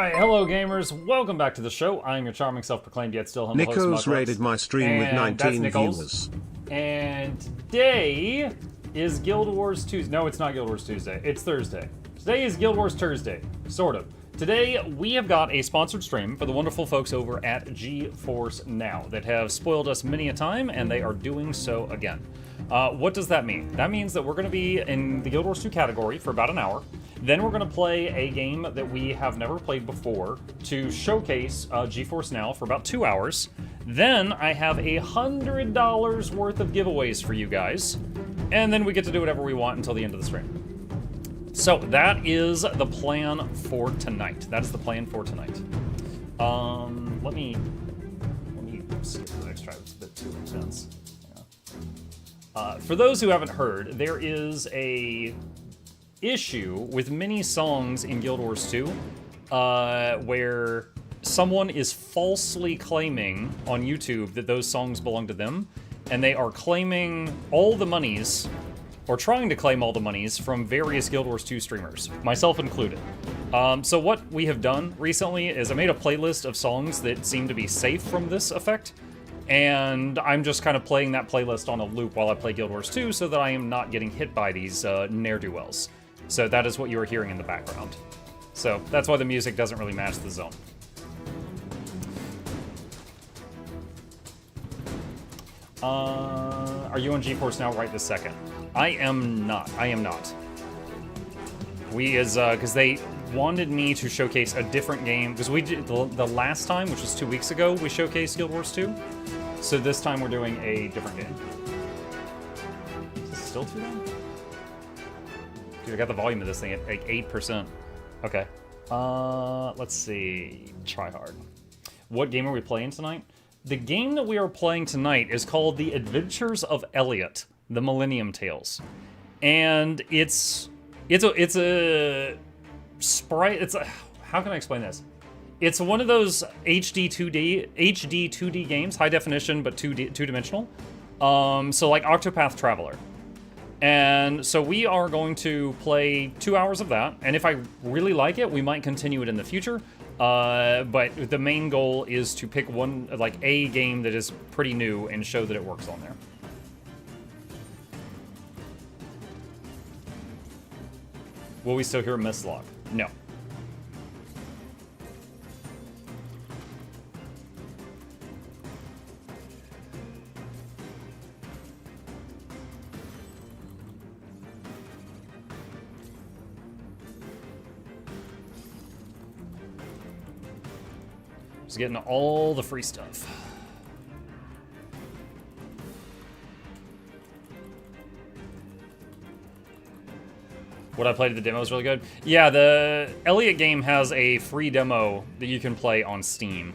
Why, hello gamers, welcome back to the show. I'm your charming self-proclaimed yet still humble host, Nico's raided my stream with 19 viewers. And today is Guild Wars Tuesday. No, it's not Guild Wars Tuesday, it's Thursday. Today is Guild Wars Thursday, sort of. Today, we have got a sponsored stream for the wonderful folks over at GeForce Now that have spoiled us many a time, and they are doing so again. What does that mean? That means that we're going to be in the Guild Wars 2 category for about an hour. Then we're going to play a game that we have never played before to showcase GeForce Now for about 2 hours. Then I have $100 worth of giveaways for you guys. And then we get to do whatever we want until the end of the stream. So that is the plan for tonight. That's the plan for tonight. Let me skip the next try. It's a bit too intense. Yeah. For those who haven't heard, there is a issue with many songs in Guild Wars 2 where someone is falsely claiming on YouTube that those songs belong to them, and they are claiming all the monies, or trying to claim all the monies, from various Guild Wars 2 streamers, myself included. So what we have done recently is I made a playlist of songs that seem to be safe from this effect, and I'm just kind of playing that playlist on a loop while I play Guild Wars 2 so that I am not getting hit by these ne'er-do-wells. So that is what you are hearing in the background. So that's why the music doesn't really match the zone. Are you on GeForce Now right this second? I am not. I am not. Because they wanted me to showcase a different game. Because we did the last time, which was 2 weeks ago, we showcased Guild Wars 2. So this time we're doing a different game. Is this still too loud? Dude, I got the volume of this thing at like 8%. Okay. Let's see. Try hard. What game are we playing tonight? The game that we are playing tonight is called The Adventures of Elliot, The Millennium Tales. And it's a sprite, how can I explain this? It's one of those HD 2D games, high definition but two-dimensional. So like Octopath Traveler. And so we are going to play 2 hours of that, and if I really like it, we might continue it in the future. But the main goal is to pick one, like a game that is pretty new and show that it works on there. Will we still hear a Mistlog? No. Just getting all the free stuff. What I played at the demo is really good. Yeah, the Elliot game has a free demo that you can play on Steam.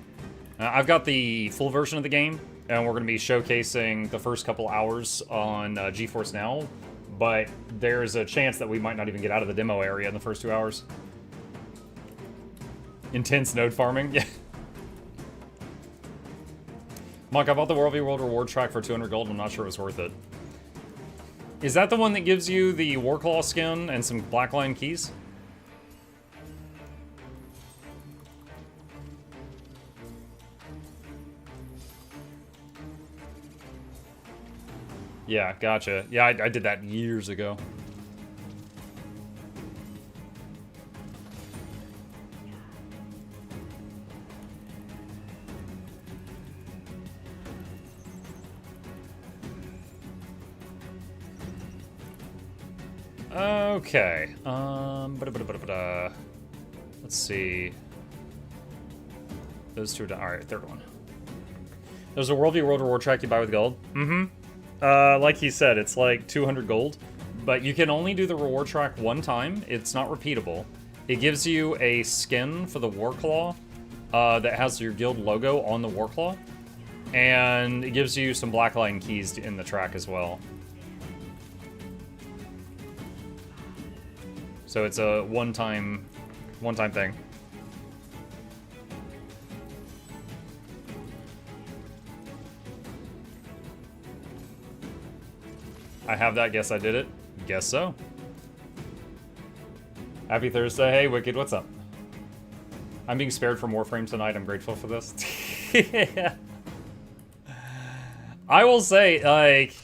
I've got the full version of the game, and we're going to be showcasing the first couple hours on GeForce Now, but there's a chance that we might not even get out of the demo area in the first 2 hours. Intense node farming? Yeah. Mark, I bought the World v. World reward track for 200 gold. I'm not sure it was worth it. Is that the one that gives you the Warclaw skin and some Blackline keys? Yeah, gotcha. Yeah, I did that years ago. Okay. Let's see. Those two. All right, third one. There's a World v. World reward track you buy with gold. Like he said, it's like 200 gold, but you can only do the reward track one time. It's not repeatable. It gives you a skin for the Warclaw that has your guild logo on the Warclaw, and it gives you some Blackline keys in the track as well. So it's a one-time thing. I have that. Guess I did it. Guess so. Happy Thursday. Hey, Wicked, what's up? I'm being spared from Warframe tonight. I'm grateful for this. I will say, like,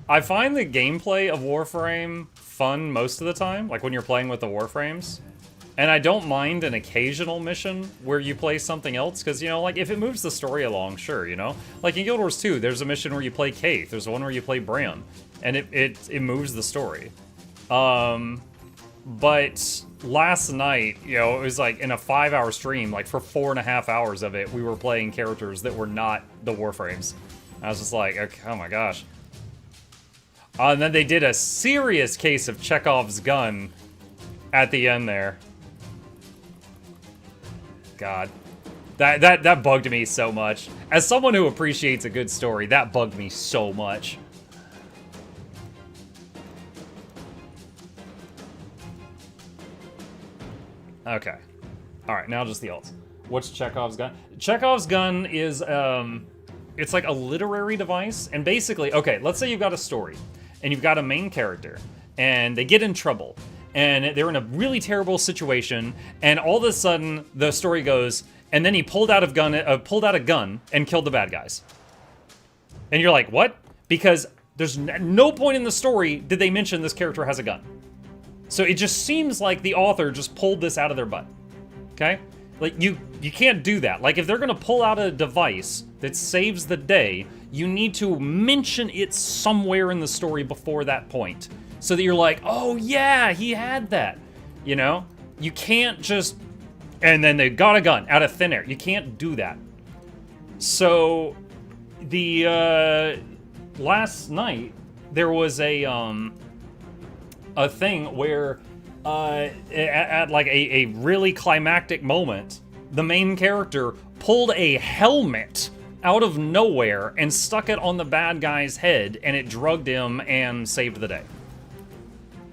I find the gameplay of Warframe fun most of the time, like when you're playing with the Warframes. And I don't mind an occasional mission where you play something else, because, you know, like, if it moves the story along, sure, you know? Like, in Guild Wars 2, there's a mission where you play Kaith, there's one where you play Bran, and it moves the story. But last night, you know, it was like in a 5-hour stream, like for 4.5 hours of it, we were playing characters that were not the Warframes. I was just like, okay, oh my gosh. And then they did a serious case of Chekhov's gun at the end there. God. That bugged me so much. As someone who appreciates a good story, that bugged me so much. Okay. Alright, now just the alts. What's Chekhov's gun? Chekhov's gun is, it's like a literary device, and basically, okay, let's say you've got a story, and you've got a main character, and they get in trouble, and they're in a really terrible situation, and all of a sudden, the story goes, and then he pulled out a gun and killed the bad guys. And you're like, what? Because there's no point in the story did they mention this character has a gun. So it just seems like the author just pulled this out of their butt, okay? Like, you can't do that. Like, if they're gonna pull out a device that saves the day, you need to mention it somewhere in the story before that point. So that you're like, oh yeah, he had that, you know? You can't just, and then they got a gun out of thin air. You can't do that. So, the, last night, there was a thing where, at like a really climactic moment, the main character pulled a helmet out of nowhere and stuck it on the bad guy's head, and it drugged him and saved the day.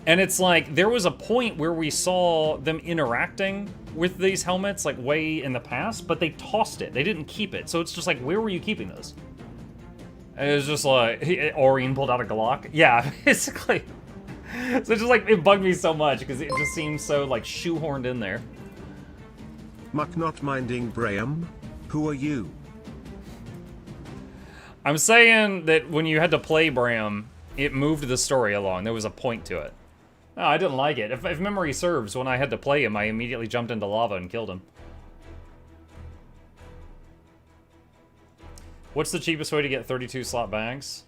And it's like, there was a point where we saw them interacting with these helmets, like way in the past, but they tossed it. They didn't keep it. So it's just like, where were you keeping those? And it was just like, Aurene pulled out a Glock. Yeah, basically. So it's just like, it bugged me so much because it just seems so like shoehorned in there. Muck not minding Graham. Who are you? I'm saying that when you had to play Bram, it moved the story along. There was a point to it. No, I didn't like it. If memory serves, when I had to play him, I immediately jumped into lava and killed him. What's the cheapest way to get 32 slot bags?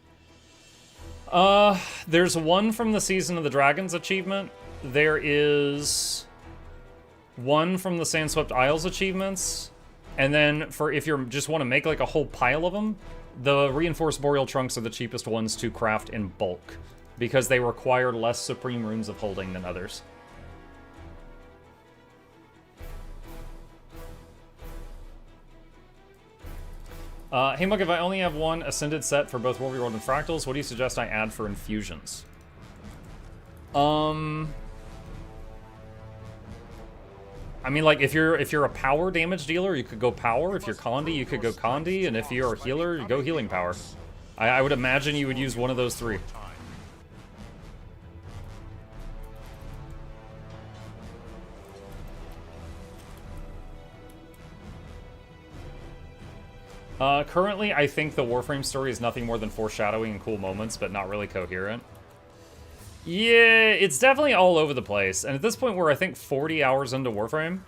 There's one from the Season of the Dragons achievement. There is one from the Sandswept Isles achievements. And then for if you just want to make like a whole pile of them, the Reinforced Boreal Trunks are the cheapest ones to craft in bulk, because they require less Supreme Runes of Holding than others. Hey Mug, if I only have one Ascended set for both World Reworld and Fractals, what do you suggest I add for infusions? I mean, like, if you're a power damage dealer, you could go power. If you're Condi, you could go Condi. And if you're a healer, you go healing power. I would imagine you would use one of those three. Currently, I think the Warframe story is nothing more than foreshadowing and cool moments, but not really coherent. Yeah, it's definitely all over the place. And at this point, we're, I think, 40 hours into Warframe.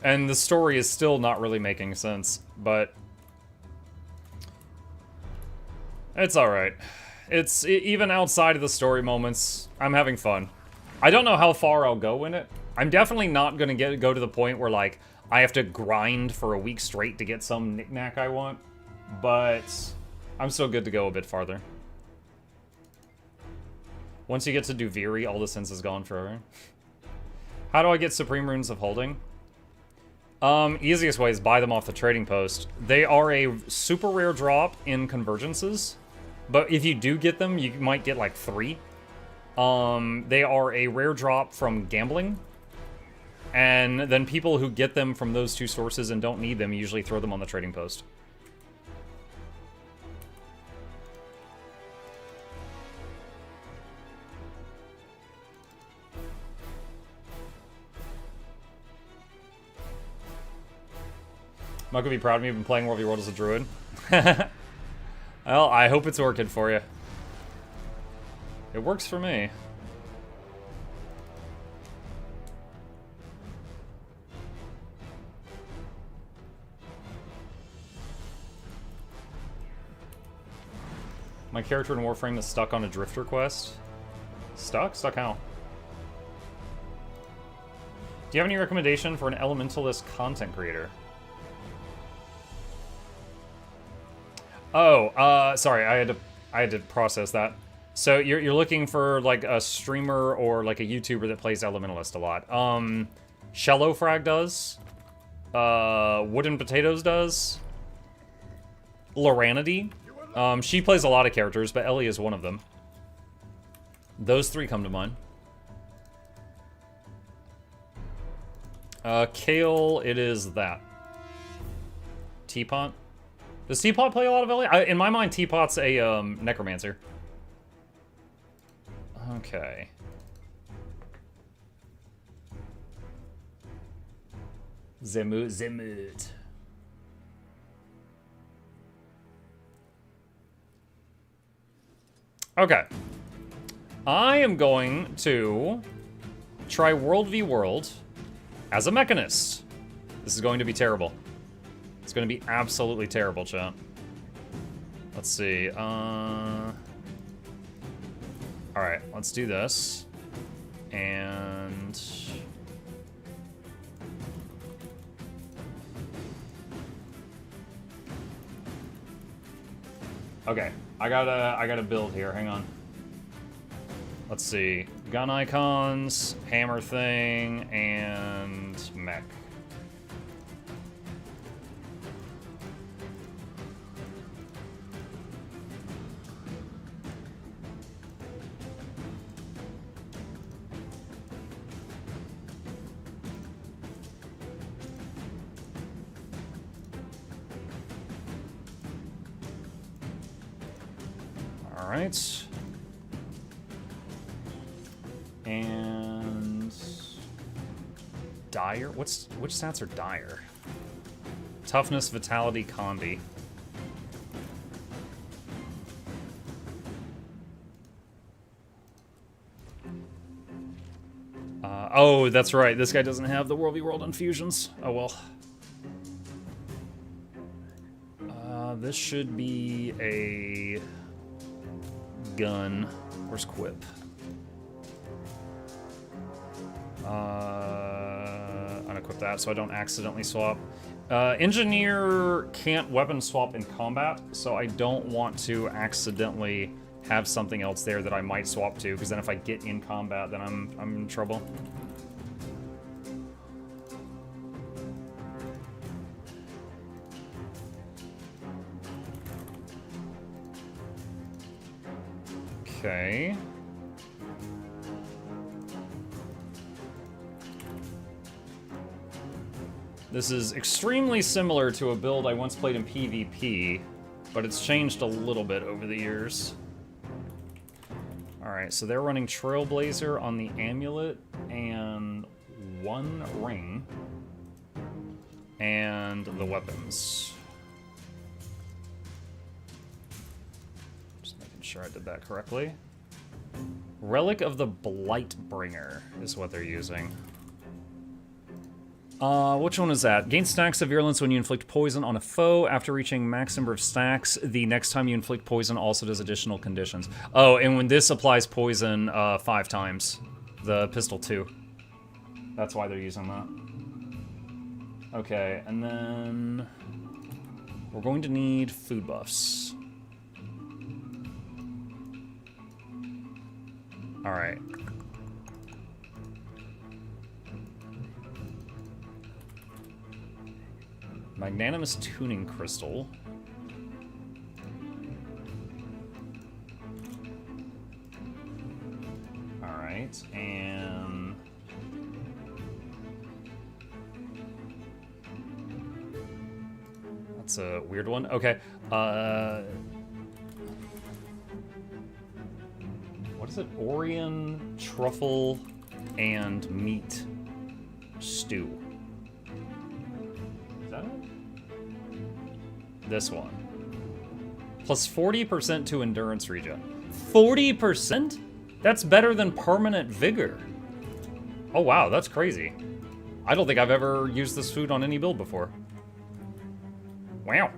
And the story is still not really making sense, but it's alright. It's, even outside of the story moments, I'm having fun. I don't know how far I'll go in it. I'm definitely not going to go to the point where, like, I have to grind for a week straight to get some knickknack I want, but I'm still good to go a bit farther. Once you get to Duviri, all the sense is gone forever. How do I get Supreme Runes of Holding? Easiest way is buy them off the trading post. They are a super rare drop in convergences, but if you do get them, you might get like 3. They are a rare drop from gambling, and then people who get them from those 2 sources and don't need them usually throw them on the trading post. Muck would be proud of me. I've been playing World v World as a druid. Well, I hope it's working for you. It works for me. My character in Warframe is stuck on a Drifter quest. Stuck? Stuck how? Do you have any recommendation for an Elementalist content creator? Oh, sorry, I had to process that. So you're looking for like a streamer or like a YouTuber that plays Elementalist a lot. Shellowfrag does. Wooden Potatoes does. Loranity. She plays a lot of characters, but Ellie is one of them. Those three come to mind. Kale, it is that. Teapot? Does Teapot play a lot of Ellie? In my mind, Teapot's a necromancer. Okay. Zemut. Okay. I am going to try World v World as a mechanist. This is going to be terrible. It's going to be absolutely terrible, chat. Let's see. Alright, let's do this. And... okay, I gotta build here, hang on. Let's see. Gun icons, hammer thing, and mech. Alright. And... Dire? Which stats are dire? Toughness, Vitality, Condi. Oh, that's right. This guy doesn't have the World v World infusions. Oh well. This should be a... gun. Where's Quip? Unequip that so I don't accidentally swap. Engineer can't weapon swap in combat, so I don't want to accidentally have something else there that I might swap to, because then if I get in combat, then I'm in trouble. Okay. This is extremely similar to a build I once played in PvP, but it's changed a little bit over the years. Alright, so they're running Trailblazer on the amulet and one ring. And the weapons. Just making sure I did that correctly. Relic of the Blightbringer is what they're using. Which one is that? Gain stacks of virulence when you inflict poison on a foe. After reaching max number of stacks, the next time you inflict poison also does additional conditions. Oh, and when this applies poison 5 times. The pistol 2. That's why they're using that. Okay, and then... we're going to need food buffs. Alright. Magnanimous Tuning Crystal. Alright, and... that's a weird one. Okay, what is it? Orion, truffle, and meat stew. Is that it? this one. Plus 40% to endurance regen. 40%? That's better than permanent vigor. Oh wow, that's crazy. I don't think I've ever used this food on any build before. Wow.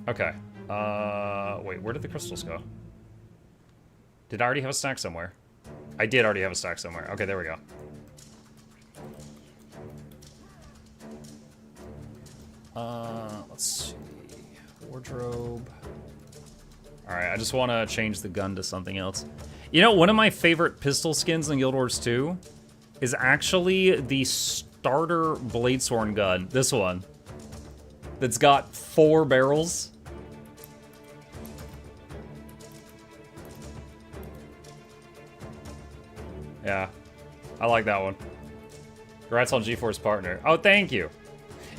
Okay. Wait, where did the crystals go? Did I already have a stack somewhere? I did already have a stack somewhere. Okay, there we go. Let's see. Wardrobe. Alright, I just want to change the gun to something else. You know, one of my favorite pistol skins in Guild Wars 2 is actually the starter Bladesworn gun. This one. That's got 4 barrels. Yeah, I like that one. Congrats on GeForce Partner. Oh, thank you.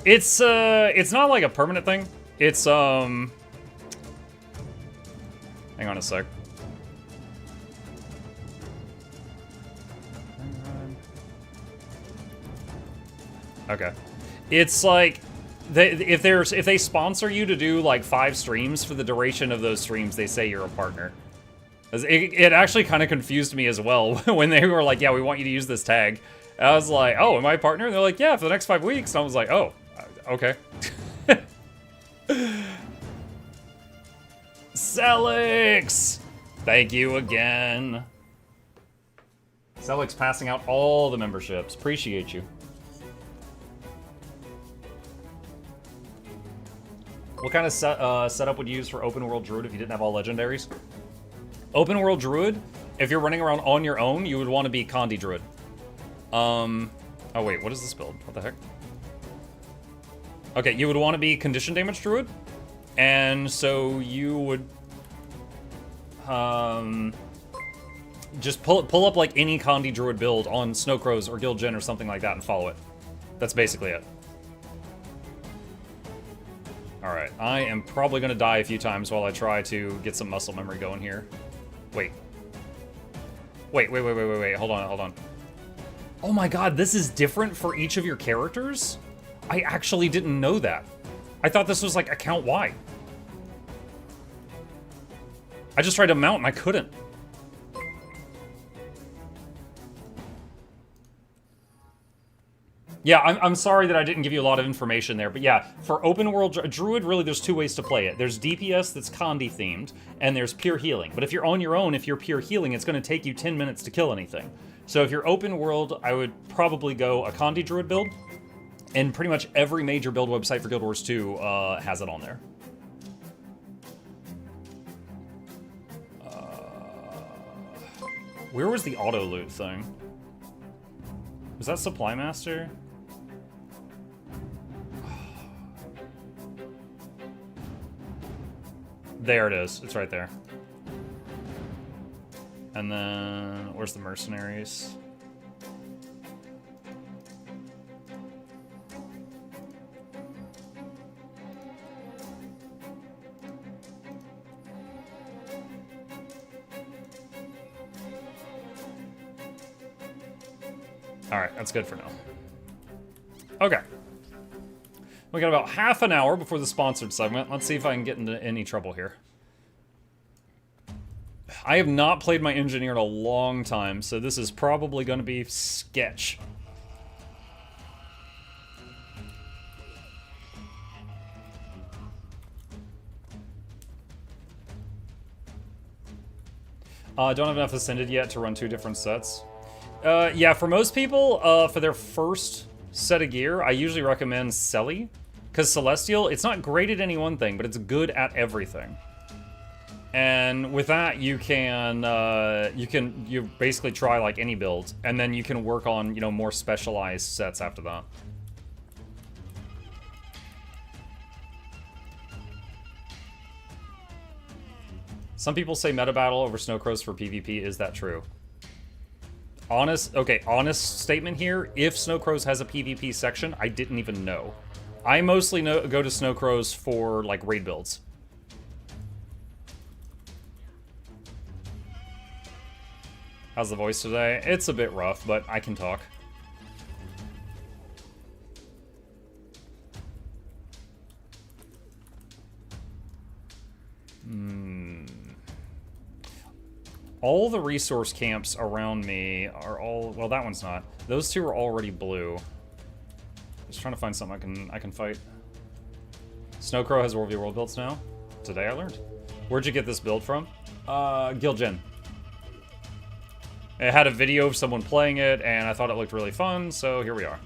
It's not like a permanent thing. It's, hang on a sec. Okay. It's like, if they sponsor you to do like 5 streams, for the duration of those streams, they say you're a partner. It actually kind of confused me as well when they were like, yeah, we want you to use this tag. And I was like, oh, am I a partner? And they're like, yeah, for the next 5 weeks. And I was like, oh, okay. Celix! Thank you again. Celix passing out all the memberships. Appreciate you. What kind of setup would you use for Open World Druid if you didn't have all legendaries? Open World Druid, if you're running around on your own, you would want to be Condi Druid. Oh wait, what is this build? What the heck? Okay, you would want to be Condition Damage Druid, and so you would just pull up like any Condi Druid build on Snowcrows or Guild Gen or something like that and follow it. That's basically it. Alright, I am probably going to die a few times while I try to get some muscle memory going here. Wait. Wait, hold on. Oh my god, this is different for each of your characters? I actually didn't know that. I thought this was like account-wide. I just tried to mount and I couldn't. Yeah, I'm sorry that I didn't give you a lot of information there, but yeah, for open world Druid, really there's 2 ways to play it. There's DPS that's Condi themed, and there's pure healing. But if you're on your own, if you're pure healing, it's going to take you 10 minutes to kill anything. So if you're open world, I would probably go a Condi Druid build, and pretty much every major build website for Guild Wars 2 has it on there. Where was the auto loot thing? Was that Supply Master? There it is. It's right there. And then, where's the mercenaries? Alright, that's good for now. Okay. We got about half an hour before the sponsored segment. Let's see if I can get into any trouble here. I have not played my engineer in a long time, so this is probably going to be sketch. Don't have enough Ascended yet to run 2 different sets. Yeah, for most people, for their first set of gear, I usually recommend Selly. Because Celestial, it's not great at any one thing, but it's good at everything. And with that, you basically try like any build, and then you can work on, you know, more specialized sets after that. Some people say meta battle over Snowcrows for PvP. Is that true? Honest statement here. If Snowcrows has a PvP section, I didn't even know. I mostly go to Snowcrows for, like, raid builds. How's the voice today? It's a bit rough, but I can talk. All the resource camps around me are all... Well, that one's not. Those two are already blue. Just trying to find something I can fight. Snowcrow has World v World builds now. Today I learned. Where'd you get this build from? Gilgen. It had a video of someone playing it, and I thought it looked really fun, so here we are.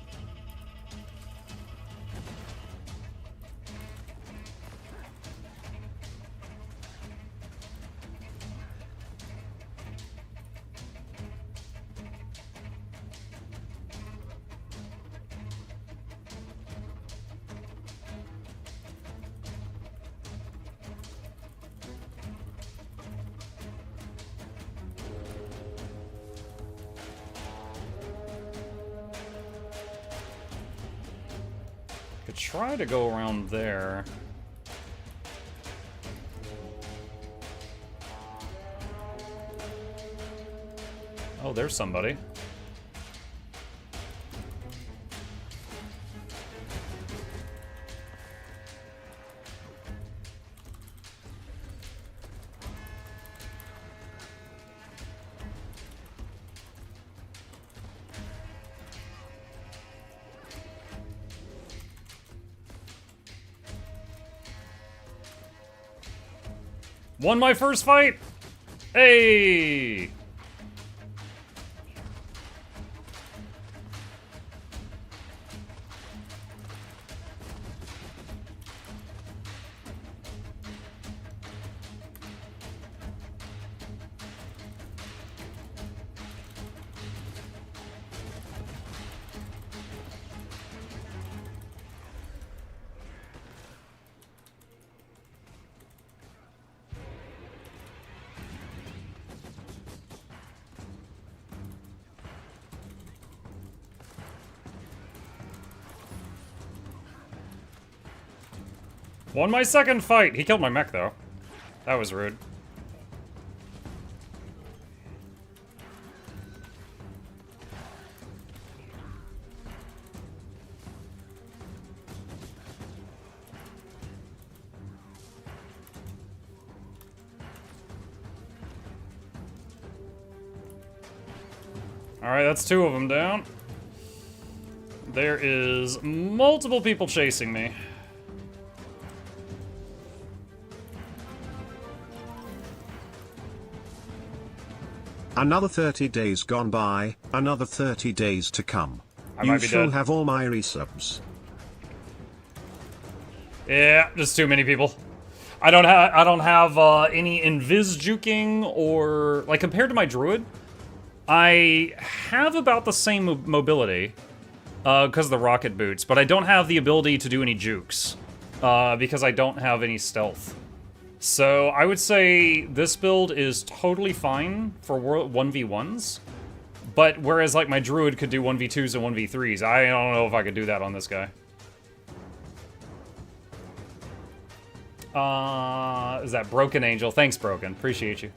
Try to go around there. Oh, there's somebody. Won my first fight! Hey! Won my second fight! He killed my mech, though. That was rude. Alright, that's two of them down. There is multiple people chasing me. Another 30 days gone by, another 30 days to come. You shall have all my resubs. Yeah, just too many people. I don't have any invis juking or like compared to my druid. I have about the same mobility because of the rocket boots, but I don't have the ability to do any jukes because I don't have any stealth. So I would say this build is totally fine for 1v1s, but whereas like my druid could do 1v2s and 1v3s, I don't know if I could do that on this guy. Is that Broken Angel? Thanks, Broken. Appreciate you.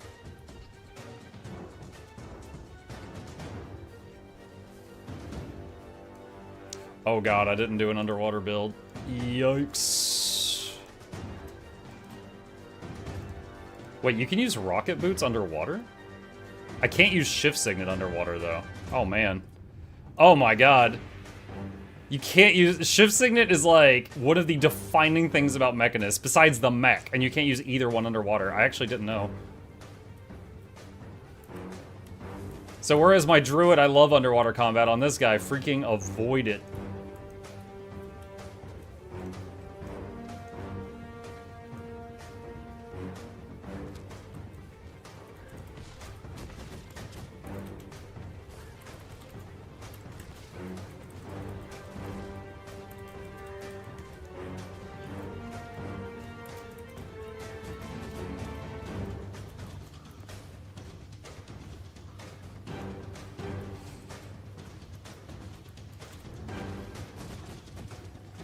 Oh god, I didn't do an underwater build. Yikes. Wait, you can use rocket boots underwater? I can't use shift signet underwater, though. Oh, man. Oh, my god. You can't use... Shift signet is, like, one of the defining things about Mechanist, besides the mech, and you can't use either one underwater. I actually didn't know. So, whereas my druid, I love underwater combat, on this guy, freaking avoid it.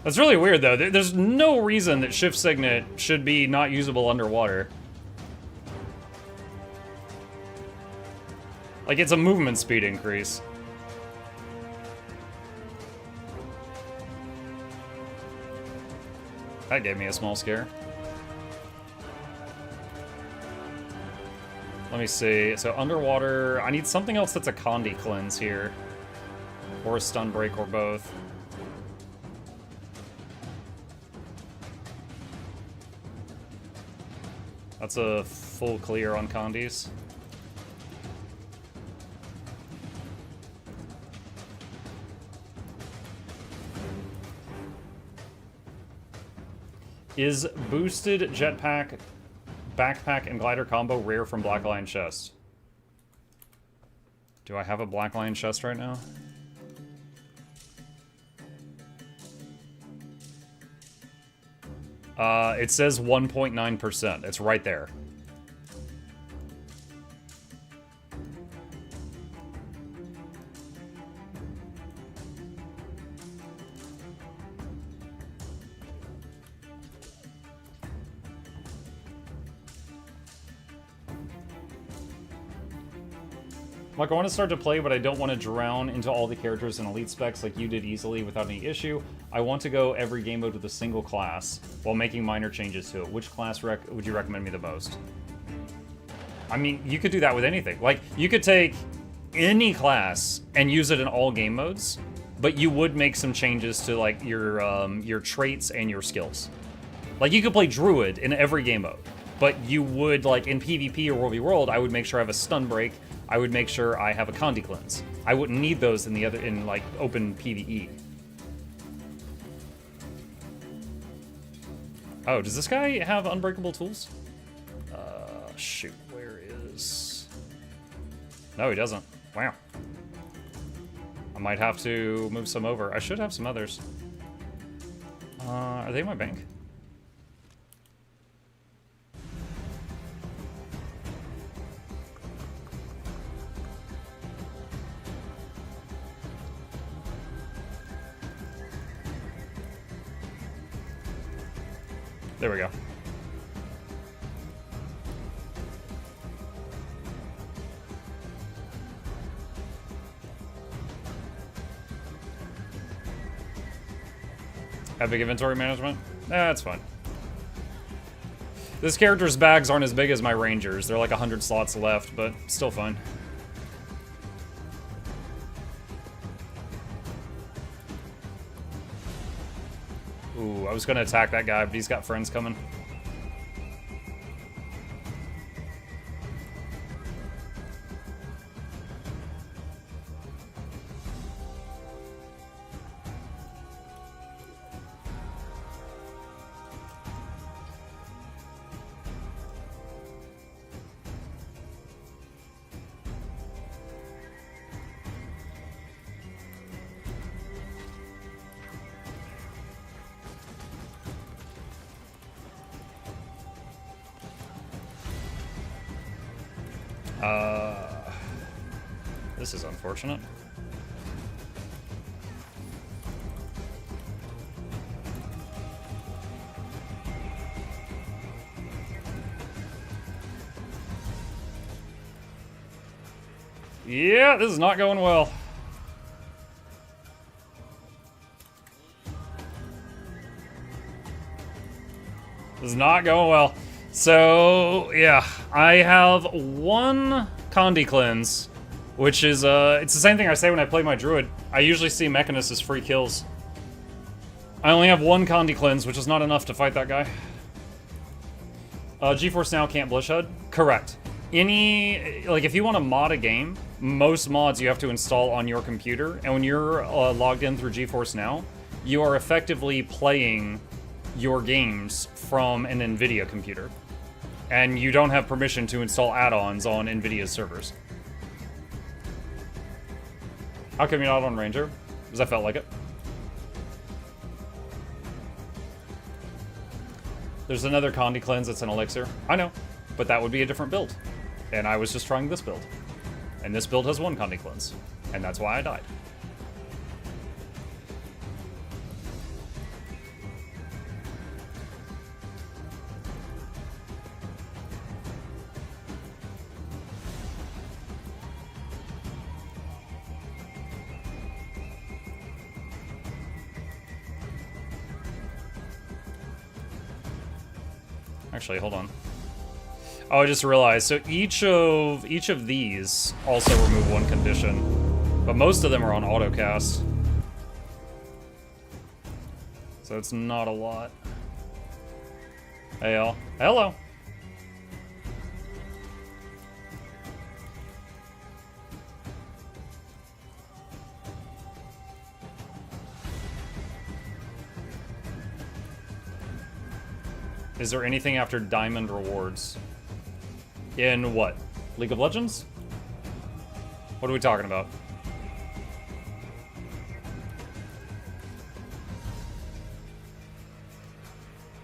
That's really weird, though. There's no reason that Shift Signet should be not usable underwater. Like, it's a movement speed increase. That gave me a small scare. Let me see. So, underwater... I need something else that's a Condi cleanse here. Or a stun break, or both. That's a full clear on Condis. Is boosted jetpack, backpack, and glider combo rare from Black Lion chest? Do I have a Black Lion chest right now? It says 1.9%. It's right there. Like, I want to start to play, but I don't want to drown into all the characters and elite specs like you did easily without any issue. I want to go every game mode with a single class while making minor changes to it. Which class would you recommend me the most? I mean, you could do that with anything. Like, you could take any class and use it in all game modes, but you would make some changes to, like, your traits and your skills. Like, you could play Druid in every game mode, but you would, like, in PvP or World v World, I would make sure I have a stun break. I would make sure I have a Condi cleanse. I wouldn't need those in like open PvE. Oh, does this guy have unbreakable tools? Shoot, where is... No, he doesn't. Wow. I might have to move some over. I should have some others. Are they in my bank? There we go. Epic inventory management? That's fine. This character's bags aren't as big as my rangers. They're like 100 slots left, but still fine. Ooh, I was gonna attack that guy, but he's got friends coming. This is unfortunate. Yeah, this is not going well. This is not going well. So, yeah, I have one Condi cleanse, which is, it's the same thing I say when I play my Druid. I usually see Mechanist as free kills. I only have one Condi cleanse, which is not enough to fight that guy. GeForce Now can't Blish HUD? Correct. Like, if you want to mod a game, most mods you have to install on your computer, and when you're logged in through GeForce Now, you are effectively playing your games from an NVIDIA computer. And you don't have permission to install add-ons on NVIDIA's servers. How come you're not on Ranger? Because I felt like it. There's another Condi cleanse that's an elixir. I know, but that would be a different build. And I was just trying this build. And this build has one Condi cleanse. And that's why I died. Actually, hold on. Oh, I just realized. So each of these also remove one condition, but most of them are on autocast. So it's not a lot. Hey, y'all. Hello. Is there anything after Diamond rewards? In what? League of Legends? What are we talking about?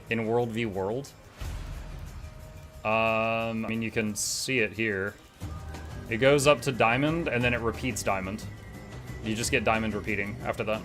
In World v World? I mean, you can see it here. It goes up to Diamond, and then it repeats Diamond. You just get Diamond repeating after that.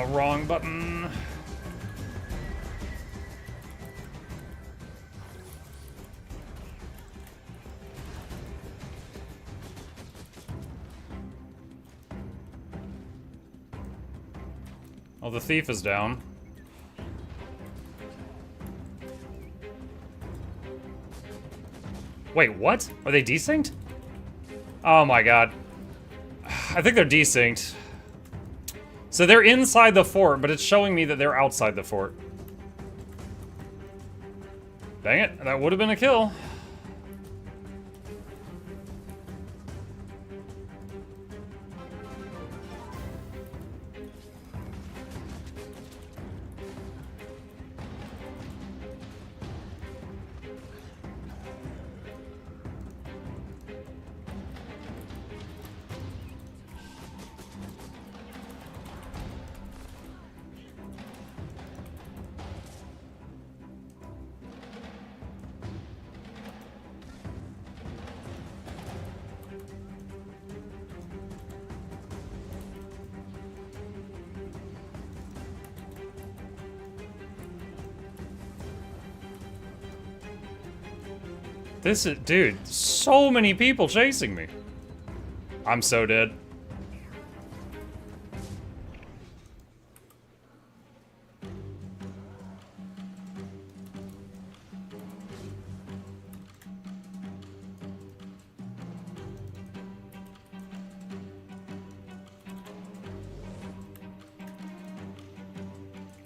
Wrong button. Oh, the thief is down. Wait, what? Are they desynced? Oh my god. I think they're desynced. So they're inside the fort, but it's showing me that they're outside the fort. Dang it, that would have been a kill. This is, dude, so many people chasing me. I'm so dead.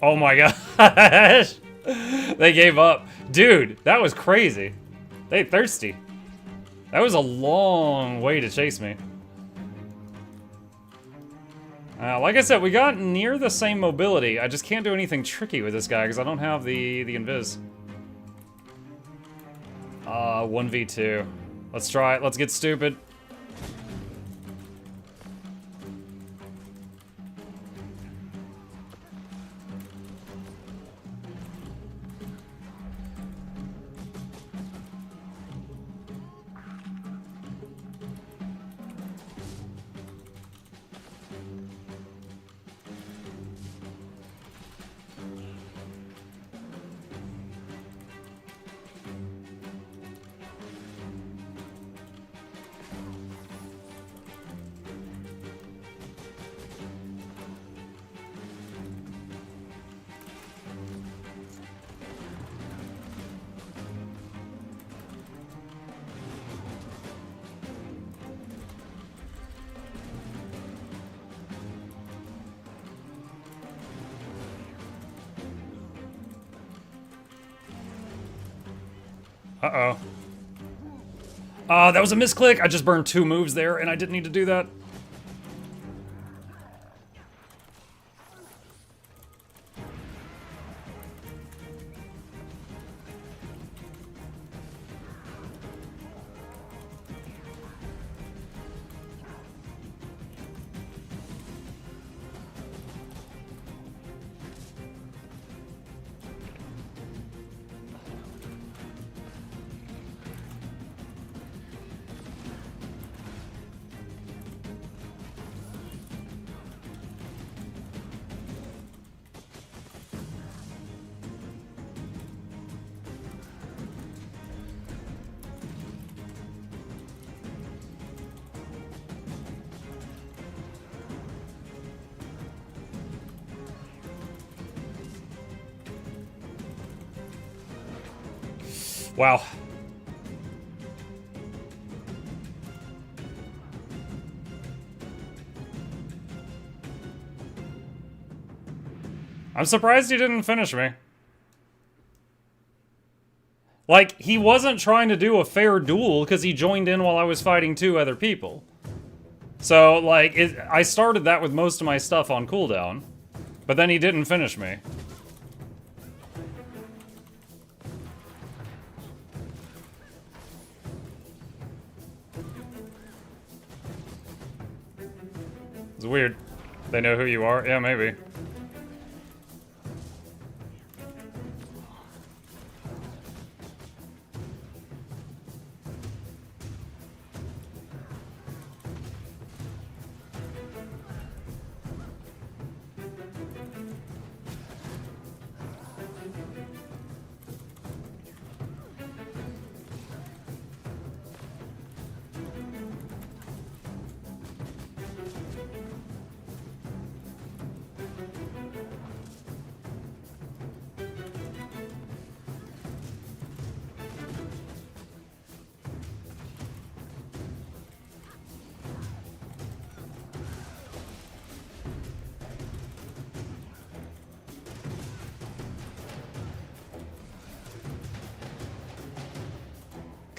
Oh my gosh. They gave up. Dude, that was crazy. They thirsty. That was a long way to chase me. Like I said, we got near the same mobility. I just can't do anything tricky with this guy because I don't have the invis. 1v2. Let's try it. Let's get stupid. Uh-oh. That was a misclick. I just burned 2 moves there, and I didn't need to do that. Wow. I'm surprised he didn't finish me. Like, he wasn't trying to do a fair duel because he joined in while I was fighting 2 other people. So, like, I started that with most of my stuff on cooldown, but then he didn't finish me. It's weird. They know who you are? Yeah, maybe.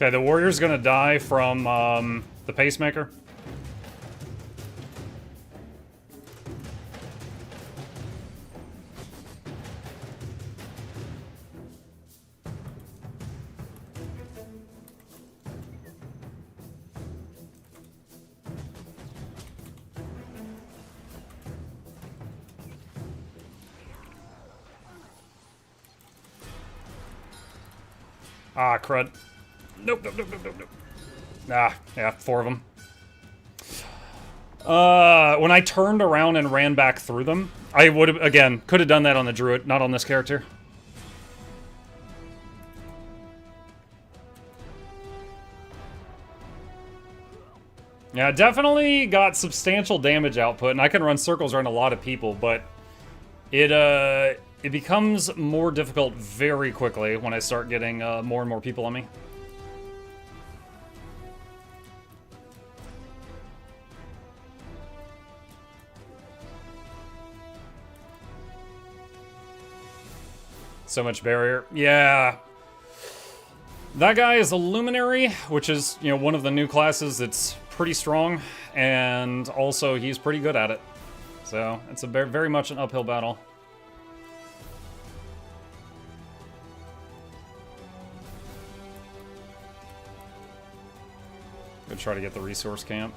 Okay, the warrior's gonna die from the pacemaker. Ah, crud. Nope, nope, nope, nope, nope, nope. Ah, yeah, 4 of them. When I turned around and ran back through them, I would have, again, could have done that on the druid, not on this character. Yeah, definitely got substantial damage output, and I can run circles around a lot of people, but it becomes more difficult very quickly when I start getting more and more people on me. So much barrier. Yeah. That guy is a luminary, which is, you know, one of the new classes that's pretty strong, and also he's pretty good at it. So, it's a very much an uphill battle. Go try to get the resource camp.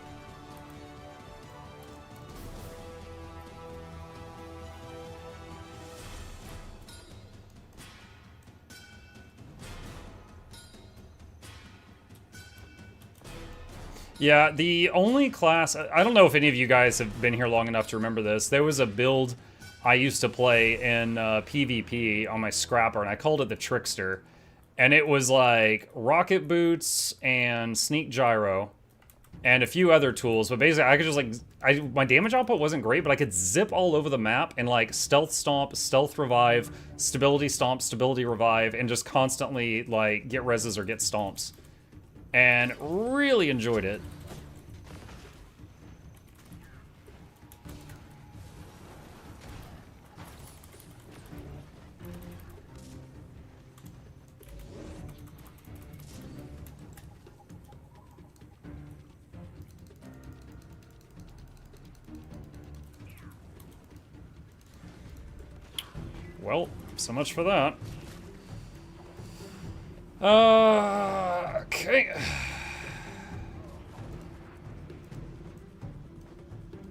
Yeah, the only class... I don't know if any of you guys have been here long enough to remember this. There was a build I used to play in PvP on my Scrapper, and I called it the Trickster. And it was like rocket boots and sneak gyro and a few other tools. But basically, I could just like... my damage output wasn't great, but I could zip all over the map and like stealth stomp, stealth revive, stability stomp, stability revive, and just constantly like get reses or get stomps. And really enjoyed it. Well, so much for that. Okay.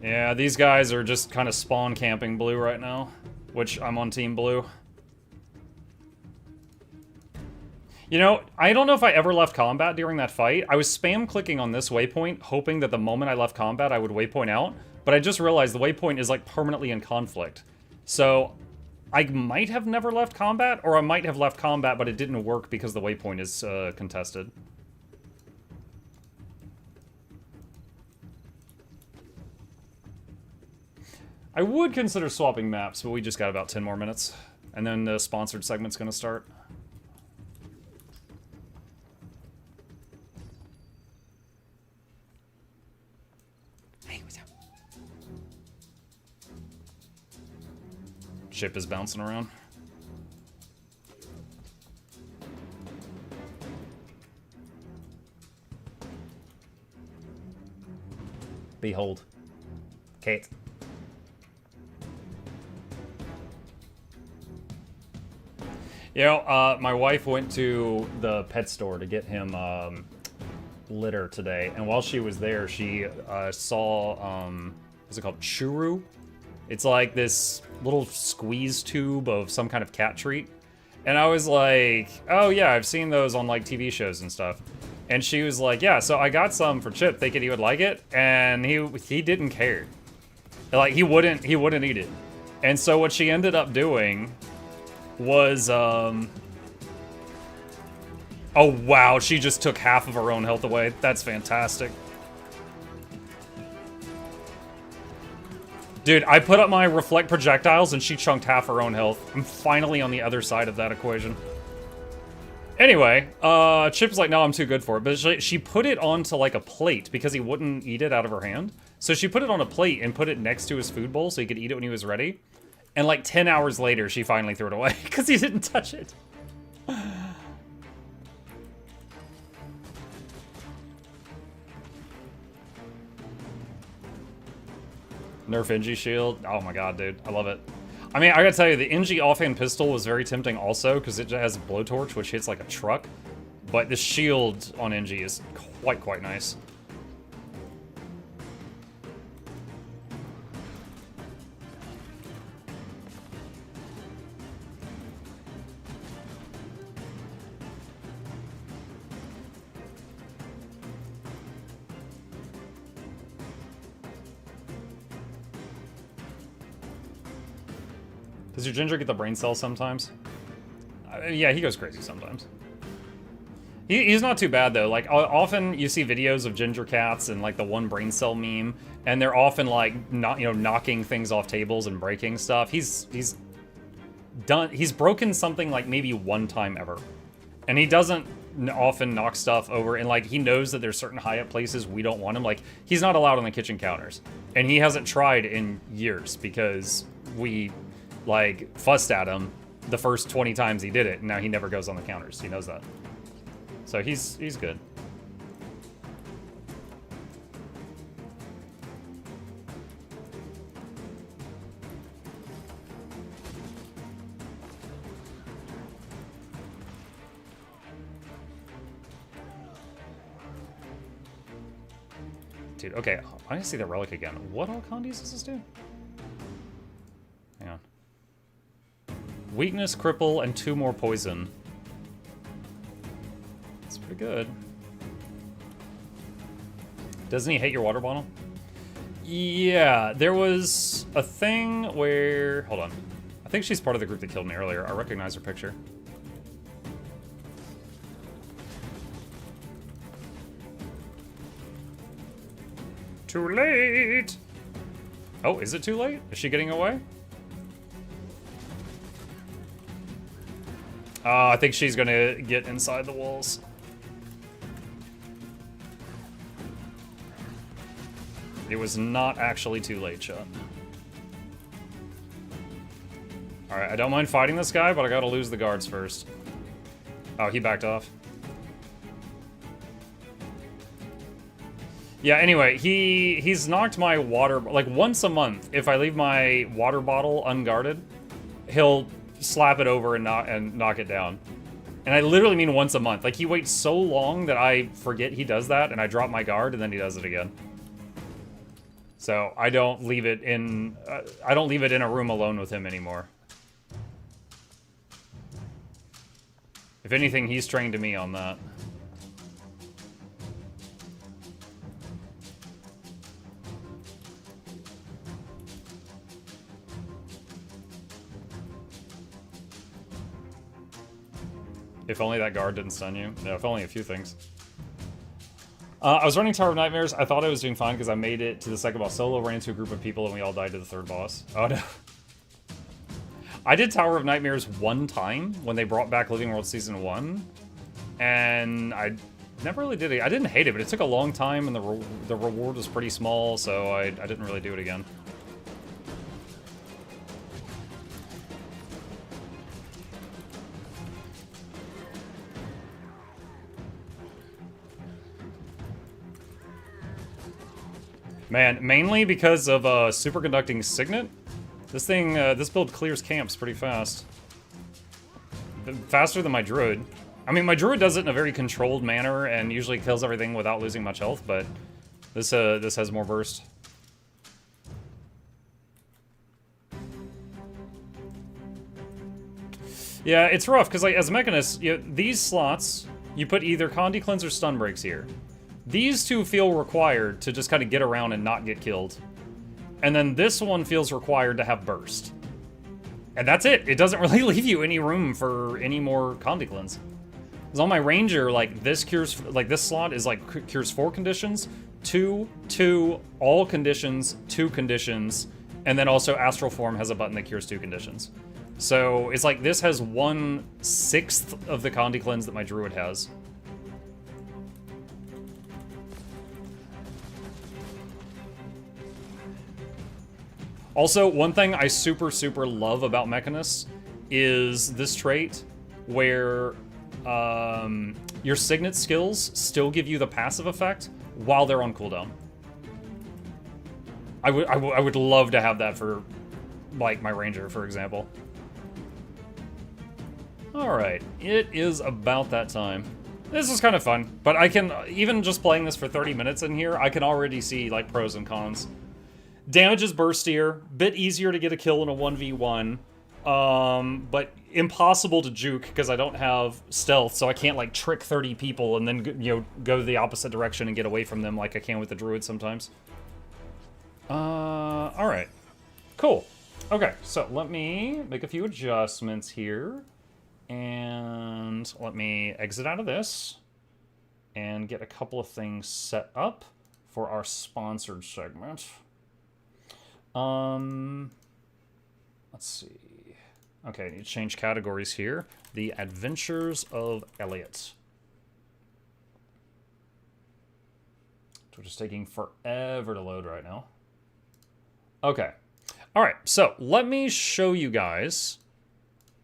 Yeah, these guys are just kind of spawn camping blue right now, which I'm on team blue. You know, I don't know if I ever left combat during that fight. I was spam clicking on this waypoint, hoping that the moment I left combat, I would waypoint out, but I just realized the waypoint is like permanently in conflict. So I might have never left combat, or I might have left combat, but it didn't work because the waypoint is contested. I would consider swapping maps, but we just got about 10 more minutes. And then the sponsored segment's gonna start. Chip is bouncing around. Behold. Kate. You know, my wife went to the pet store to get him litter today, and while she was there, she saw, what's it called? Churu? It's like this little squeeze tube of some kind of cat treat. And I was like, oh yeah, I've seen those on like TV shows and stuff. And she was like, yeah, so I got some for Chip thinking he would like it, and he didn't care. Like, he wouldn't eat it. And so what she ended up doing was, oh wow, she just took half of her own health away. That's fantastic. Dude, I put up my reflect projectiles and she chunked half her own health. I'm finally on the other side of that equation. Anyway, Chip's like, no, I'm too good for it. But she put it onto like a plate because he wouldn't eat it out of her hand. So she put it on a plate and put it next to his food bowl so he could eat it when he was ready. And like 10 hours later, she finally threw it away because he didn't touch it. Nerf NG shield. Oh my god, dude. I love it. I mean, I gotta tell you, the NG offhand pistol was very tempting also because it has a blowtorch, which hits like a truck. But the shield on NG is quite nice. Does your Ginger get the brain cells sometimes? Yeah, he goes crazy sometimes. He's not too bad, though. Like, often you see videos of Ginger cats and, like, the one brain cell meme, and they're often, like, knocking things off tables and breaking stuff. He's broken something, like, maybe one time ever. And he doesn't often knock stuff over, and, like, he knows that there's certain high-up places we don't want him. Like, he's not allowed on the kitchen counters. And he hasn't tried in years because we, like, fussed at him the first 20 times he did it, and now he never goes on the counters. He knows that. So he's good. Dude, okay, I need to see that relic again. What all condies does this do? Hang on. Weakness, cripple, and 2 more poison. That's pretty good. Doesn't he hate your water bottle? Yeah, there was a thing where... Hold on. I think she's part of the group that killed me earlier. I recognize her picture. Too late! Oh, is it too late? Is she getting away? I think she's gonna get inside the walls. It was not actually too late, chat. Alright, I don't mind fighting this guy, but I gotta lose the guards first. Oh, he backed off. Yeah, anyway, he's knocked my water... Like, once a month, if I leave my water bottle unguarded, he'll slap it over and knock it down. And I literally mean once a month. Like, he waits so long that I forget he does that, and I drop my guard, and then he does it again. So I don't leave it in a room alone with him anymore. If anything, he's trained to me on that. If only that guard didn't stun you. No, if only a few things. I was running Tower of Nightmares. I thought I was doing fine because I made it to the second boss solo, ran into a group of people, and we all died to the third boss. Oh no. I did Tower of Nightmares one time when they brought back Living World Season 1. And I never really did it. I didn't hate it, but it took a long time, and the reward was pretty small, so I didn't really do it again. Man, mainly because of superconducting signet. This thing, this build clears camps pretty fast. Faster than my druid. I mean, my druid does it in a very controlled manner and usually kills everything without losing much health, but this has more burst. Yeah, it's rough, because like, as a mechanist, these slots, you put either Condi Cleanse or Stun Breaks here. These two feel required to just kind of get around and not get killed. And then this one feels required to have burst. And that's it. It doesn't really leave you any room for any more Condi Cleanse. Because on my Ranger, like, this cures, like, this slot is, like, cures 4 conditions, 2, all conditions, 2 conditions, and then also Astral Form has a button that cures 2 conditions. So, it's like, this has 1/6 of the Condi Cleanse that my Druid has. Also, one thing I super love about Mechanists is this trait where your Signet skills still give you the passive effect while they're on cooldown. I would love to have that for, like, my Ranger, for example. Alright, it is about that time. This is kind of fun, but I can, even just playing this for 30 minutes in here, I can already see, like, pros and cons. Damage is burstier, bit easier to get a kill in a 1v1, but impossible to juke because I don't have stealth, so I can't like trick 30 people and then go the opposite direction and get away from them like I can with the druid sometimes. All right, cool. Okay, so let me make a few adjustments here, and let me exit out of this and get a couple of things set up for our sponsored segment. Let's see. Okay, I need to change categories here. The Adventures of Elliot. Which is taking forever to load right now. Okay. All right, so let me show you guys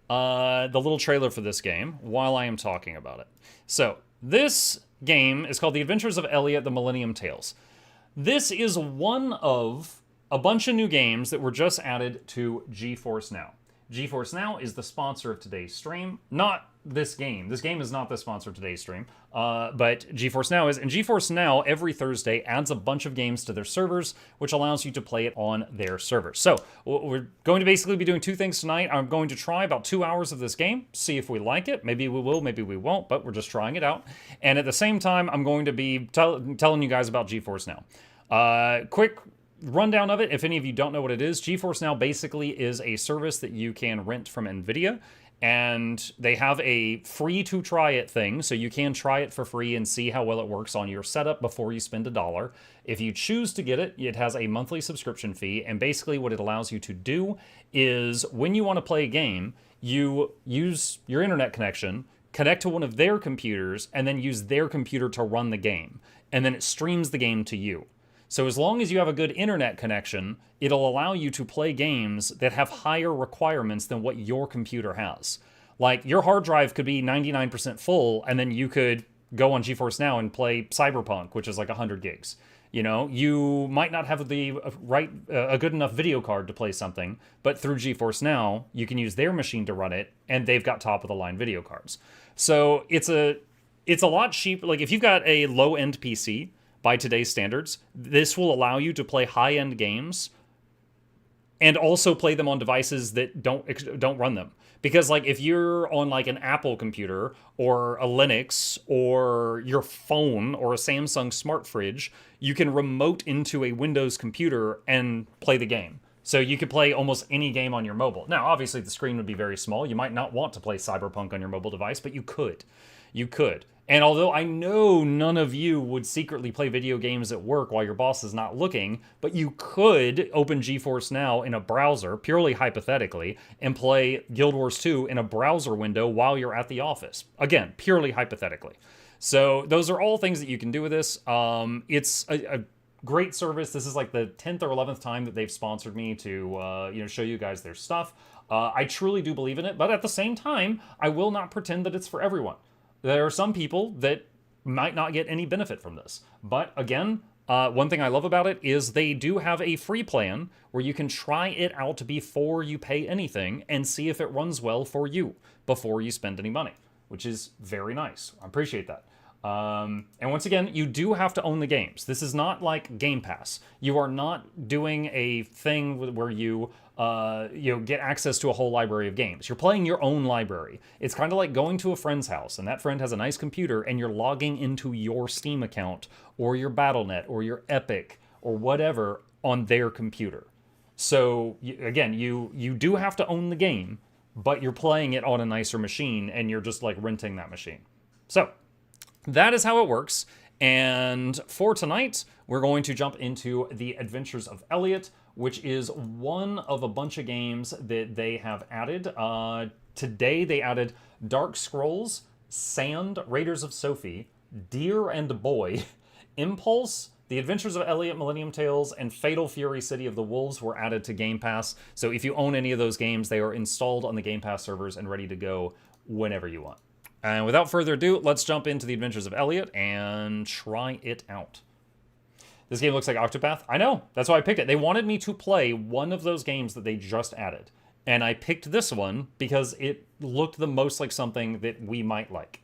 the little trailer for this game while I am talking about it. So, this game is called The Adventures of Elliot, The Millennium Tales. This is one of a bunch of new games that were just added to GeForce Now. GeForce Now is the sponsor of today's stream. Not this game. This game is not the sponsor of today's stream, but GeForce Now is. And GeForce Now, every Thursday, adds a bunch of games to their servers, which allows you to play it on their servers. So, we're going to basically be doing 2 things tonight. I'm going to try about 2 hours of this game, see if we like it. Maybe we will, maybe we won't, but we're just trying it out. And at the same time, I'm going to be telling you guys about GeForce Now. Quick rundown of it, if any of you don't know what it is, GeForce Now basically is a service that you can rent from NVIDIA, and they have a free to try it thing, so you can try it for free and see how well it works on your setup before you spend $1. If you choose to get it, it has a monthly subscription fee, and basically what it allows you to do is when you want to play a game, you use your internet connection, connect to one of their computers, and then use their computer to run the game, and then it streams the game to you. So as long as you have a good internet connection, it'll allow you to play games that have higher requirements than what your computer has. Like, your hard drive could be 99% full, and then you could go on GeForce Now and play Cyberpunk, which is like 100 gigs. You know, you might not have a good enough video card to play something, but through GeForce Now, you can use their machine to run it, and they've got top-of-the-line video cards. So it's a lot cheaper. Like, if you've got a low-end PC, by today's standards, this will allow you to play high-end games and also play them on devices that don't run them. Because, like, if you're on, like, an Apple computer or a Linux or your phone or a Samsung smart fridge, you can remote into a Windows computer and play the game. So you could play almost any game on your mobile. Now, obviously, the screen would be very small. You might not want to play Cyberpunk on your mobile device, but you could. You could. And although I know none of you would secretly play video games at work while your boss is not looking, but you could open GeForce Now in a browser, purely hypothetically, and play Guild Wars 2 in a browser window while you're at the office. Again, purely hypothetically. So those are all things that you can do with this. It's a great service. This is like the 10th or 11th time that they've sponsored me to show you guys their stuff. I truly do believe in it, but at the same time, I will not pretend that it's for everyone. There are some people that might not get any benefit from this. But again, One thing I love about it is they do have a free plan where you can try it out before you pay anything and see if it runs well for you before you spend any money, which is very nice. I appreciate that. And once again, you do have to own the games. This is not like Game Pass. You are not doing a thing where you get access to a whole library of games. You're playing your own library. It's kind of like going to a friend's house, and that friend has a nice computer, and you're logging into your Steam account, or your Battle.net, or your Epic, or whatever on their computer. So, again, you do have to own the game, but you're playing it on a nicer machine, and you're just, like, renting that machine. So, that is how it works. And for tonight, we're going to jump into The Adventures of Elliot, which is one of a bunch of games that they have added. Today, they added Dark Scrolls, Sand, Raiders of Sophie, Deer and Boy, Impulse, The Adventures of Elliot, Millennium Tales, and Fatal Fury City of the Wolves were added to Game Pass. So if you own any of those games, they are installed on the Game Pass servers and ready to go whenever you want. And without further ado, let's jump into The Adventures of Elliot and try it out. This game looks like Octopath. I know, that's why I picked it. They wanted me to play one of those games that they just added. And I picked this one because it looked the most like something that we might like.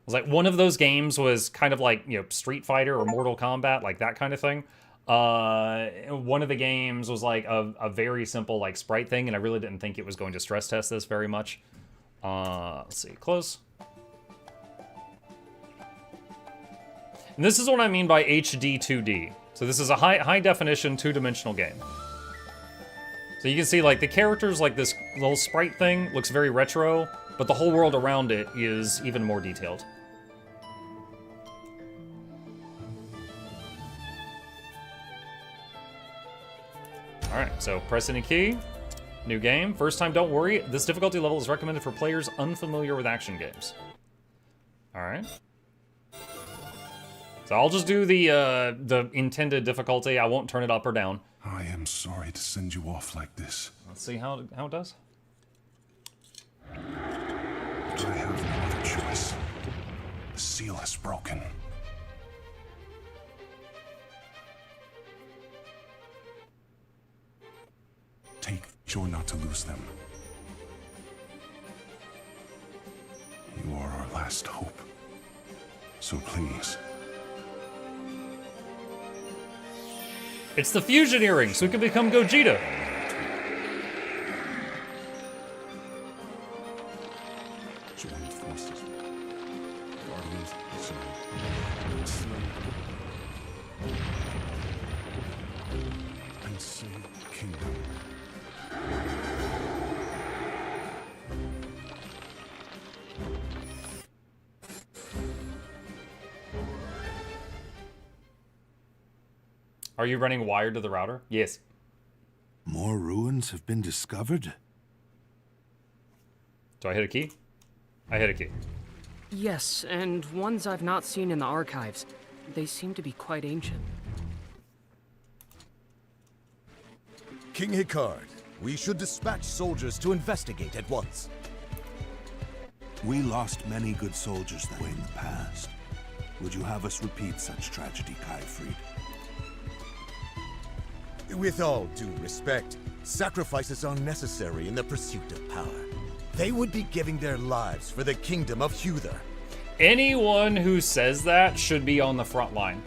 It was like one of those games was kind of like, Street Fighter or Mortal Kombat, like that kind of thing. One of the games was like a very simple like sprite thing, and I really didn't think it was going to stress test this very much. Let's see, close. And this is what I mean by HD 2D. So this is a high definition 2-dimensional game. So you can see like the characters, like this little sprite thing looks very retro, but the whole world around it is even more detailed. Alright, so press any key. New game. First time, don't worry. This difficulty level is recommended for players unfamiliar with action games. Alright. So I'll just do the intended difficulty. I won't turn it up or down. I am sorry to send you off like this. Let's see how it does. But I have no other choice. The seal has broken. Take sure not to lose them. You are our last hope. So please. It's the fusion earring, so we can become Gogeta. Join forces. Guardians of the Soul. And save the kingdom. Are you running wired to the router? Yes. More ruins have been discovered? Do I hit a key? I hit a key. Yes, and ones I've not seen in the archives. They seem to be quite ancient. King Hicard, we should dispatch soldiers to investigate at once. We lost many good soldiers that way in the past. Would you have us repeat such tragedy, Kaifried? With all due respect, sacrifices are necessary in the pursuit of power. They would be giving their lives for the kingdom of Huther. Anyone who says that should be on the front line.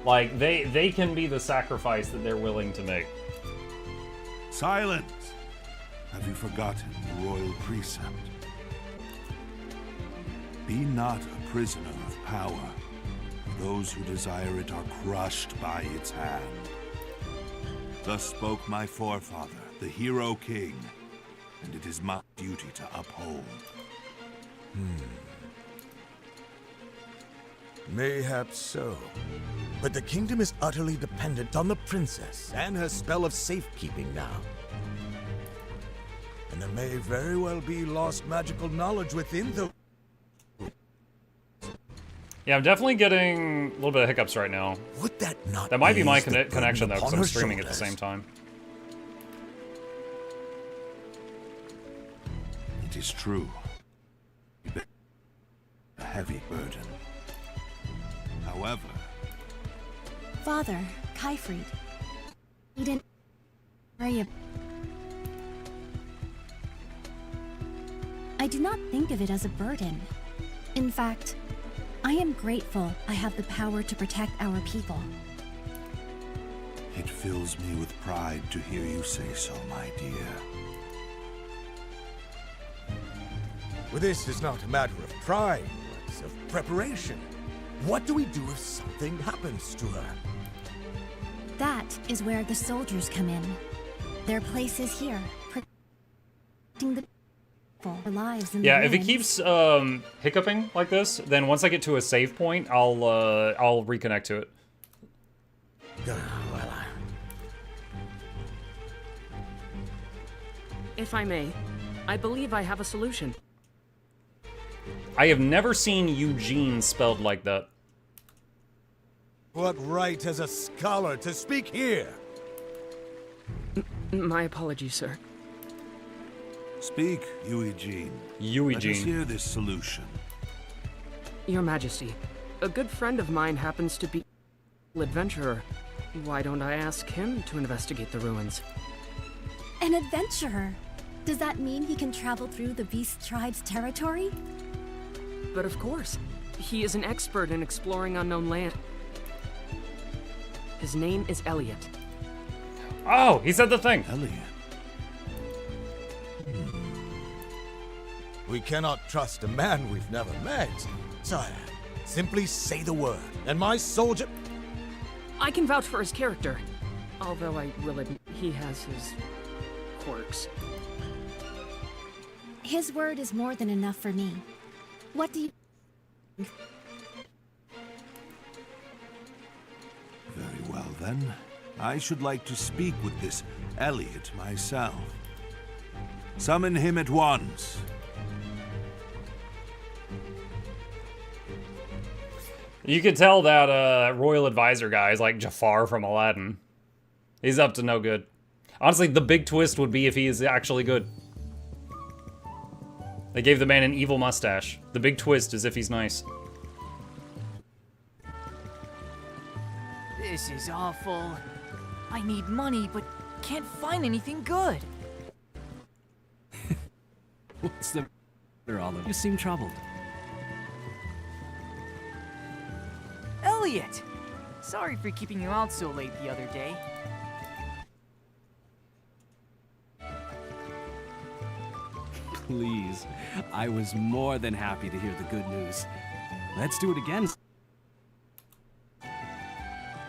Like, they can be the sacrifice that they're willing to make. Silence! Have you forgotten the royal precept? Be not a prisoner of power. Those who desire it are crushed by its hand. Thus spoke my forefather, the hero king, and it is my duty to uphold. Mayhaps so. But the kingdom is utterly dependent on the princess and her spell of safekeeping now. And there may very well be lost magical knowledge within the... Yeah, I'm definitely getting a little bit of hiccups right now. Would that not That might be my ease the burden connection, though, because upon I'm her streaming at the shoulders? same time. It is true. A heavy burden. However, Father, Kyfried. He didn't worry. I do not think of it as a burden. In fact, I am grateful I have the power to protect our people. It fills me with pride to hear you say so, my dear. Well, this is not a matter of pride, it's of preparation. What do we do if something happens to her? That is where the soldiers come in. Their place is here, protecting the people, their lives and Yeah, their if it limbs. keeps hiccuping like this, then once I get to a save point, I'll reconnect to it. If I may, I believe I have a solution. I have never seen Eugene spelled like that. What right has a scholar to speak here? My apologies, sir. Speak, Eugene. Let us Eugene. hear this solution. Your Majesty, a good friend of mine happens to be an adventurer. Why don't I ask him to investigate the ruins? An adventurer? Does that mean he can travel through the Beast Tribe's territory? But of course, he is an expert in exploring unknown land. His name is Elliot. Oh, he said the thing. Elliot. We cannot trust a man we've never met. Sire, simply say the word, and my soldier... I can vouch for his character, although I will admit he has his quirks. His word is more than enough for me. What do you... Very well, then. I should like to speak with this Elliot myself. Summon him at once. You could tell that royal advisor guy is like Jafar from Aladdin. He's up to no good. Honestly, the big twist would be if he is actually good. They gave the man an evil mustache. The big twist is if he's nice. This is awful. I need money, but can't find anything good. What's the matter, Olive? You seem troubled. Elliot! Sorry for keeping you out so late the other day. Please. I was more than happy to hear the good news. Let's do it again.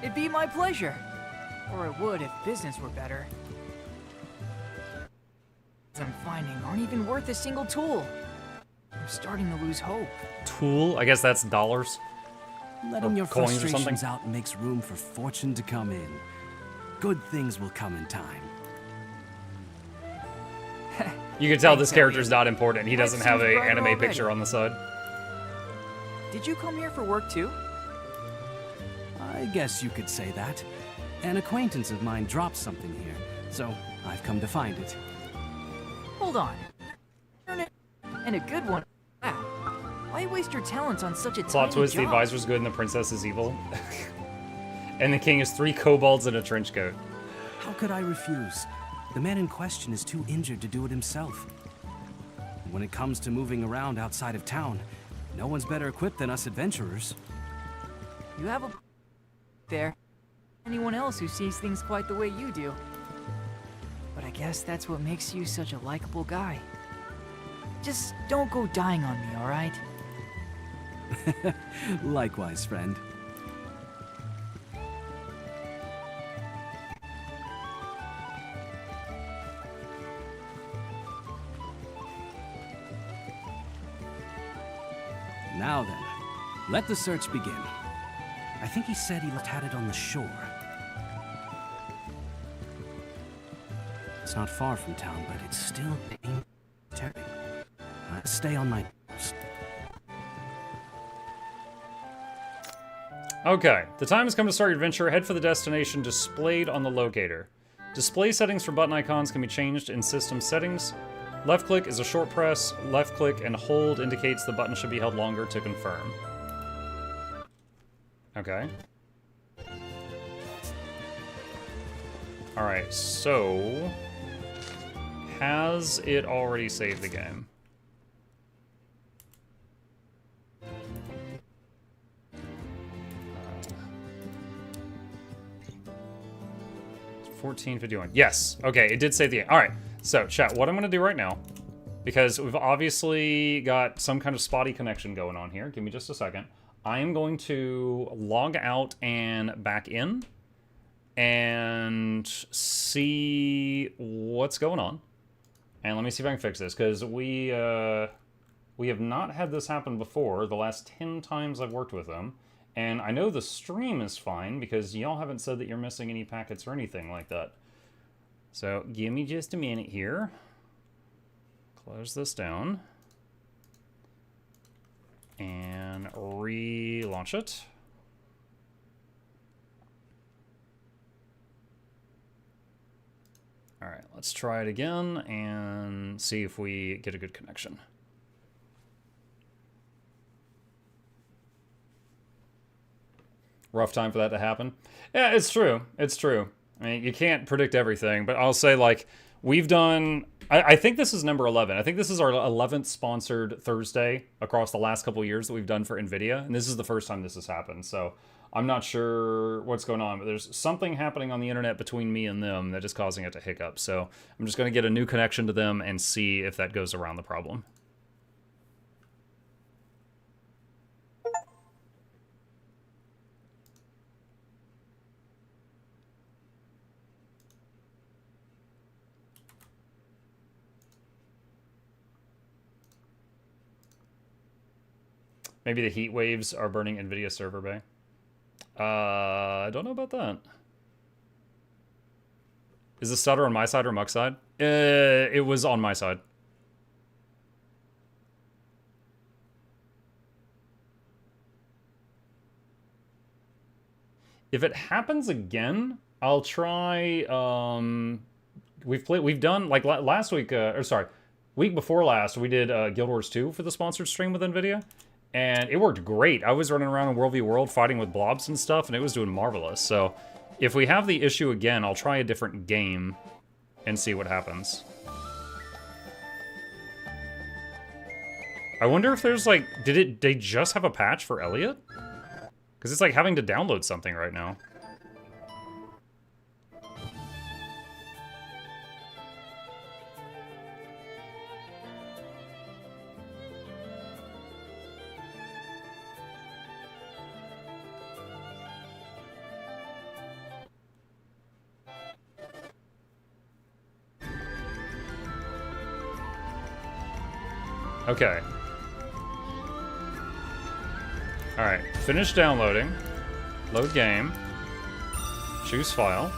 It'd be my pleasure. Or it would if business were better. I'm finding aren't even worth a single tool. I'm starting to lose hope. Tool? I guess that's dollars. Letting your coins or something? frustrations out makes room for fortune to come in. Good things will come in time. You can tell this Thanks, character's Elliot. not important. He doesn't Life have seems a brighter anime already. picture on the side. Did you come here for work too? I guess you could say that. An acquaintance of mine dropped something here, so I've come to find it. Hold on. And a good one. Wow. Why waste your talents on such a Plot tiny twist, the job? advisor's good and the princess is evil. And the king is 3 kobolds in a trench coat. How could I refuse? The man in question is too injured to do it himself. When it comes to moving around outside of town, no one's better equipped than us adventurers. You have a there. Anyone else who sees things quite the way you do. But I guess that's what makes you such a likable guy. Just don't go dying on me, alright? Likewise, friend. Now then, let the search begin. I think he said he had it on the shore. It's not far from town, but it's still terrible. Stay on my post. Okay, the time has come to start your adventure. Head for the destination displayed on the locator. Display settings for button icons can be changed in system settings. Left click is a short press. Left click and hold indicates the button should be held longer to confirm. Okay. Alright, so... has it already saved the game? 1451. Yes. Okay, it did save the game. Alright, so chat, what I'm going to do right now, because we've obviously got some kind of spotty connection going on here. Give me just a second. I am going to log out and back in and see what's going on. And let me see if I can fix this, because we have not had this happen before the last 10 times I've worked with them. And I know the stream is fine, because y'all haven't said that you're missing any packets or anything like that. So, give me just a minute here. Close this down. And relaunch it. Alright, let's try it again and see if we get a good connection. Rough time for that to happen. Yeah, it's true. It's true. I mean, you can't predict everything, but I'll say, like, we've done... I think this is number 11. I think this is our 11th sponsored Thursday across the last couple of years that we've done for NVIDIA, and this is the first time this has happened, so I'm not sure what's going on, but there's something happening on the internet between me and them that is causing it to hiccup, so I'm just going to get a new connection to them and see if that goes around the problem. Maybe the heat waves are burning NVIDIA server bay. I don't know about that. Is the stutter on my side or Muck's side? It was on my side. If it happens again, I'll try. We've done, like, last week, or sorry, week before last, we did Guild Wars 2 for the sponsored stream with NVIDIA. And it worked great. I was running around in World v World fighting with blobs and stuff, and it was doing marvelous. So, if we have the issue again, I'll try a different game and see what happens. I wonder if there's, like, they just have a patch for Elliot? Because it's like having to download something right now. Okay. Alright, finish downloading. Load game. Choose file.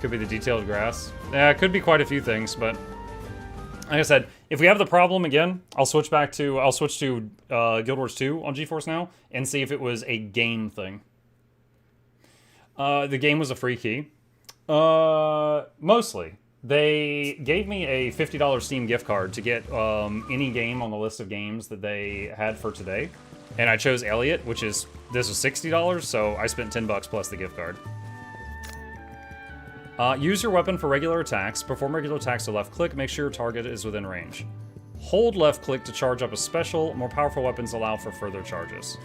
Could be the detailed grass. Yeah, it could be quite a few things, but like I said, if we have the problem again, I'll switch to Guild Wars 2 on GeForce Now and see if it was a game thing. The game was a free key. Mostly. They gave me a $50 Steam gift card to get any game on the list of games that they had for today. And I chose Elliot, this was $60, so I spent $10 plus the gift card. Use your weapon for regular attacks. Perform regular attacks to left click. Make sure your target is within range. Hold left click to charge up a special. More powerful weapons allow for further charges.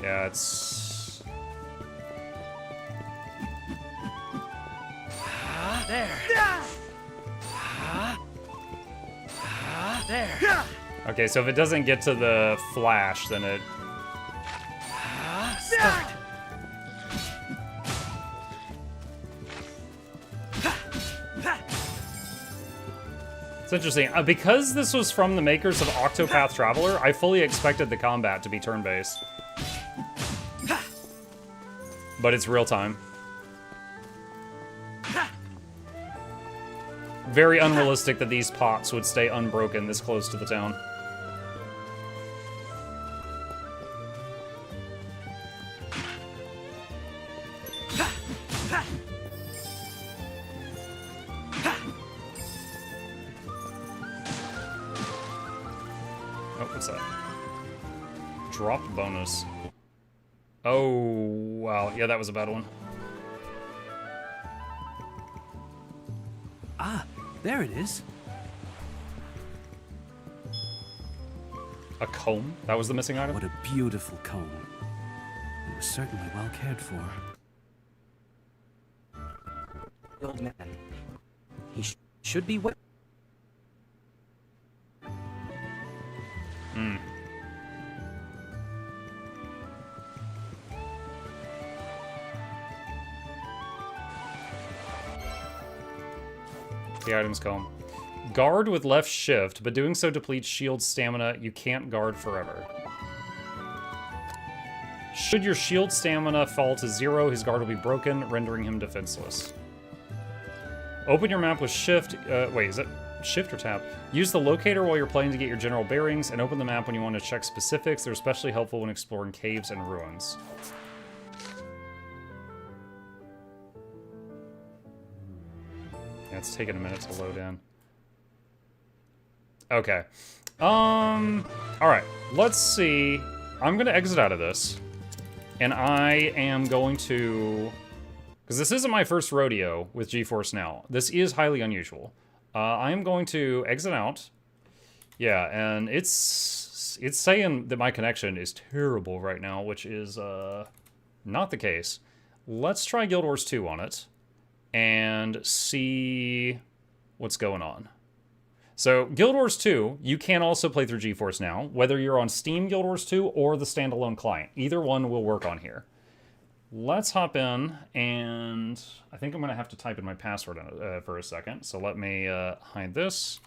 Yeah, it's... There. There. Okay, so if it doesn't get to the flash, then it... Start. It's interesting. Because this was from the makers of Octopath Traveler, I fully expected the combat to be turn-based. But it's real-time. Very unrealistic that these pots would stay unbroken this close to the town. Oh, what's that? Drop bonus. Oh, wow. Yeah, that was a bad one. Ah, there it is. A comb? That was the missing item? What a beautiful comb. It was certainly well cared for. Old man. He should be what? Hmm. The items comb. Guard with left shift, but doing so depletes shield stamina. You can't guard forever. Should your shield stamina fall to 0, his guard will be broken, rendering him defenseless. Open your map with shift. Wait, is it shift or tab? Use the locator while you're playing to get your general bearings, and open the map when you want to check specifics. They're especially helpful when exploring caves and ruins. Yeah, it's taking a minute to load in. Okay. Alright, let's see. I'm gonna exit out of this. And I am going to... Because this isn't my first rodeo with GeForce Now. This is highly unusual. I am going to exit out. Yeah, and it's saying that my connection is terrible right now, which is not the case. Let's try Guild Wars 2 on it and see what's going on. So, Guild Wars 2, you can also play through GeForce Now, whether you're on Steam Guild Wars 2 or the standalone client. Either one will work on here. Let's hop in, and I think I'm going to have to type in my password for a second, so let me hide this.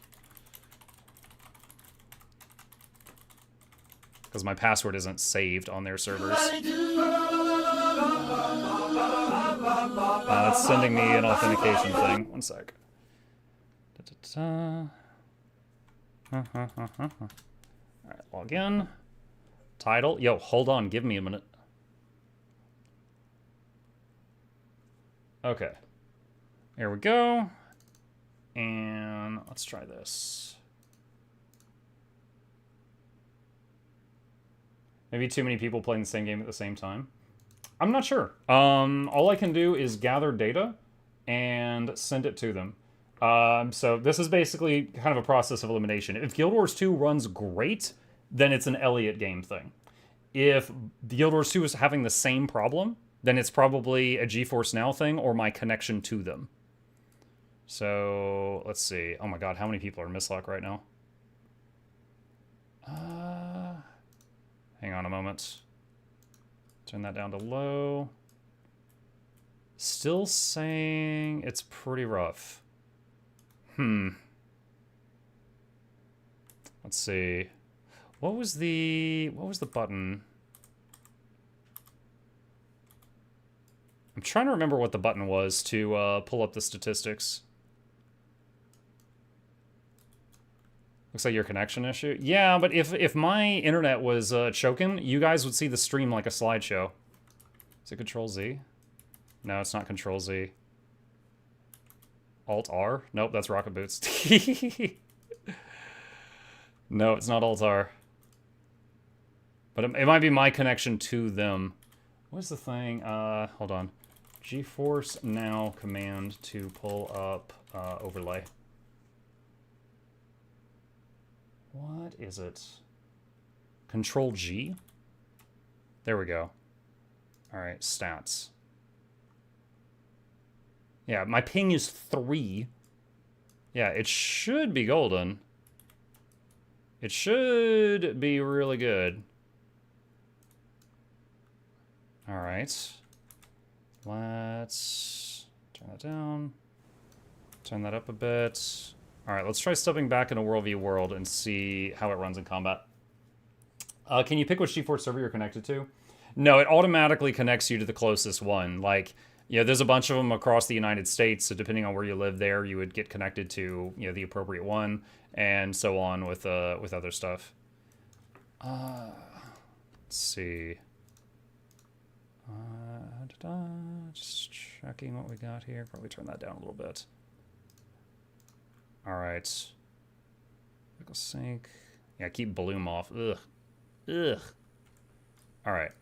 Because my password isn't saved on their servers. It's sending me an authentication thing. One sec. Alright, log in. Title. Yo, hold on, give me a minute. Okay. Here we go. And let's try this. Maybe too many people playing the same game at the same time. I'm not sure. All I can do is gather data and send it to them. So this is basically kind of a process of elimination. If Guild Wars 2 runs great, then it's an Elliott game thing. If Guild Wars 2 is having the same problem, then it's probably a GeForce Now thing or my connection to them. So, let's see. Oh my god, how many people are in Mislock right now? Hang on a moment. Turn that down to low. Still saying it's pretty rough. Let's see. What was the button? I'm trying to remember what the button was to pull up the statistics. Looks like your connection issue. Yeah, but if my internet was choking, you guys would see the stream like a slideshow. Is it Control Z? No, it's not Control Z. Alt R? Nope, that's Rocket Boots. No, it's not Alt R. But it might be my connection to them. What's the thing? Hold on. GeForce Now command to pull up overlay. What is it? Control G? There we go. Alright, stats. Yeah, my ping is 3. Yeah, it should be golden. It should be really good. Alright. Let's turn that down. Turn that up a bit. Alright, let's try stepping back in a worldview world and see how it runs in combat. Can you pick which GeForce server you're connected to? No, it automatically connects you to the closest one. Like, you know, there's a bunch of them across the United States, so depending on where you live there, you would get connected to, you know, the appropriate one, and so on with other stuff. Let's see. Just checking what we got here. Probably turn that down a little bit. All right. Vehicle sync. Yeah, keep Bloom off. Ugh. Ugh. Alright.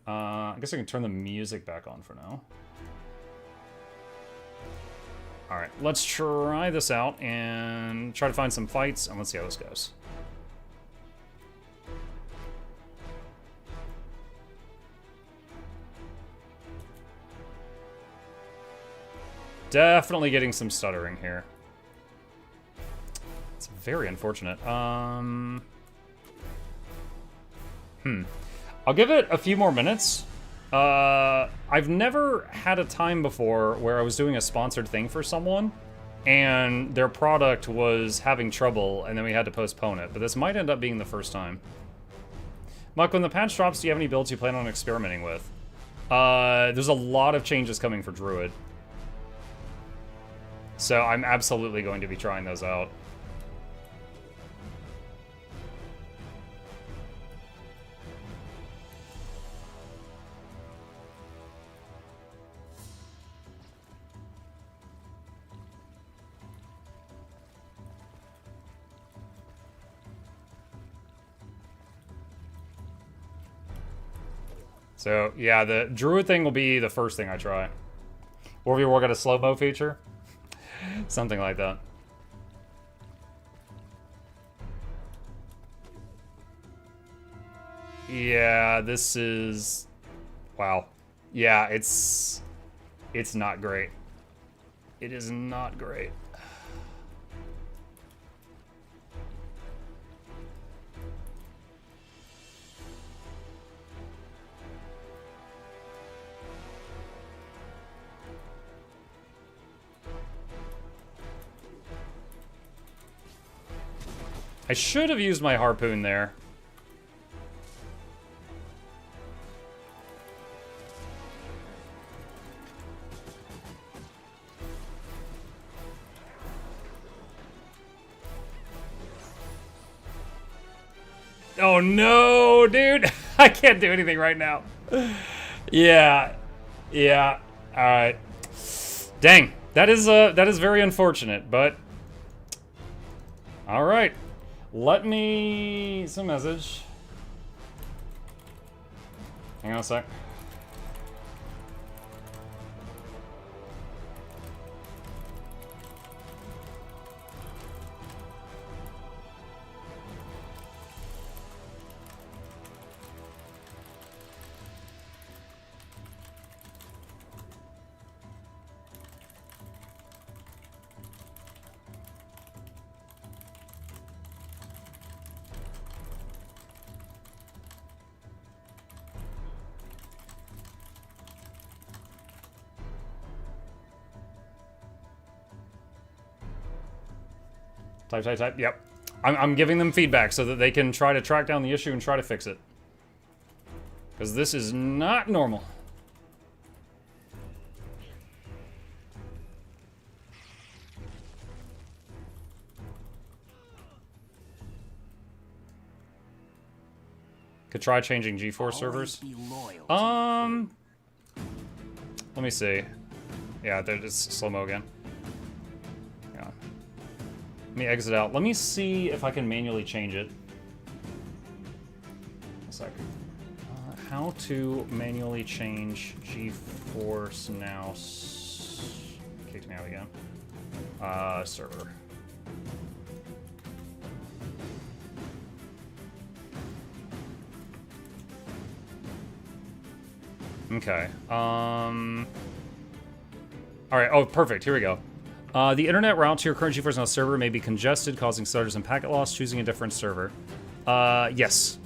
I guess I can turn the music back on for now. Alright, let's try this out and try to find some fights, and let's see how this goes. Definitely getting some stuttering here. It's very unfortunate. I'll give it a few more minutes. I've never had a time before where I was doing a sponsored thing for someone and their product was having trouble and then we had to postpone it, but this might end up being the first time. Muck, when the patch drops, do you have any builds you plan on experimenting with? There's a lot of changes coming for Druid. So I'm absolutely going to be trying those out. So, yeah, the Druid thing will be the first thing I try. Or if you work at a slow-mo feature. Something like that. Yeah, this is... Wow. Yeah, it's not great. It is not great. I should have used my harpoon there. Oh no, dude. I can't do anything right now. Yeah. Yeah. All right. Dang. That is very unfortunate, but all right. Let me... some message. Hang on a sec. Type. Yep. I'm giving them feedback so that they can try to track down the issue and try to fix it. Because this is not normal. Could try changing G4 servers. Let me see. Yeah, they're just slow-mo again. Let me exit out. Let me see if I can manually change it. A sec. How to manually change GeForce Now. Kicked me out again. Server. Okay. All right. Oh, perfect. Here we go. The internet route to your current GeForce Now server may be congested, causing stutters and packet loss. Choosing a different server. Yes.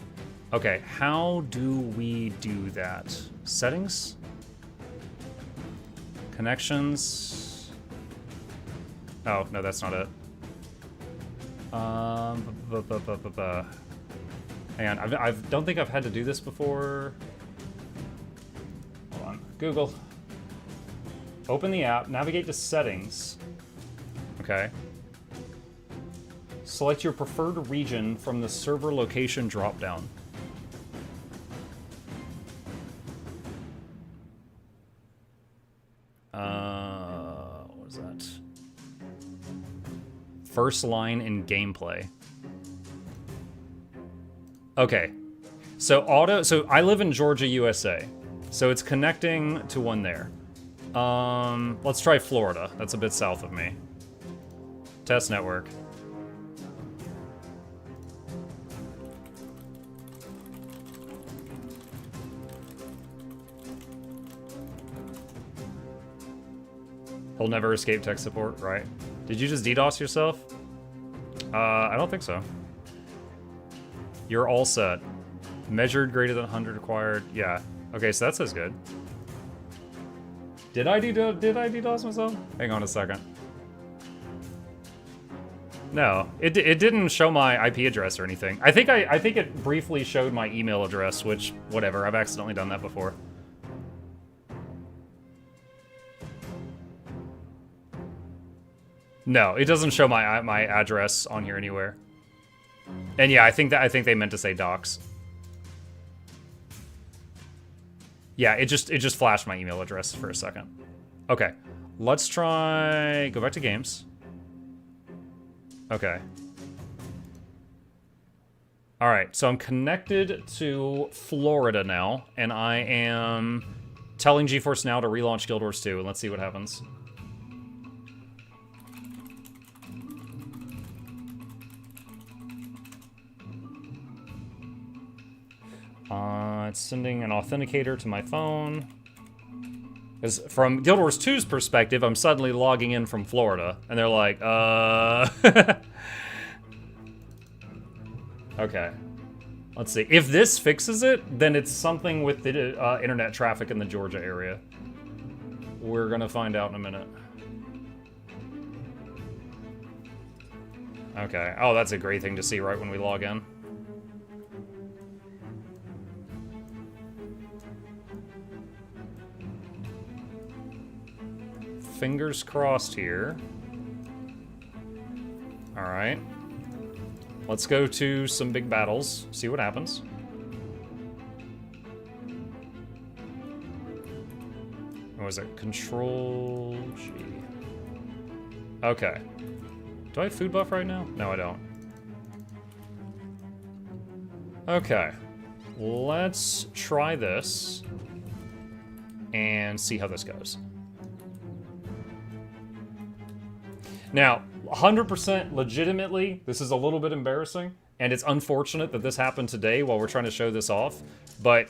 Okay, how do we do that? Settings? Connections? Oh, no, that's not it. Hang on, I don't think I've had to do this before. Hold on. Google. Open the app, navigate to settings. Okay. Select your preferred region from the server location dropdown. What is that? First line in gameplay. Okay. So I live in Georgia, USA. So it's connecting to one there. Let's try Florida. That's a bit south of me. Test network. He'll never escape tech support, right? Did you just DDoS yourself? I don't think so. You're all set. Measured greater than 100 required. Yeah. Okay, so that says good. Did I DDoS myself? Hang on a second. No, it didn't show my IP address or anything. I think it briefly showed my email address, which whatever. I've accidentally done that before. No, it doesn't show my address on here anywhere. And yeah, I think they meant to say docs. Yeah, it just flashed my email address for a second. Okay, let's try go back to games. Okay. All right, so I'm connected to Florida now, and I am telling GeForce Now to relaunch Guild Wars 2, and let's see what happens. It's sending an authenticator to my phone. Because from Guild Wars 2's perspective, I'm suddenly logging in from Florida, and they're like, Okay. Let's see. If this fixes it, then it's something with the internet traffic in the Georgia area. We're gonna find out in a minute. Okay. Oh, that's a great thing to see right when we log in. Fingers crossed here. All right. Let's go to some big battles, see what happens. What was it? Control G. Okay. Do I have food buff right now? No, I don't. Okay. Let's try this and see how this goes. Now, 100% legitimately, this is a little bit embarrassing, and it's unfortunate that this happened today while we're trying to show this off, but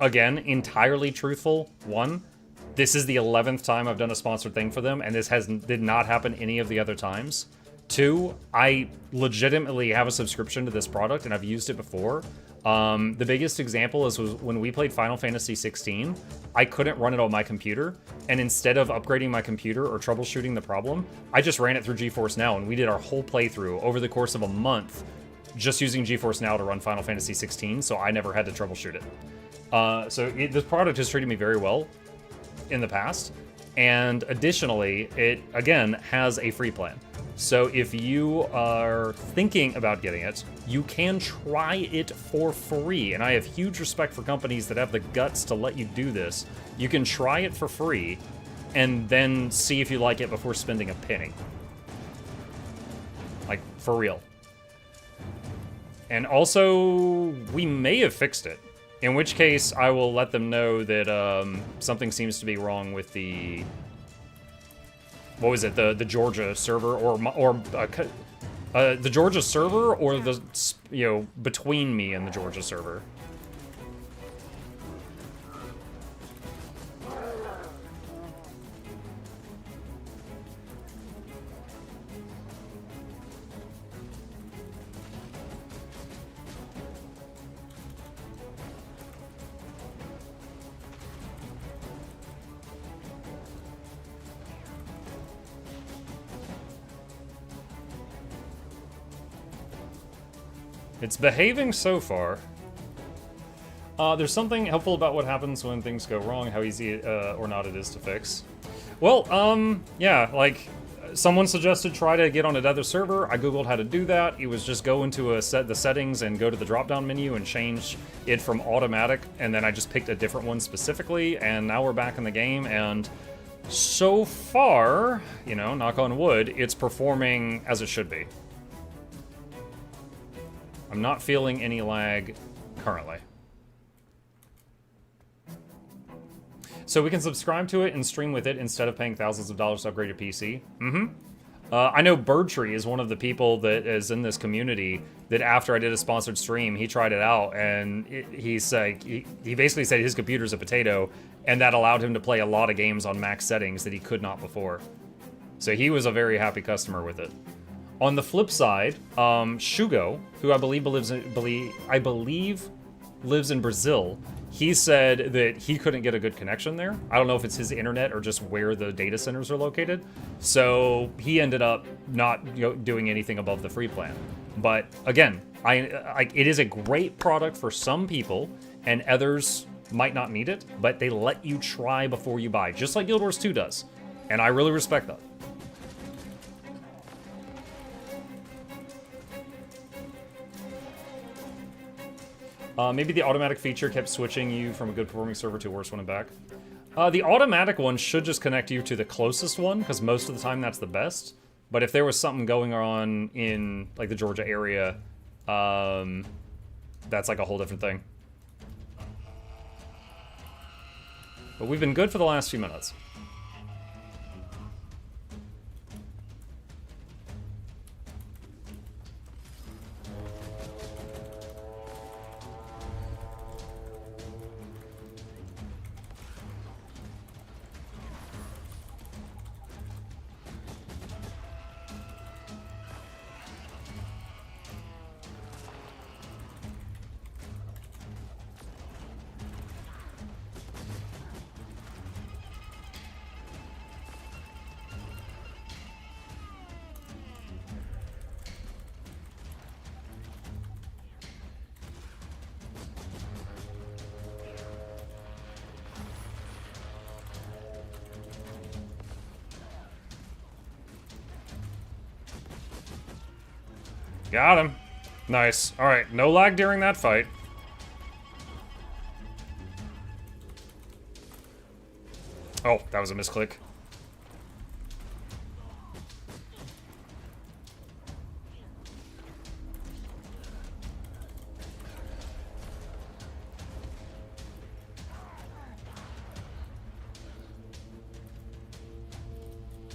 again, entirely truthful. One, this is the 11th time I've done a sponsored thing for them, and this did not happen any of the other times. Two, I legitimately have a subscription to this product, and I've used it before. The biggest example was when we played Final Fantasy 16, I couldn't run it on my computer, and instead of upgrading my computer or troubleshooting the problem, I just ran it through GeForce Now, and we did our whole playthrough over the course of a month just using GeForce Now to run Final Fantasy 16, so I never had to troubleshoot it. This product has treated me very well in the past, and additionally, it, again, has a free plan. So if you are thinking about getting it, you can try it for free. And I have huge respect for companies that have the guts to let you do this. You can try it for free and then see if you like it before spending a penny. Like, for real. And also, we may have fixed it. In which case, I will let them know that something seems to be wrong with the... What was it? The Georgia server, or the Georgia server, or the, you know, between me and the Georgia server. It's behaving so far. There's something helpful about what happens when things go wrong, how easy or not it is to fix. Well, yeah, like, someone suggested try to get on another server. I googled how to do that. It was just go into the settings and go to the drop-down menu and change it from automatic, and then I just picked a different one specifically, and now we're back in the game, and so far, you know, knock on wood, it's performing as it should be. I'm not feeling any lag currently. So we can subscribe to it and stream with it instead of paying thousands of dollars to upgrade your PC? Mm-hmm. I know Birdtree is one of the people that is in this community that after I did a sponsored stream, he tried it out, and he basically said his computer's a potato, and that allowed him to play a lot of games on max settings that he could not before. So he was a very happy customer with it. On the flip side, Shugo, who I believe lives in Brazil, he said that he couldn't get a good connection there. I don't know if it's his internet or just where the data centers are located. So he ended up not doing anything above the free plan. But again, it is a great product for some people, and others might not need it, but they let you try before you buy, just like Guild Wars 2 does. And I really respect that. Maybe the automatic feature kept switching you from a good performing server to a worse one and back. The automatic one should just connect you to the closest one, because most of the time that's the best. But if there was something going on in like the Georgia area, that's like a whole different thing. But we've been good for the last few minutes. Got him. Nice. Alright, no lag during that fight. Oh, that was a misclick.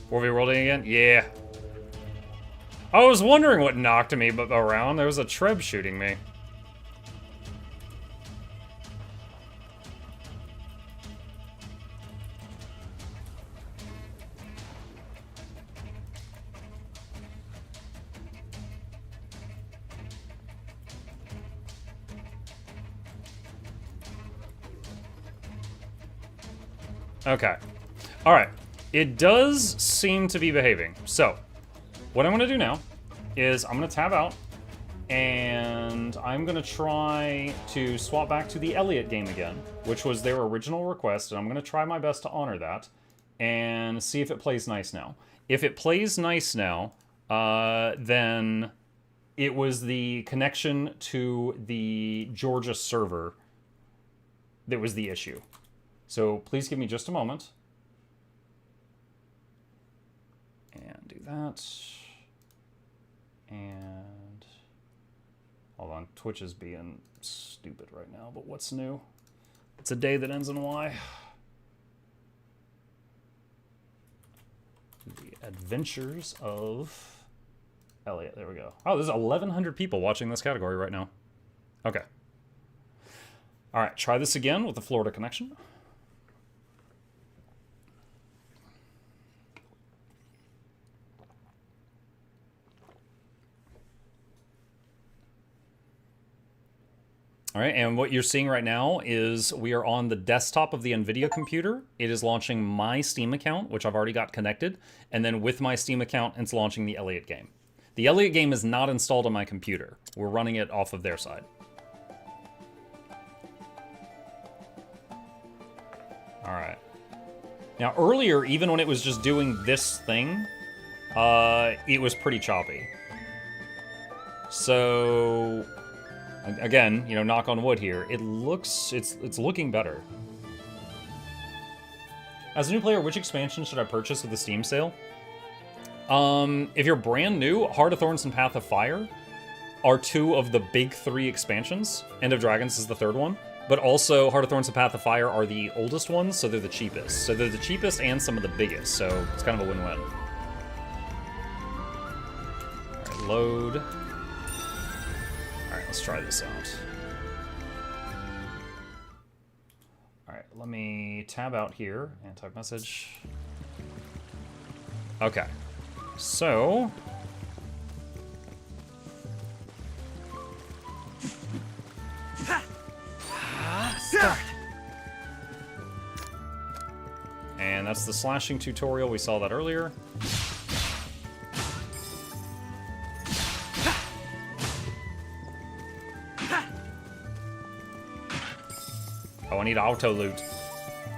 Were we rolling again? Yeah. I was wondering what knocked me around. There was a Treb shooting me. Okay. Alright. It does seem to be behaving. So, what I'm going to do now is I'm going to tab out, and I'm going to try to swap back to the Elliot game again, which was their original request, and I'm going to try my best to honor that and see if it plays nice now. If it plays nice now, then it was the connection to the Georgia server that was the issue. So please give me just a moment. And do that. And hold on, Twitch is being stupid right now, but what's new? It's a day that ends in Y. The Adventures of Elliot. There we go. Oh, there's 1,100 people watching this category right now. Okay. All right, try this again with the Florida connection. All right, and what you're seeing right now is we are on the desktop of the NVIDIA computer. It is launching my Steam account, which I've already got connected, and then with my Steam account, it's launching the Elliot game. The Elliot game is not installed on my computer. We're running it off of their side. All right. Now, earlier, even when it was just doing this thing, it was pretty choppy. So again, you know, knock on wood here. It looks, it's looking better. As a new player, which expansion should I purchase with the Steam sale? If you're brand new, Heart of Thorns and Path of Fire. are 2 of the big 3 expansions. End of Dragons is the 3rd one. But also, Heart of Thorns and Path of Fire are the oldest ones, so they're the cheapest. So they're the cheapest and some of the biggest, so it's kind of a win-win. Alright, load. Alright, let's try this out. Alright, let me tab out here and type message. Okay. So... Start. And that's the slashing tutorial. We saw that earlier. Oh, I need auto loot.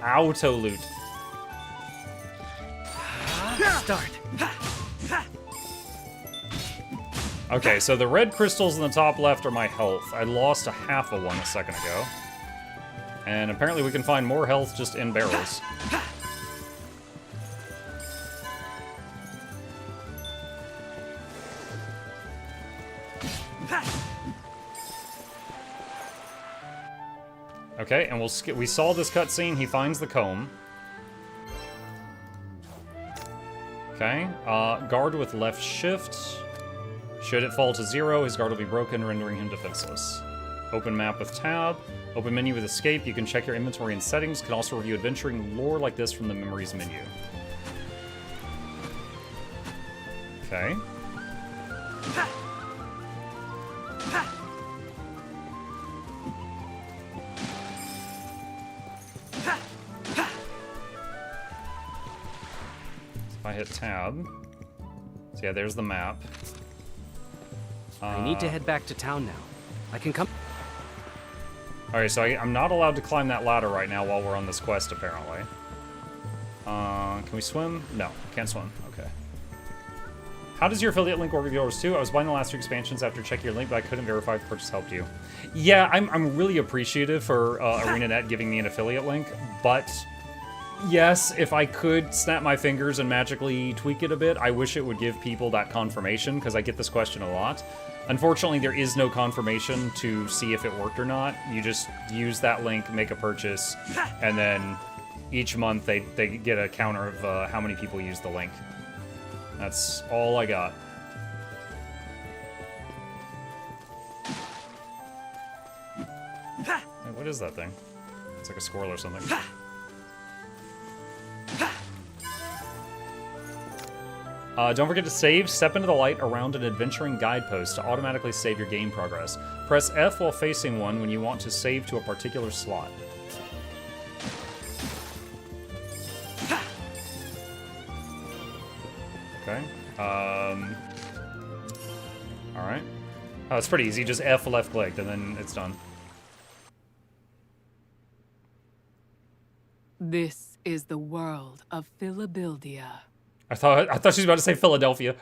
Auto loot. Start. Okay, so the red crystals in the top left are my health. I lost a half of one a second ago. And apparently we can find more health just in barrels. Okay, and we saw this cutscene. He finds the comb. Okay, guard with left shift. Should it fall to 0, his guard will be broken, rendering him defenseless. Open map with tab. Open menu with escape. You can check your inventory and settings. Can also review adventuring lore like this from the memories menu. Okay. If I hit tab. So yeah, there's the map. I need to head back to town now. I can come... Alright, so I'm not allowed to climb that ladder right now while we're on this quest, apparently. Can we swim? No, can't swim. Okay. How does your affiliate link work with yours too? I was buying the last 2 expansions after checking your link, but I couldn't verify if the purchase helped you. Yeah, I'm really appreciative for ArenaNet giving me an affiliate link, but... Yes, if I could snap my fingers and magically tweak it a bit, I wish it would give people that confirmation, because I get this question a lot. Unfortunately, there is no confirmation to see if it worked or not. You just use that link, make a purchase, and then each month they get a counter of how many people use the link. That's all I got. Hey, what is that thing? It's like a squirrel or something. Don't forget to save. Step into the light around an adventuring guidepost to automatically save your game progress. Press F while facing one when you want to save to a particular slot. Okay. Alright. Oh, it's pretty easy. Just F left clicked and then it's done. This is the world of Philadelphia. I thought she was about to say Philadelphia.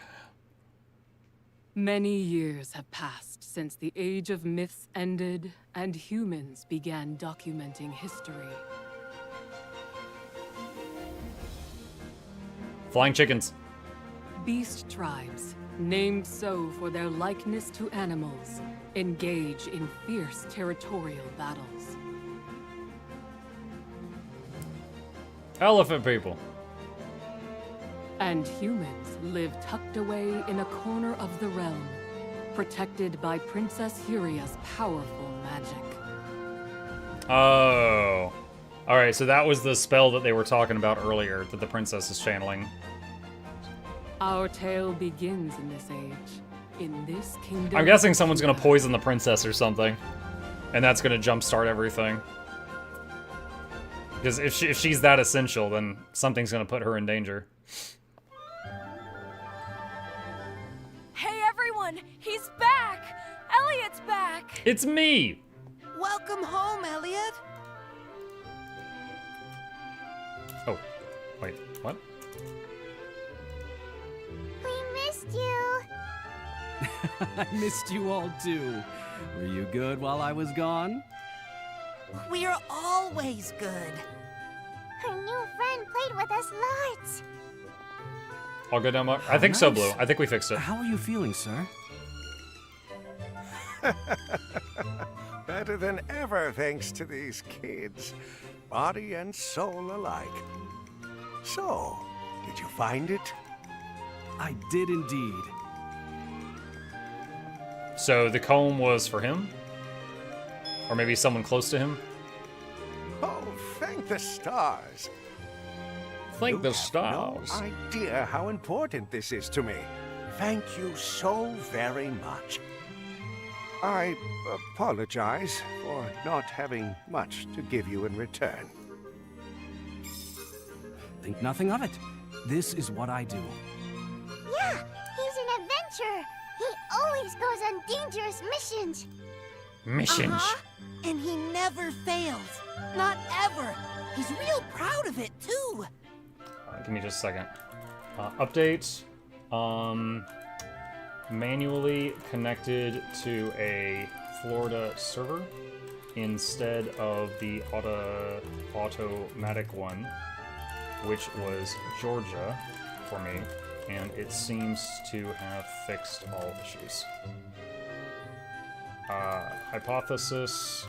Many years have passed since the age of myths ended and humans began documenting history. Flying chickens. Beast tribes, named so for their likeness to animals, engage in fierce territorial battles. Elephant people. And humans live tucked away in a corner of the realm, protected by Princess Huria's powerful magic. Oh. Alright, so that was the spell that they were talking about earlier, that the princess is channeling. Our tale begins in this age, in this kingdom. I'm guessing someone's gonna poison the princess or something. And that's gonna jumpstart everything. Because if she's that essential, then something's gonna put her in danger. Hey everyone, he's back! Elliot's back! It's me! Welcome home, Elliot! Oh, wait, what? We missed you. I missed you all too. Were you good while I was gone? We're always good. Our new friend played with us lots. All good now, Mark? I think so, Nice. Blue. I think we fixed it. How are you feeling, sir? Better than ever, thanks to these kids. Body and soul alike. So, did you find it? I did indeed. So the comb was for him? Or maybe someone close to him? Oh, thank the stars. Thank the stars. No idea how important this is to me. Thank you so very much. I apologize for not having much to give you in return. Think nothing of it. This is what I do. Yeah, he's an adventurer. He always goes on dangerous missions. Missions? And he never fails. Not ever. He's real proud of it, too. Give me just a second. Update. Manually connected to a Florida server instead of the automatic one, which was Georgia for me, and it seems to have fixed all issues. Hypothesis,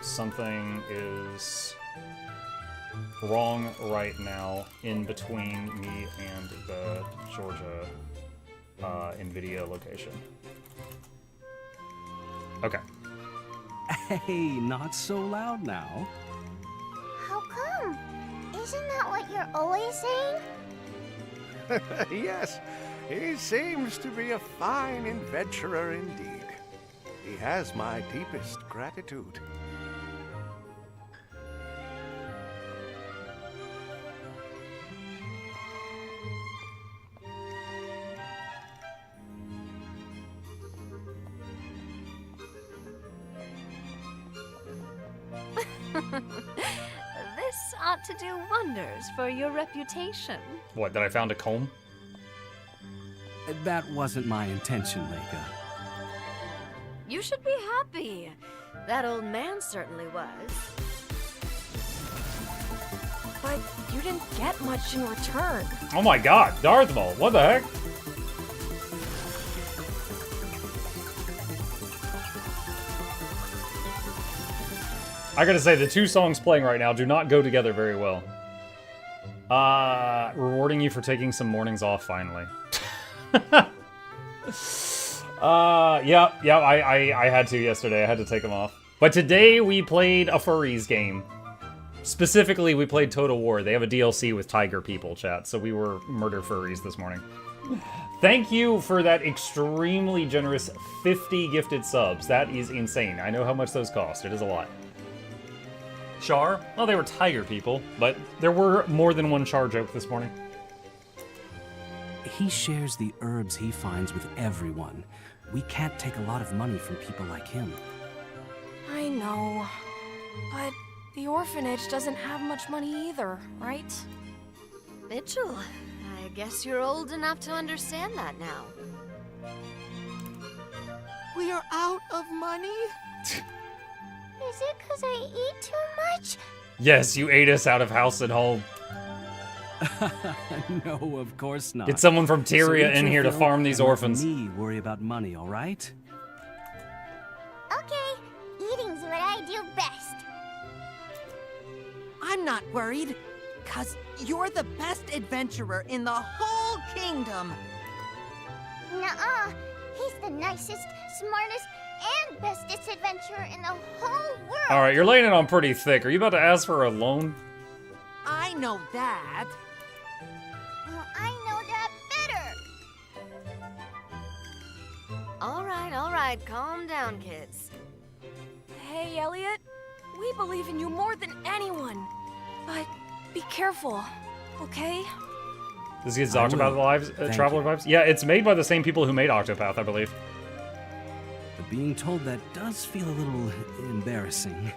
something is wrong right now in between me and the Georgia NVIDIA location. Okay. Hey, not so loud now. How come? Isn't that what you're always saying? Yes, he seems to be a fine adventurer indeed. He has my deepest gratitude. This ought to do wonders for your reputation. What, that I found a comb? That wasn't my intention, Leica. You should be happy. That old man certainly was. But you didn't get much in return. Oh my god, Darth Maul, what the heck? I gotta say, the two songs playing right now do not go together very well. Rewarding you for taking some mornings off, finally. Yeah, I had to yesterday. I had to take them off. But today we played a furries game. Specifically, we played Total War. They have a DLC with tiger people, chat, so we were murder furries this morning. Thank you for that extremely generous 50 gifted subs. That is insane. I know how much those cost. It is a lot. Char? Well, they were tiger people, but there were more than one Char joke this morning. He shares the herbs he finds with everyone. We can't take a lot of money from people like him. I know. But the orphanage doesn't have much money either, right? Mitchell, I guess you're old enough to understand that now. We are out of money? Is it because I eat too much? Yes, you ate us out of house and home. No, of course not. Get someone from Tyria in here to farm these orphans. Let me worry about money, all right? Okay, eating's what I do best. I'm not worried, 'cause you're the best adventurer in the whole kingdom. Nuh-uh, he's the nicest, smartest, and bestest adventurer in the whole world. Alright, you're laying it on pretty thick. Are you about to ask for a loan? I know that. Well, I know that better. All right, calm down, kids. Hey, Elliot, we believe in you more than anyone. But be careful, okay? This gives Octopath Lives, Traveler vibes? Yeah, it's made by the same people who made Octopath, I believe. But being told that does feel a little embarrassing.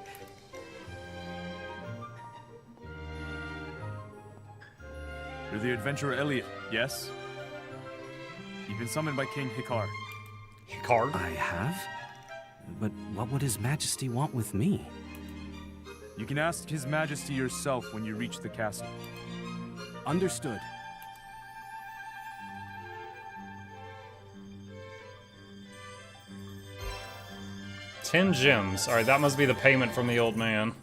You're the adventurer Elliot, yes? You've been summoned by King Hikar. Hikar? I have? But what would His Majesty want with me? You can ask His Majesty yourself when you reach the castle. Understood. 10 gems. Alright, that must be the payment from the old man.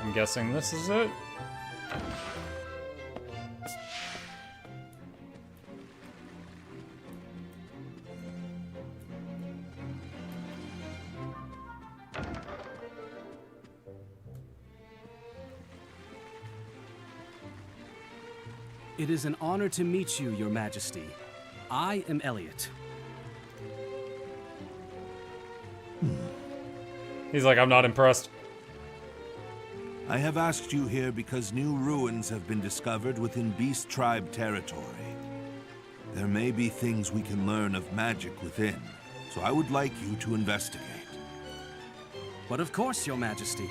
I'm guessing this is it. It is an honor to meet you, Your Majesty. I am Elliot. He's like, I'm not impressed. I have asked you here because new ruins have been discovered within Beast Tribe territory. There may be things we can learn of magic within, so I would like you to investigate. But of course, Your Majesty.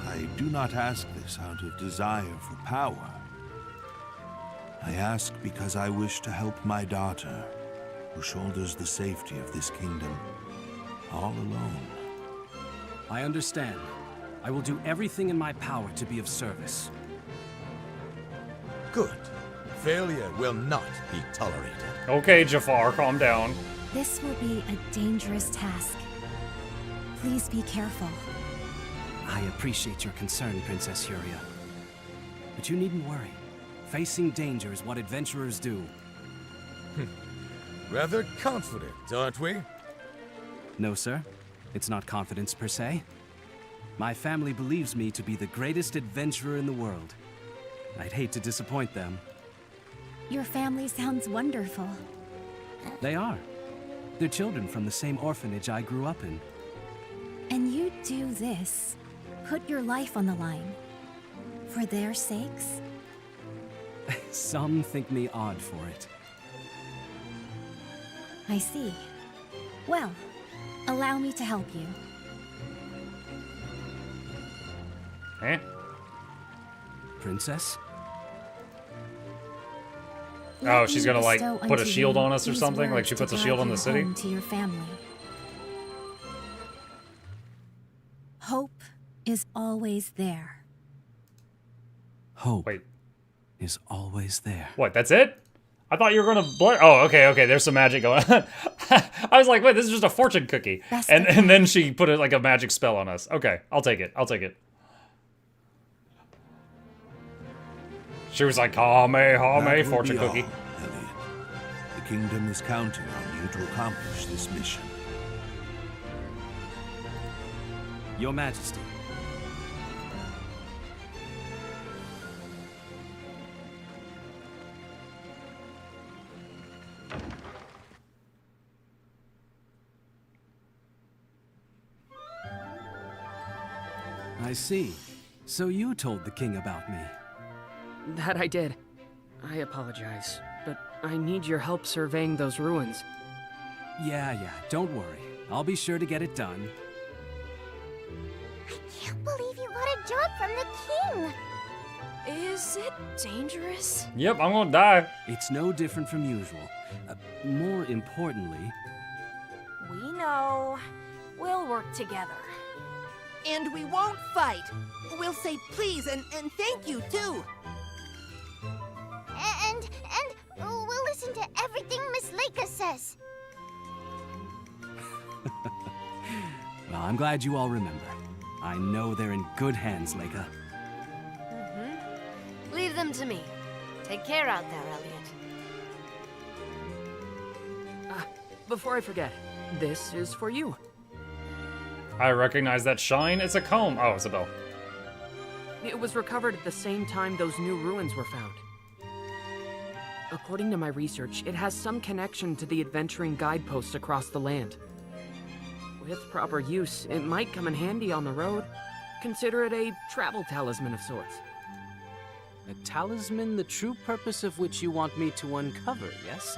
I do not ask this out of desire for power. I ask because I wish to help my daughter, who shoulders the safety of this kingdom, all alone. I understand. I will do everything in my power to be of service. Good. Failure will not be tolerated. Okay, Jafar, calm down. This will be a dangerous task. Please be careful. I appreciate your concern, Princess Huria. But you needn't worry. Facing danger is what adventurers do. Rather confident, aren't we? No, sir. It's not confidence per se. My family believes me to be the greatest adventurer in the world. I'd hate to disappoint them. Your family sounds wonderful. They are. They're children from the same orphanage I grew up in. And you do this. Put your life on the line. For their sakes? Some think me odd for it. I see. Well, allow me to help you. Eh? Princess? Oh, she's gonna, like, Bestow put a unto shield you on us or these something? Like words she puts to a shield guide on the you city? home to your family. Hope is always there. Hope is always there. What, that's it? I thought you were gonna oh, okay, there's some magic going on. I was like, wait, this is just a fortune cookie. And then she put like a magic spell on us. Okay, I'll take it. She was like, Hame, fortune cookie. Elliot. The kingdom is counting on you to accomplish this mission. Your Majesty. I see. So you told the king about me. That I did. I apologize, but I need your help surveying those ruins. Yeah, don't worry. I'll be sure to get it done. I can't believe you got a job from the king. Is it dangerous? Yep, I'm gonna die. It's no different from usual. More importantly... We know. We'll work together. And we won't fight. We'll say please and thank you, too. And we'll listen to everything Miss Leica says. Well, I'm glad you all remember. I know they're in good hands, Leica. Leave them to me. Take care out there, Elliot. Before I forget, this is for you. I recognize that shine. It's a comb. Oh, it's a bell. It was recovered at the same time those new ruins were found. According to my research, it has some connection to the adventuring guideposts across the land. With proper use, it might come in handy on the road. Consider it a travel talisman of sorts. A talisman, the true purpose of which you want me to uncover, yes?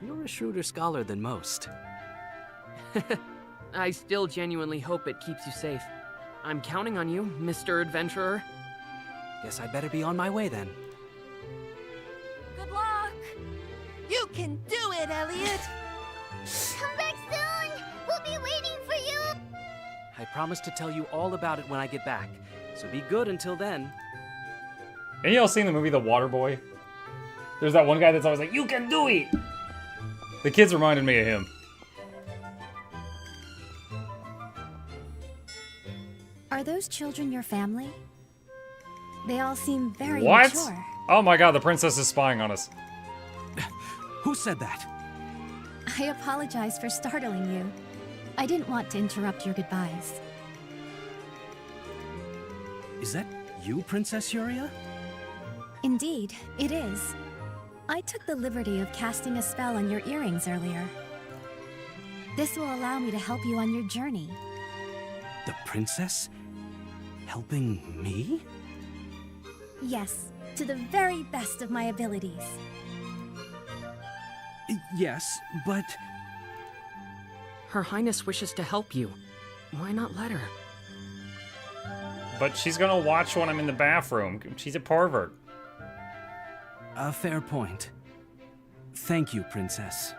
You're a shrewder scholar than most. I still genuinely hope it keeps you safe. I'm counting on you, Mr. Adventurer. Guess I'd better be on my way then. Good luck! You can do it, Elliot! promise to tell you all about it when I get back. So be good until then. Any of y'all seen the movie The Waterboy? There's that one guy that's always like, "You can do it!" The kids reminded me of him. Are those children your family? They all seem very What? mature. Oh my god, the princess is spying on us. Who said that? I apologize for startling you. I didn't want to interrupt your goodbyes. Is that you, Princess Yuria? Indeed, it is. I took the liberty of casting a spell on your earrings earlier. This will allow me to help you on your journey. The princess? Helping me? Yes, to the very best of my abilities. Yes, but... Her Highness wishes to help you. Why not let her? But she's gonna watch when I'm in the bathroom. She's a pervert. A fair point. Thank you, Princess.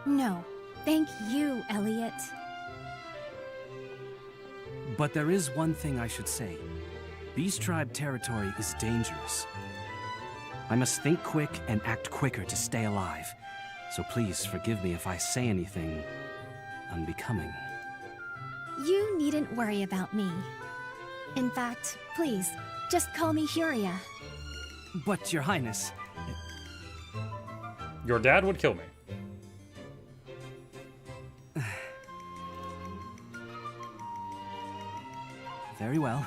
No, thank you, Elliot. But there is one thing I should say. Beast Tribe territory is dangerous. I must think quick and act quicker to stay alive. So please forgive me if I say anything unbecoming. You needn't worry about me. In fact, please, just call me Huria. But, Your Highness... Your dad would kill me. Very well.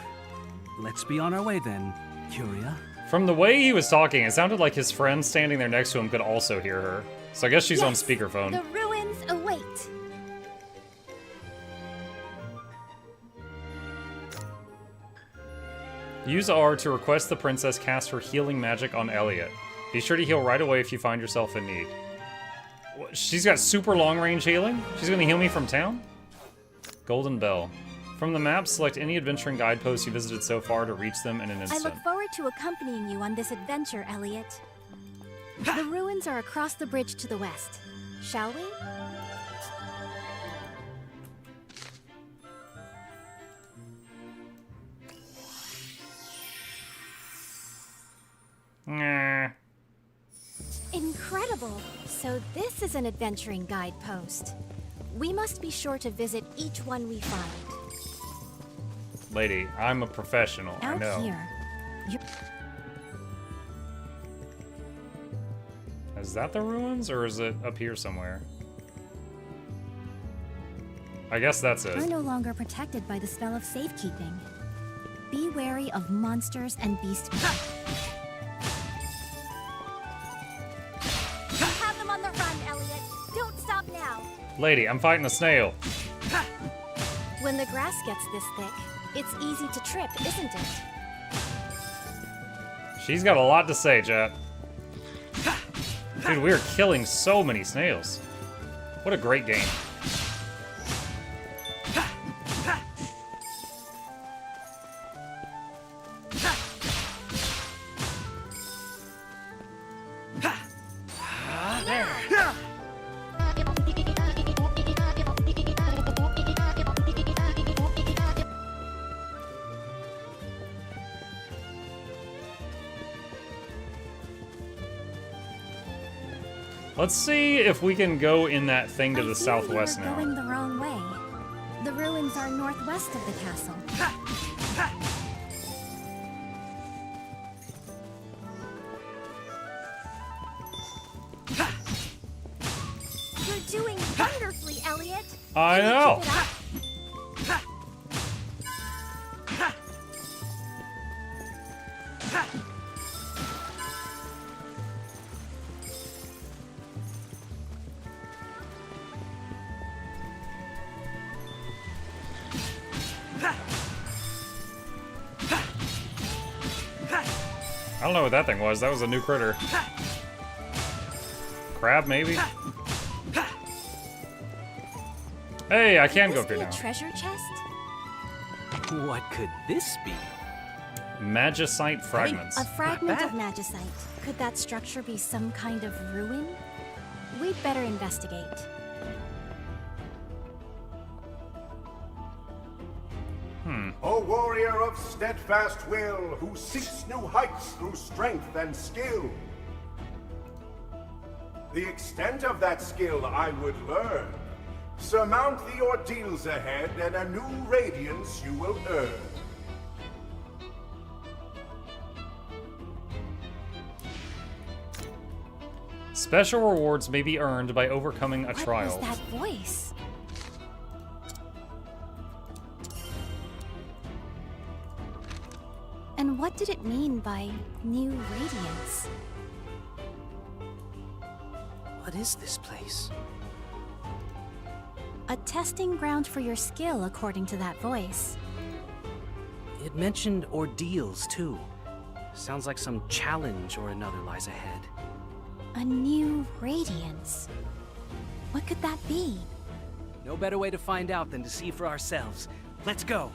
Let's be on our way then, Huria. From the way he was talking, it sounded like his friend standing there next to him could also hear her. So I guess she's on speakerphone. The ruins await. Use R to request the princess cast her healing magic on Elliot. Be sure to heal right away if you find yourself in need. She's got super long-range healing? She's gonna heal me from town? Golden Bell. From the map, select any adventuring guideposts you visited so far to reach them in an I instant. look forward to accompanying you on this adventure, Elliot. The ruins are across the bridge to the west. Shall we? Nah. Incredible! So this is an adventuring guidepost. We must be sure to visit each one we find. Lady, I'm a professional, I Out know. here. Is that the ruins, or is it up here somewhere? I guess that's it. We're no longer protected by the spell of safekeeping. Be wary of monsters and beastmen. You have them on the run, Elliot. Don't stop now. Lady, I'm fighting a snail. When the grass gets this thick, it's easy to trip, isn't it? She's got a lot to say, chat. Dude, we are killing so many snails. What a great game. Let's see if we can go in that thing to the southwest now. Going the wrong way. The ruins are northwest of the castle. You're doing wonderfully, Elliot. I know. Keep it up. I don't know what that thing was. That was a new critter. Crab, maybe? Hey, I can go up here now. Treasure chest? What could this be? Magicite fragments. A fragment of magicite. Could that structure be some kind of ruin? We'd better investigate. A warrior of steadfast will who seeks new heights through strength and skill. The extent of that skill I would learn. Surmount the ordeals ahead and a new radiance you will earn. Special rewards may be earned by overcoming a trial. What was that voice? And what did it mean by new radiance? What is this place? A testing ground for your skill, according to that voice. It mentioned ordeals, too. Sounds like some challenge or another lies ahead. A new radiance. What could that be? No better way to find out than to see for ourselves. Let's go!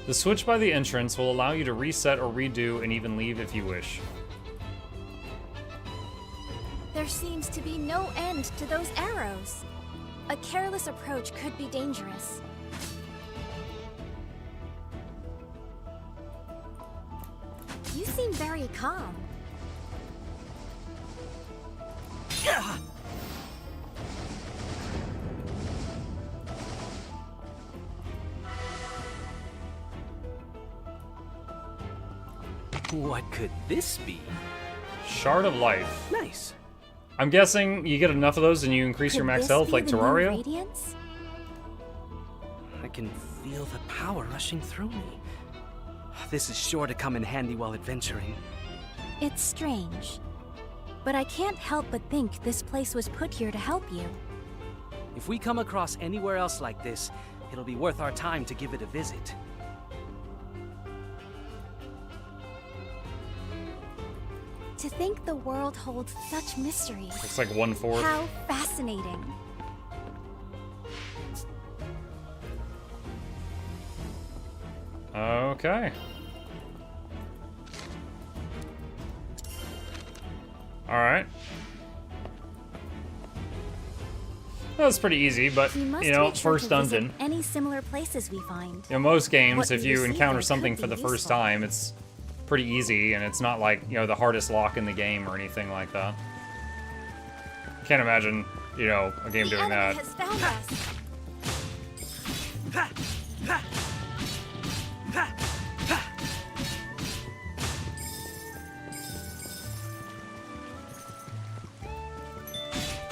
The switch by the entrance will allow you to reset or redo and even leave if you wish. There seems to be no end to those arrows. A careless approach could be dangerous. You seem very calm. What could this be? Shard of Life. Nice. I'm guessing you get enough of those and you increase your max health like Terraria? Radiance? I can feel the power rushing through me. This is sure to come in handy while adventuring. It's strange. But I can't help but think this place was put here to help you. If we come across anywhere else like this, it'll be worth our time to give it a visit. To think the world holds such mysteries. Looks like 1/4. How fascinating. Okay. Alright. That was pretty easy, but, We must you know, make sure first to visit dungeon. any similar places we find. You know, most games, What if we you receive encounter there something could for the be first useful. time, it's pretty easy, and it's not like, you know, the hardest lock in the game or anything like that. Can't imagine, you know, a game doing that. Has found us.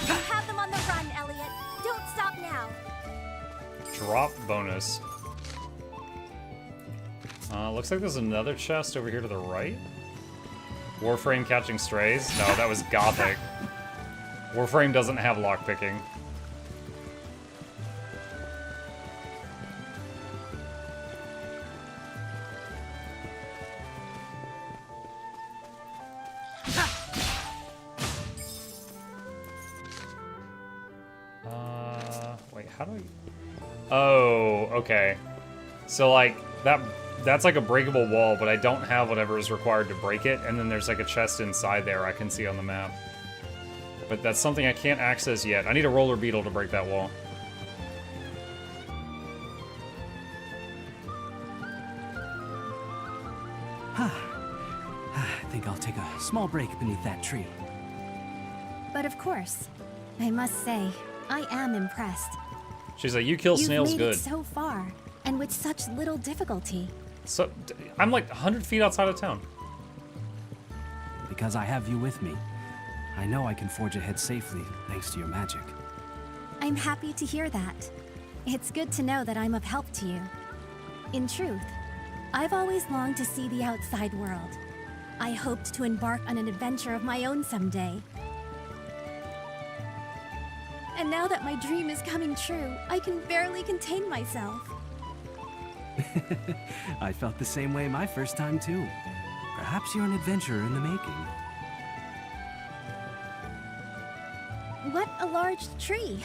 You have them on the run, Elliot. Don't stop now. Drop bonus. Looks like there's another chest over here to the right. Warframe catching strays? No, that was Gothic. Warframe doesn't have lockpicking. Wait, how do I... Oh, okay. So, like, that's like a breakable wall, but I don't have whatever is required to break it, and then there's like a chest inside there I can see on the map. But that's something I can't access yet. I need a roller beetle to break that wall. I think I'll take a small break beneath that tree. But of course, I must say, I am impressed. She's like, you kill snails You've made good. it so far, and with such little difficulty. So, I'm like 100 feet outside of town. Because I have you with me, I know I can forge ahead safely thanks to your magic. I'm happy to hear that. It's good to know that I'm of help to you. In truth, I've always longed to see the outside world. I hoped to embark on an adventure of my own someday. And now that my dream is coming true, I can barely contain myself. I felt the same way my first time too. Perhaps you're an adventurer in the making. What a large tree!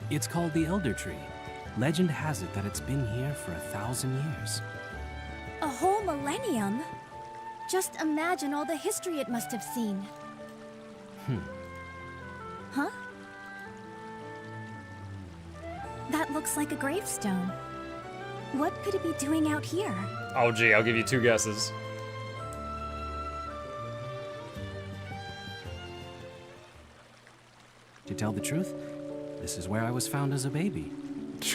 It's called the Elder Tree. Legend has it that it's been here for 1,000 years. A whole millennium? Just imagine all the history it must have seen. Huh? That looks like a gravestone. What could it be doing out here? Oh, gee, I'll give you 2 guesses. To tell the truth, this is where I was found as a baby.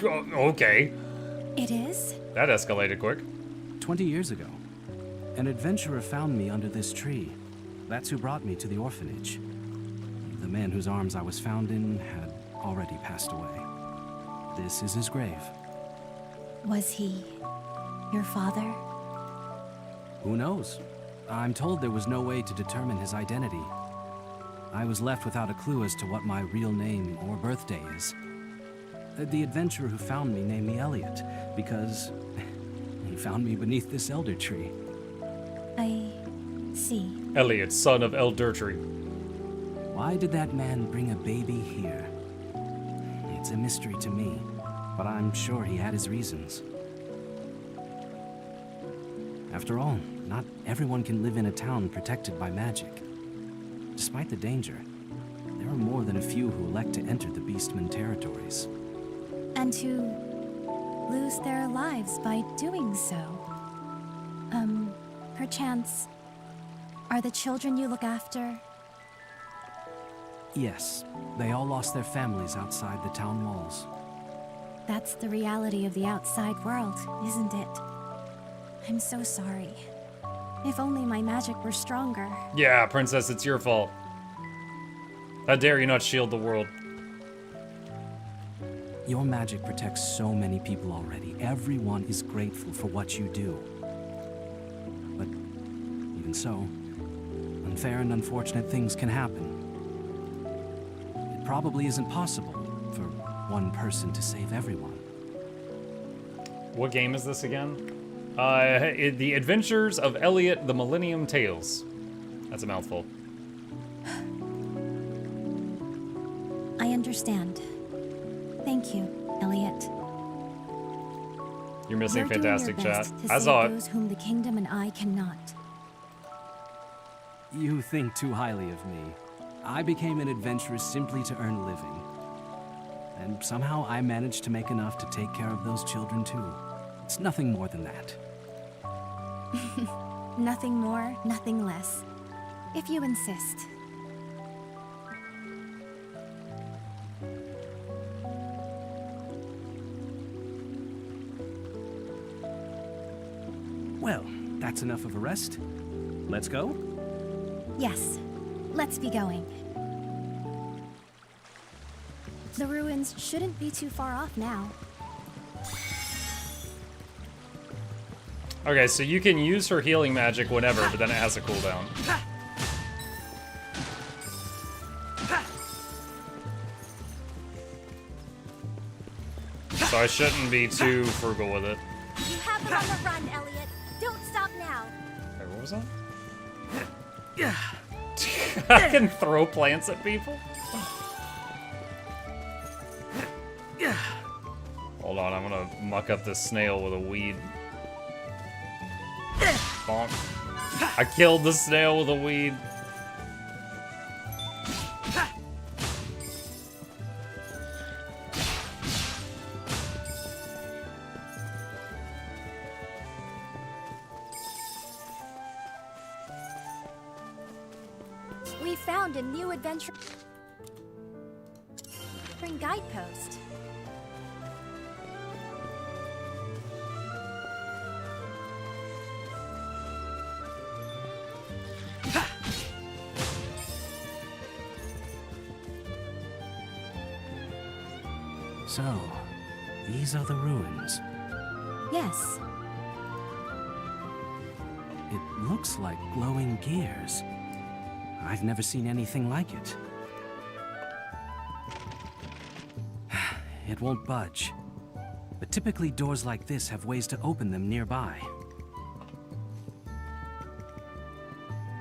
Okay. It is? That escalated quick. 20 years ago, an adventurer found me under this tree. That's who brought me to the orphanage. The man whose arms I was found in had already passed away. This is his grave. Was he your father? Who knows? I'm told there was no way to determine his identity. I was left without a clue as to what my real name or birthday is. The adventurer who found me named me Elliot because he found me beneath this elder tree. I see. Elliot, son of Elder Tree. Why did that man bring a baby here? It's a mystery to me, but I'm sure he had his reasons. After all, not everyone can live in a town protected by magic. Despite the danger, there are more than a few who elect to enter the Beastman territories. And who lose their lives by doing so. Perchance, are the children you look after? Yes, they all lost their families outside the town walls. That's the reality of the outside world, isn't it? I'm so sorry. If only my magic were stronger. Yeah, Princess, it's your fault. How dare you not shield the world? Your magic protects so many people already. Everyone is grateful for what you do. But even so, unfair and unfortunate things can happen. It probably isn't possible for one person to save everyone. What game is this again? The Adventures of Elliot, the Millennium Tales. That's a mouthful. I understand. Thank you, Elliot. You're missing fantastic doing your chat. best to I save saw it. those whom the kingdom and I cannot. You think too highly of me. I became an adventurer simply to earn a living. And somehow I managed to make enough to take care of those children too. It's nothing more than that. Nothing more, nothing less. If you insist. Well, that's enough of a rest. Let's go? Yes, let's be going. The ruins shouldn't be too far off now. Okay, so you can use her healing magic whenever, but then it has a cooldown. So I shouldn't be too frugal with it. You have them on the run, Elliot. Don't stop now. Wait, what was that? I can throw plants at people? Hold on, I'm gonna muck up this snail with a weed. Bonk. I killed the snail with a weed. We found a new adventure guidepost. So, these are the ruins. Yes. It looks like glowing gears. I've never seen anything like it. It won't budge. But typically doors like this have ways to open them nearby.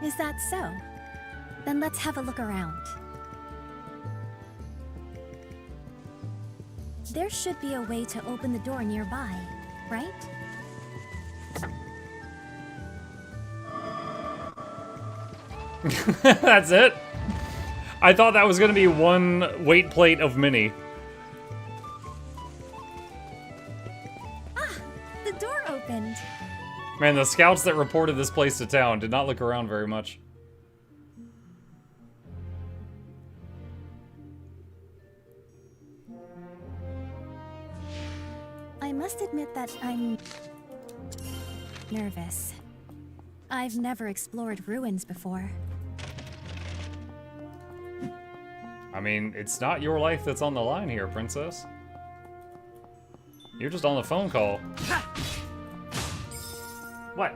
Is that so? Then let's have a look around. There should be a way to open the door nearby, right? That's it? I thought that was gonna be one weight plate of mini. Man, the scouts that reported this place to town did not look around very much. I must admit that I'm nervous. I've never explored ruins before. I mean, it's not your life that's on the line here, princess. You're just on the phone call. What?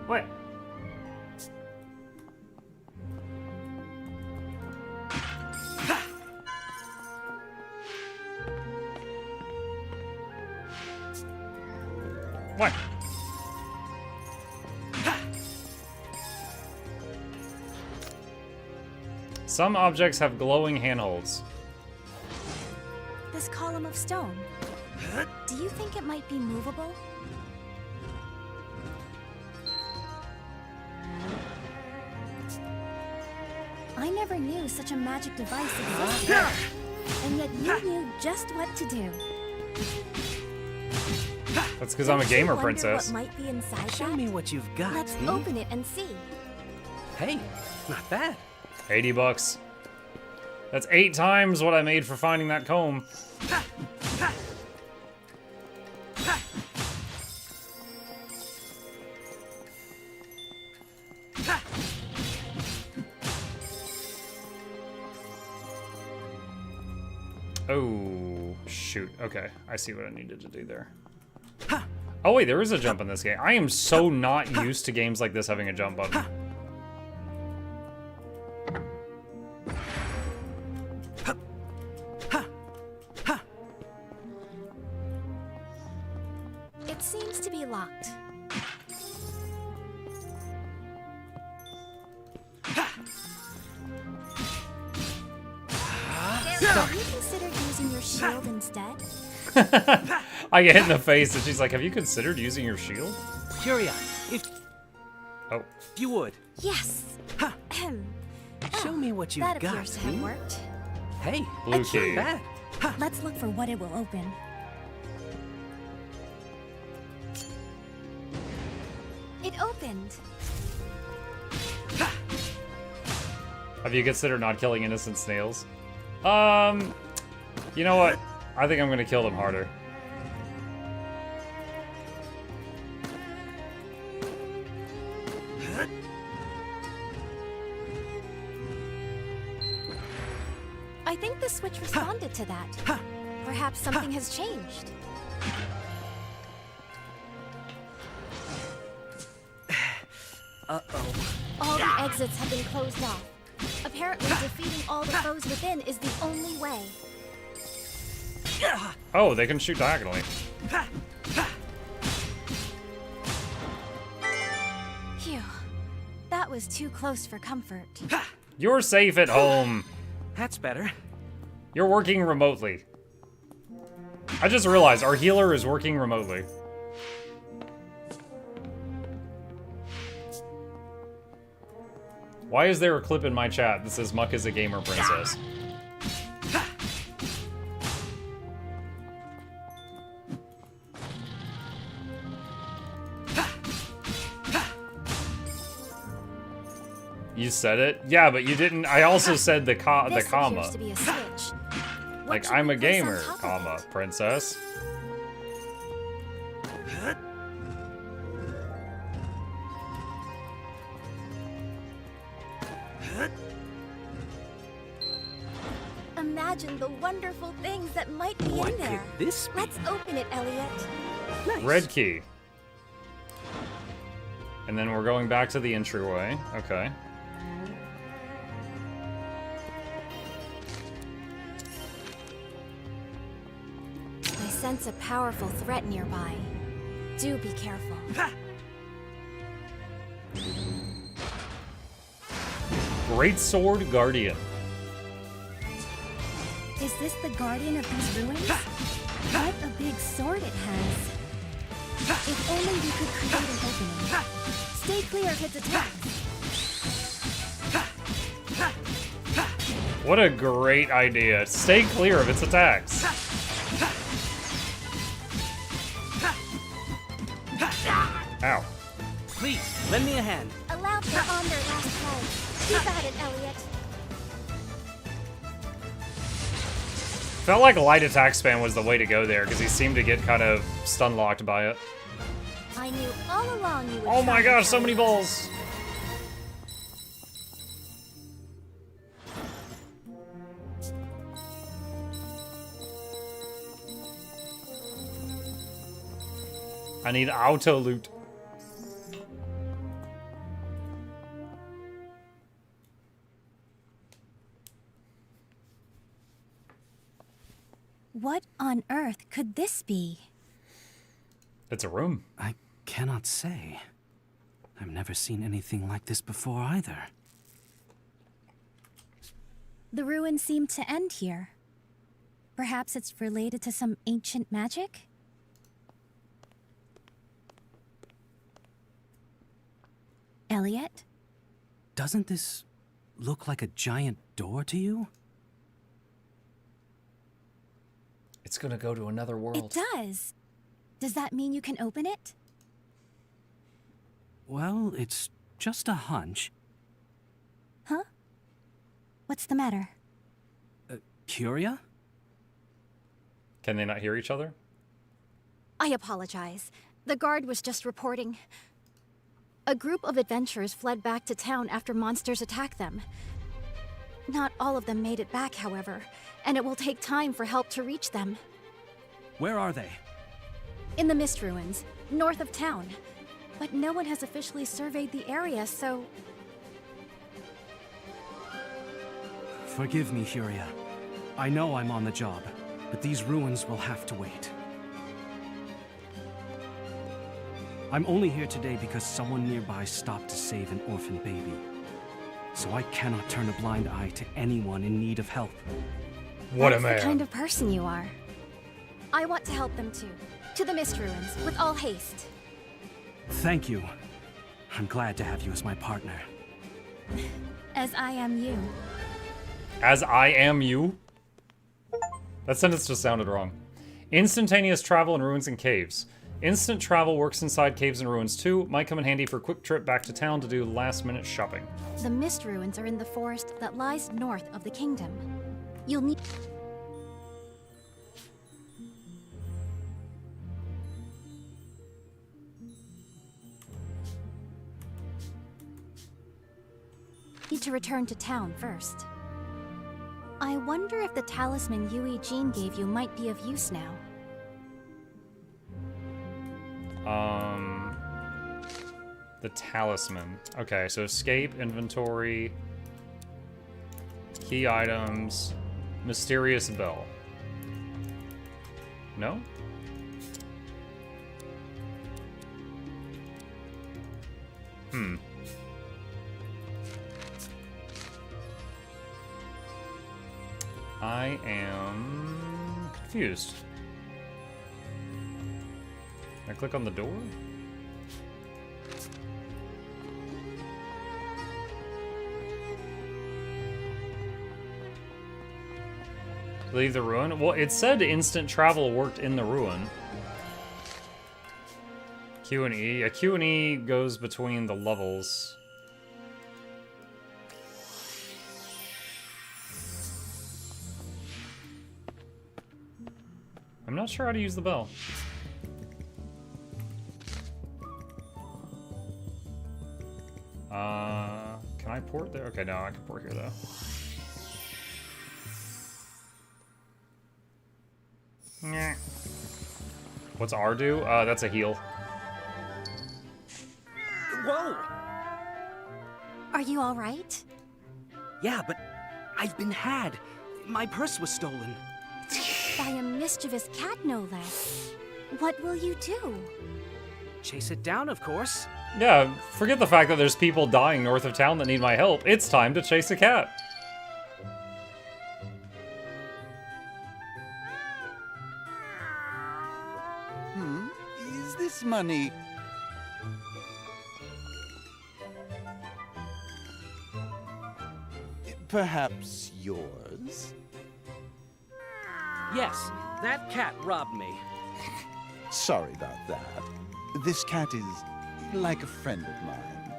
What? What? Some objects have glowing handholds. This column of stone. Do you think it might be movable? I never knew such a magic device existed. And yet you knew just what to do. That's because I'm a gamer, Wonder princess. what might be inside Show that? me what you've got. Let's hmm? open it and see. Hey, not bad. 80 bucks. That's 8 times what I made for finding that comb. Oh, shoot. Okay, I see what I needed to do there. Oh wait, there is a jump in this game. I am so not used to games like this having a jump button. It seems to be locked. Have you considered using your shield instead? I get hit in the face and she's like, have you considered using your shield? Curia, if you would. Yes. Show me what you've That got. appears to have worked. Hey, Blue it's not key. bad. Let's look for what it will open. It opened. Have you considered not killing innocent snails? You know what? I think I'm gonna kill them harder. I think the switch responded to that. Perhaps something has changed. Uh-oh. All the exits have been closed off. Apparently, defeating all the foes within is the only way. Oh, they can shoot diagonally. Phew. That was too close for comfort. You're safe at home. That's better. You're working remotely. I just realized our healer is working remotely. Why is there a clip in my chat that says Muck is a gamer princess? You said it? Yeah, but you didn't. I also said the This comma. appears to be a switch. What Like, should I'm we a place on gamer, top of comma, it? princess. Imagine the wonderful things that might be What in there. could this be? Let's open it, Elliot. Nice. Red key. And then we're going back to the entryway. Okay. I sense a powerful threat nearby. Do be careful. Great Sword Guardian. Is this the guardian of these ruins? What a big sword it has. If only we could create an opening. Stay clear of its attacks. What a great idea. Stay clear of its attacks. Lend me a hand. Allow them on their last leg. Keep at it, Elliot. Felt like a light attack spam was the way to go there, because he seemed to get kind of stun locked by it. I knew all along you would. Oh my gosh, so many balls! I need auto loot. What on earth could this be? It's a room. I cannot say. I've never seen anything like this before either. The ruins seem to end here. Perhaps it's related to some ancient magic? Elliot? Doesn't this look like a giant door to you? It's gonna go to another world. It does. Does that mean you can open it? Well, it's just a hunch. Huh? What's the matter? Curia? Can they not hear each other? I apologize. The guard was just reporting. A group of adventurers fled back to town after monsters attacked them. Not all of them made it back, however, and it will take time for help to reach them. Where are they? In the Mist Ruins, north of town. But no one has officially surveyed the area, so... Forgive me, Curia. I know I'm on the job, but these ruins will have to wait. I'm only here today because someone nearby stopped to save an orphan baby. So I cannot turn a blind eye to anyone in need of help. What a man. That's the kind of person you are. I want to help them too. To the Mist Ruins, with all haste. Thank you. I'm glad to have you as my partner. As I am you. As I am you? That sentence just sounded wrong. Instantaneous travel in ruins and caves. Instant travel works inside caves and ruins too. Might come in handy for a quick trip back to town to do last-minute shopping. The Mist Ruins are in the forest that lies north of the kingdom. You'll need... need to return to town first. I wonder if the talisman Yui Jean gave you might be of use now. The talisman. Okay, so escape, inventory, key items, mysterious bell. No? I am confused. Can I click on the door? Leave the ruin? Well, it said instant travel worked in the ruin. Q and E. Yeah, Q and E goes between the levels. I'm not sure how to use the bell. Can I port there? Okay, no, I can port here though. Nyeh. What's R do? That's a heal. Whoa! Are you all right? Yeah, but I've been had. My purse was stolen. By a mischievous cat, no less. What will you do? Chase it down, of course. Yeah, forget the fact that there's people dying north of town that need my help. It's time to chase a cat. Is this money... perhaps yours? Yes, that cat robbed me. Sorry about that. This cat is like a friend of mine.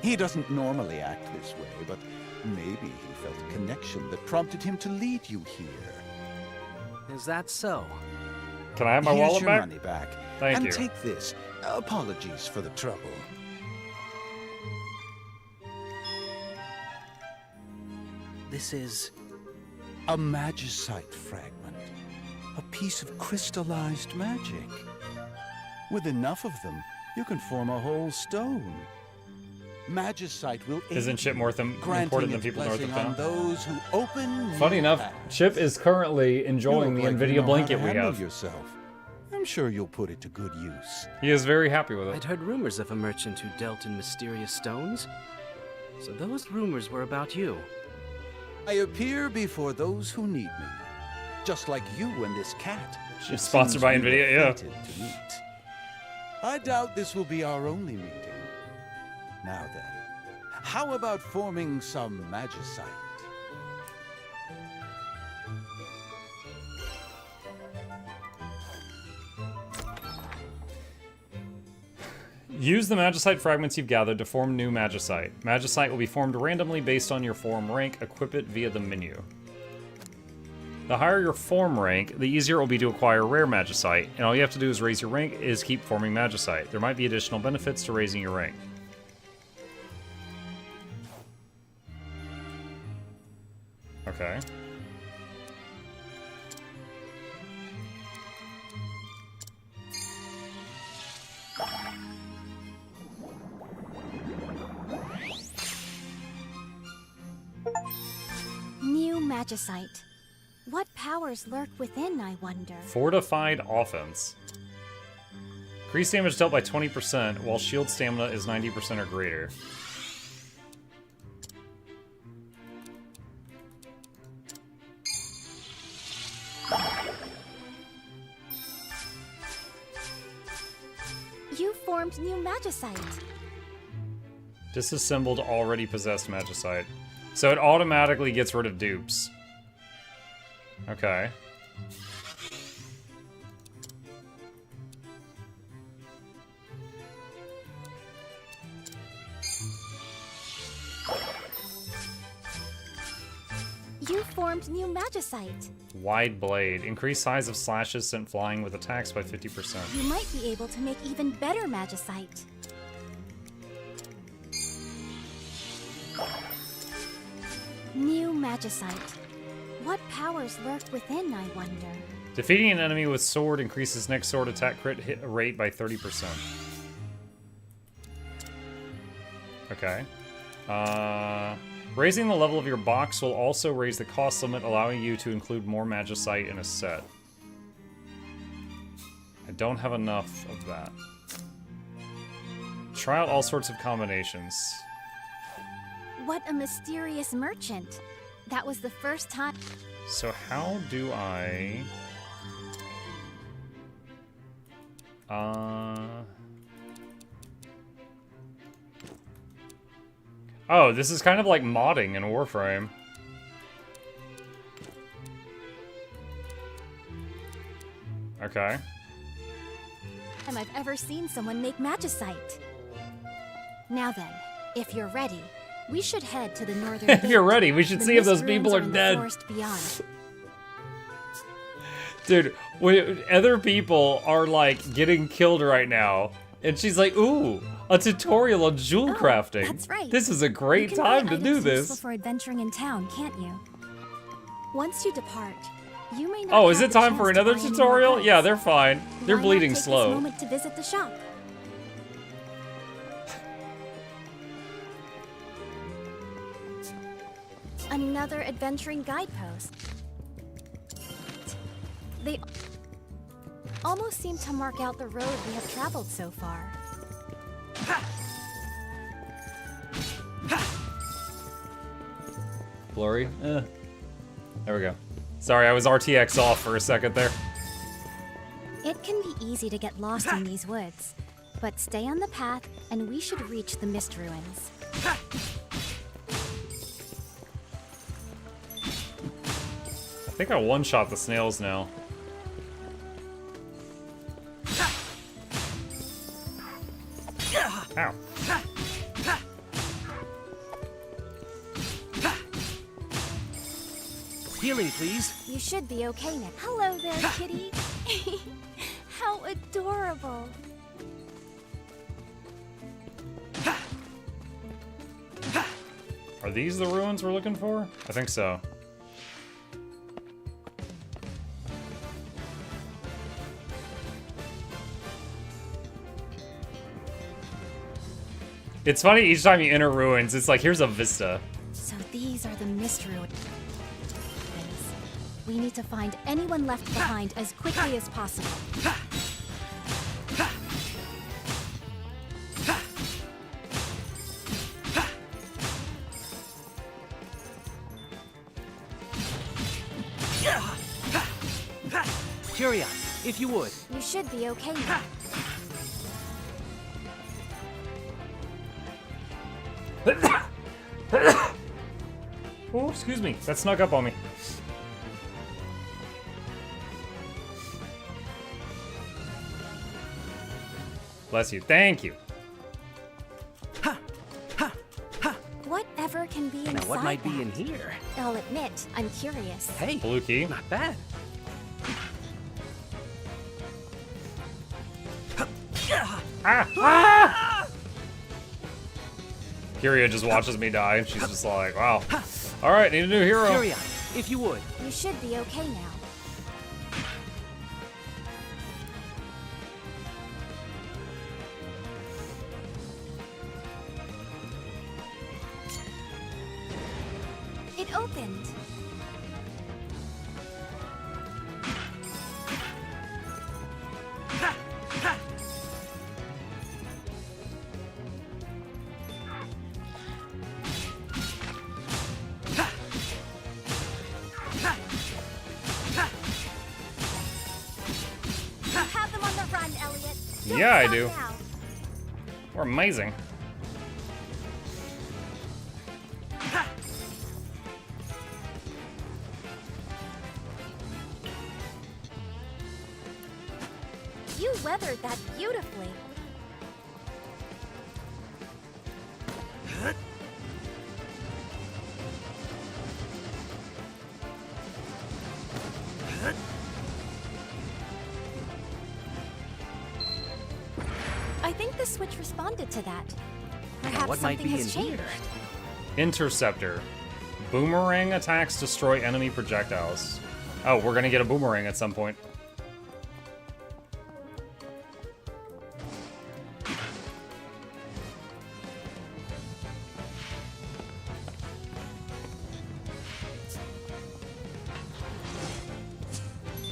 He doesn't normally act this way, but maybe he felt a connection that prompted him to lead you here. Is that so? Can I have my Here's wallet your back? money back. Thank and you. take this. Apologies for the trouble. This is a magicite fragment. A piece of crystallized magic. With enough of them, you can form a whole stone. Magicite will aid Isn't Chip more important granting than its people north of blessing on town? those who open Funny new enough, paths. Chip is currently enjoying the You look like you NVIDIA know how blanket to we handle have. yourself. I'm sure you'll put it to good use. He is very happy with it. I'd heard rumors of a merchant who dealt in mysterious stones. So those rumors were about you. I appear before those who need me. Just like you and this cat. It Sponsored seems by we were NVIDIA, yeah. fated to meet. I doubt this will be our only meeting. Now then, how about forming some magicite? Use the magicite fragments you've gathered to form new magicite. Magicite will be formed randomly based on your form rank. Equip it via the menu. The higher your form rank, the easier it will be to acquire rare magicite, and all you have to do is raise your rank is keep forming magicite. There might be additional benefits to raising your rank. Okay. New magicite. What powers lurk within, I wonder? Fortified offense. Increase damage dealt by 20%, while shield stamina is 90% or greater. You formed new magicite. Disassembled already possessed magicite. So it automatically gets rid of dupes. Okay. You formed new magicite. Wide blade. Increase size of slashes sent flying with attacks by 50%. You might be able to make even better magicite. New magicite. What powers lurk within, I wonder? Defeating an enemy with sword increases next sword attack crit hit rate by 30%. Okay. Raising the level of your box will also raise the cost limit, allowing you to include more magicite in a set. I don't have enough of that. Try out all sorts of combinations. What a mysterious merchant. That was the first time. So how do I... Oh, this is kind of like modding in Warframe. Okay. Time I've ever seen someone make magicite. Now then, if you're ready, we should head to the northern If gate. you're ready, we should The see if those mist people ruins are in the dead. forest beyond. Dude, other people are like getting killed right now, and she's like, "Ooh, a tutorial on jewel crafting. That's right. This is a great You can time buy to do items useful this." for adventuring in town, can't you? Once you depart, you may not Oh, is have it the time for chance to another buy any more tutorial? goods. Yeah, they're fine. They're Why not bleeding take This slow. moment to visit the shop. Another adventuring guidepost. They almost seem to mark out the road we have traveled so far. Blurry? There we go. Sorry, I was RTX off for a second there. It can be easy to get lost in these woods, but stay on the path and we should reach the mist ruins. I think I one-shot the snails now. Ow. Healing, please. You should be okay now. Hello there, kitty. How adorable. Are these the ruins we're looking for? I think so. It's funny, each time you enter ruins, it's like, here's a vista. So these are the mist ruins. We need to find anyone left behind as quickly as possible. Curia, if you would. You should be okay now. Oh, excuse me. That snuck up on me. Bless you. Thank you. Whatever can be inside Now, what might that? be in here? I'll admit, I'm curious. Hey, blue key. Not bad. Curia just watches me die, and she's just like, wow. Alright, need a new hero. Curia, if you would. You should be okay now. It opened. Yeah, I do. We're amazing. You weathered that beautifully. I think the switch responded to that. Perhaps what might something be has in changed. here? Interceptor. Boomerang attacks destroy enemy projectiles. Oh, we're gonna get a boomerang at some point.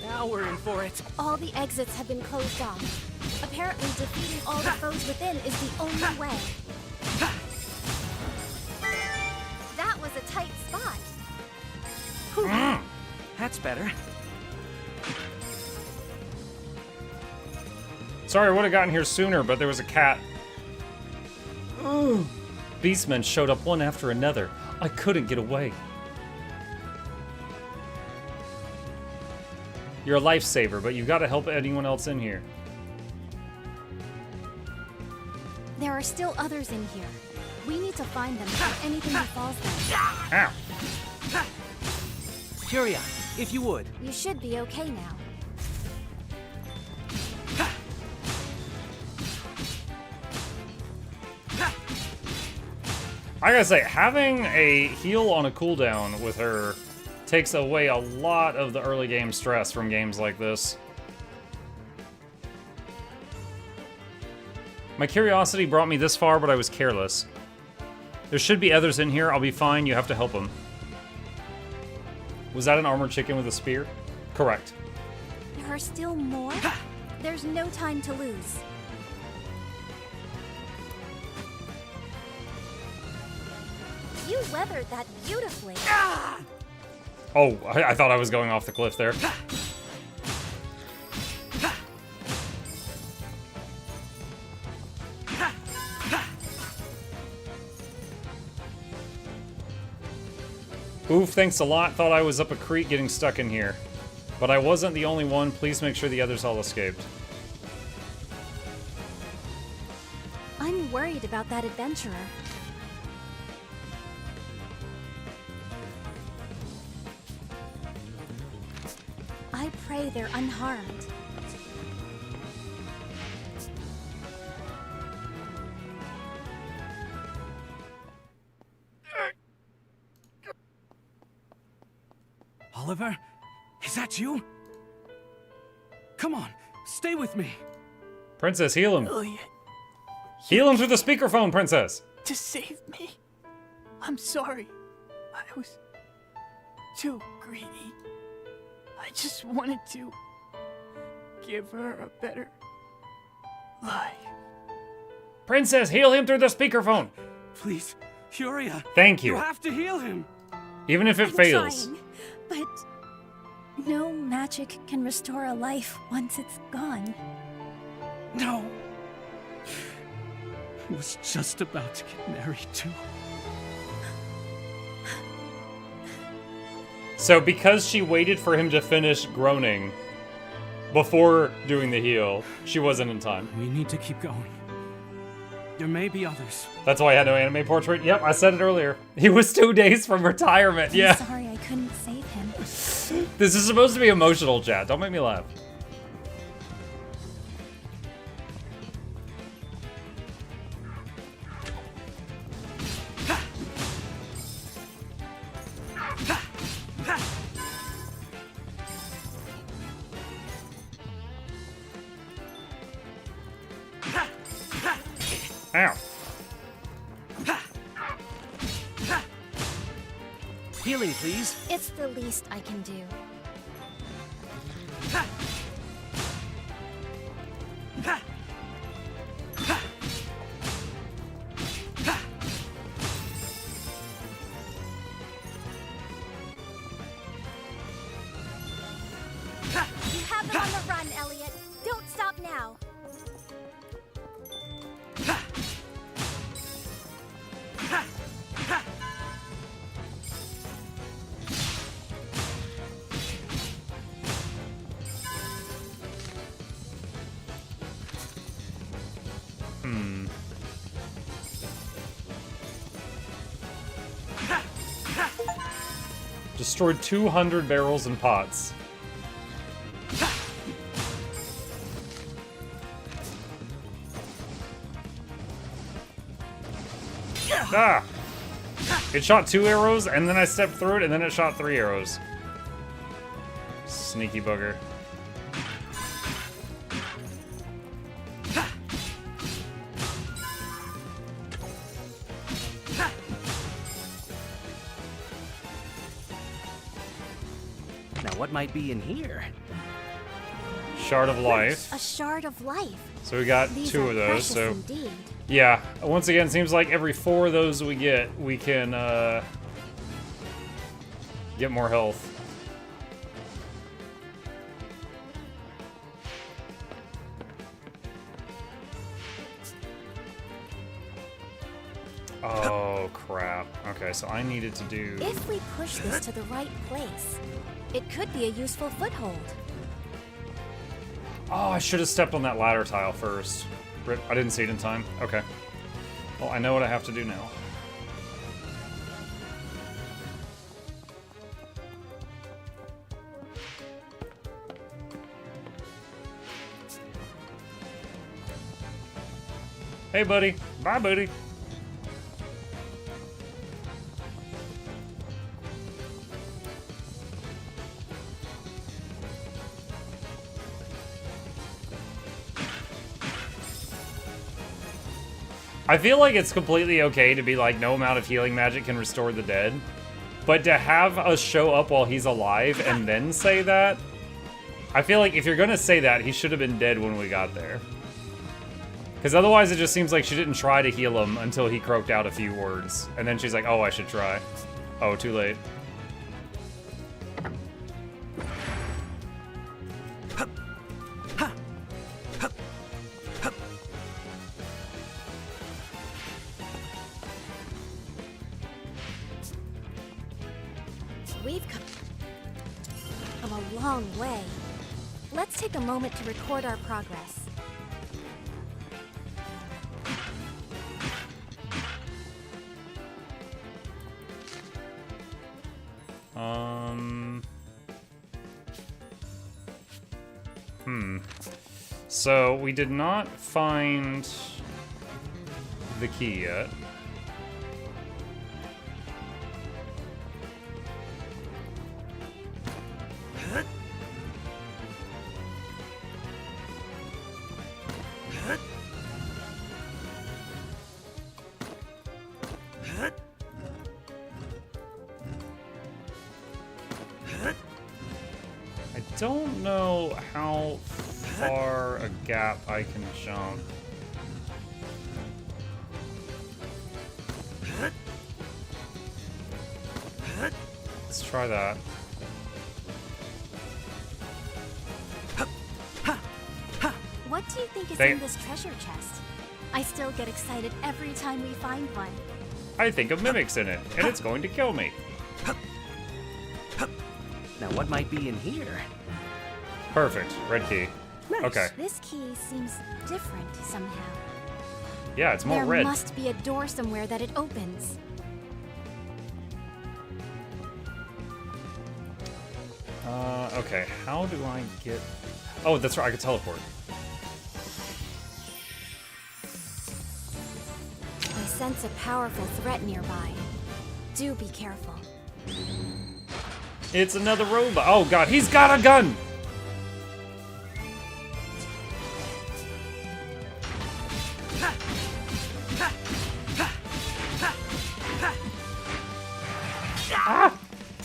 Now we're in for it. All the exits have been closed off. Apparently, defeating all the foes within is the only way. That was a tight spot. That's better. Sorry, I would have gotten here sooner, but there was a cat. Beastmen showed up one after another. I couldn't get away. You're a lifesaver, but you gotta help anyone else in here. There are still others in here. We need to find them before anything befalls them. Ow. Curia, if you would. You should be okay now. I gotta say, having a heal on a cooldown with her takes away a lot of the early game stress from games like this. My curiosity brought me this far, but I was careless. There should be others in here. I'll be fine. You have to help them. Was that an armored chicken with a spear? Correct. There are still more? There's no time to lose. You weathered that beautifully. Oh, I thought I was going off the cliff there. Oof, thanks a lot. Thought I was up a creek getting stuck in here. But I wasn't the only one. Please make sure the others all escaped. I'm worried about that adventurer. I pray they're unharmed. Oliver? Is that you? Come on, stay with me. Princess, heal him. Elliot, Heal him through the speakerphone, Princess. to save me. I'm sorry. I was too greedy. I just wanted to give her a better life. Princess, heal him through the speakerphone. Please, Furia. Thank you. You have to heal him. Even if it I'm fails. trying, but no magic can restore a life once it's gone. No. I was just about to get married too. So because she waited for him to finish groaning before doing the heal, she wasn't in time. We need to keep going. There may be others. That's why I had no anime portrait. Yep, I said it earlier. He was 2 days from retirement. Yeah. I'm sorry I couldn't save him. This is supposed to be emotional, chat. Don't make me laugh. Ow. Healing, please. It's the least I can do. You have them on the run, Elliot. Don't stop now. Destroyed 200 barrels and pots. Ah! It shot 2 arrows, and then I stepped through it, and then it shot 3 arrows. Sneaky bugger. Now what might be in here? Shard of life. A shard of life. So we got These 2 are of those, precious so... indeed. Yeah, once again, it seems like every 4 of those we get get more health. Oh, crap. Okay, so I needed to do... If we push this to the right place, it could be a useful foothold. Oh, I should have stepped on that ladder tile first. Rip, I didn't see it in time. Okay. Well, I know what I have to do now. Hey, buddy. Bye, buddy. I feel like it's completely okay to be like, no amount of healing magic can restore the dead. But to have us show up while he's alive and then say that, I feel like if you're gonna say that, he should have been dead when we got there. Because otherwise it just seems like she didn't try to heal him until he croaked out a few words. And then she's like, oh, I should try. Oh, too late. We've come a long way. Let's take a moment to record our progress. So, we did not find the key yet. I don't know how far a gap I can jump. Let's try that. What do you think is Dang in it. this treasure chest? I still get excited every time we find one. I think a mimic's in it, and it's going to kill me. Now, what might be in here? Perfect. Red key. Nice. Okay. This key seems different somehow. Yeah, it's more There red. must be a door somewhere that it opens. Okay. How do I get... Oh, that's right. I can teleport. I sense a powerful threat nearby. Do be careful. It's another robot. Oh, God. He's got a gun! Ah!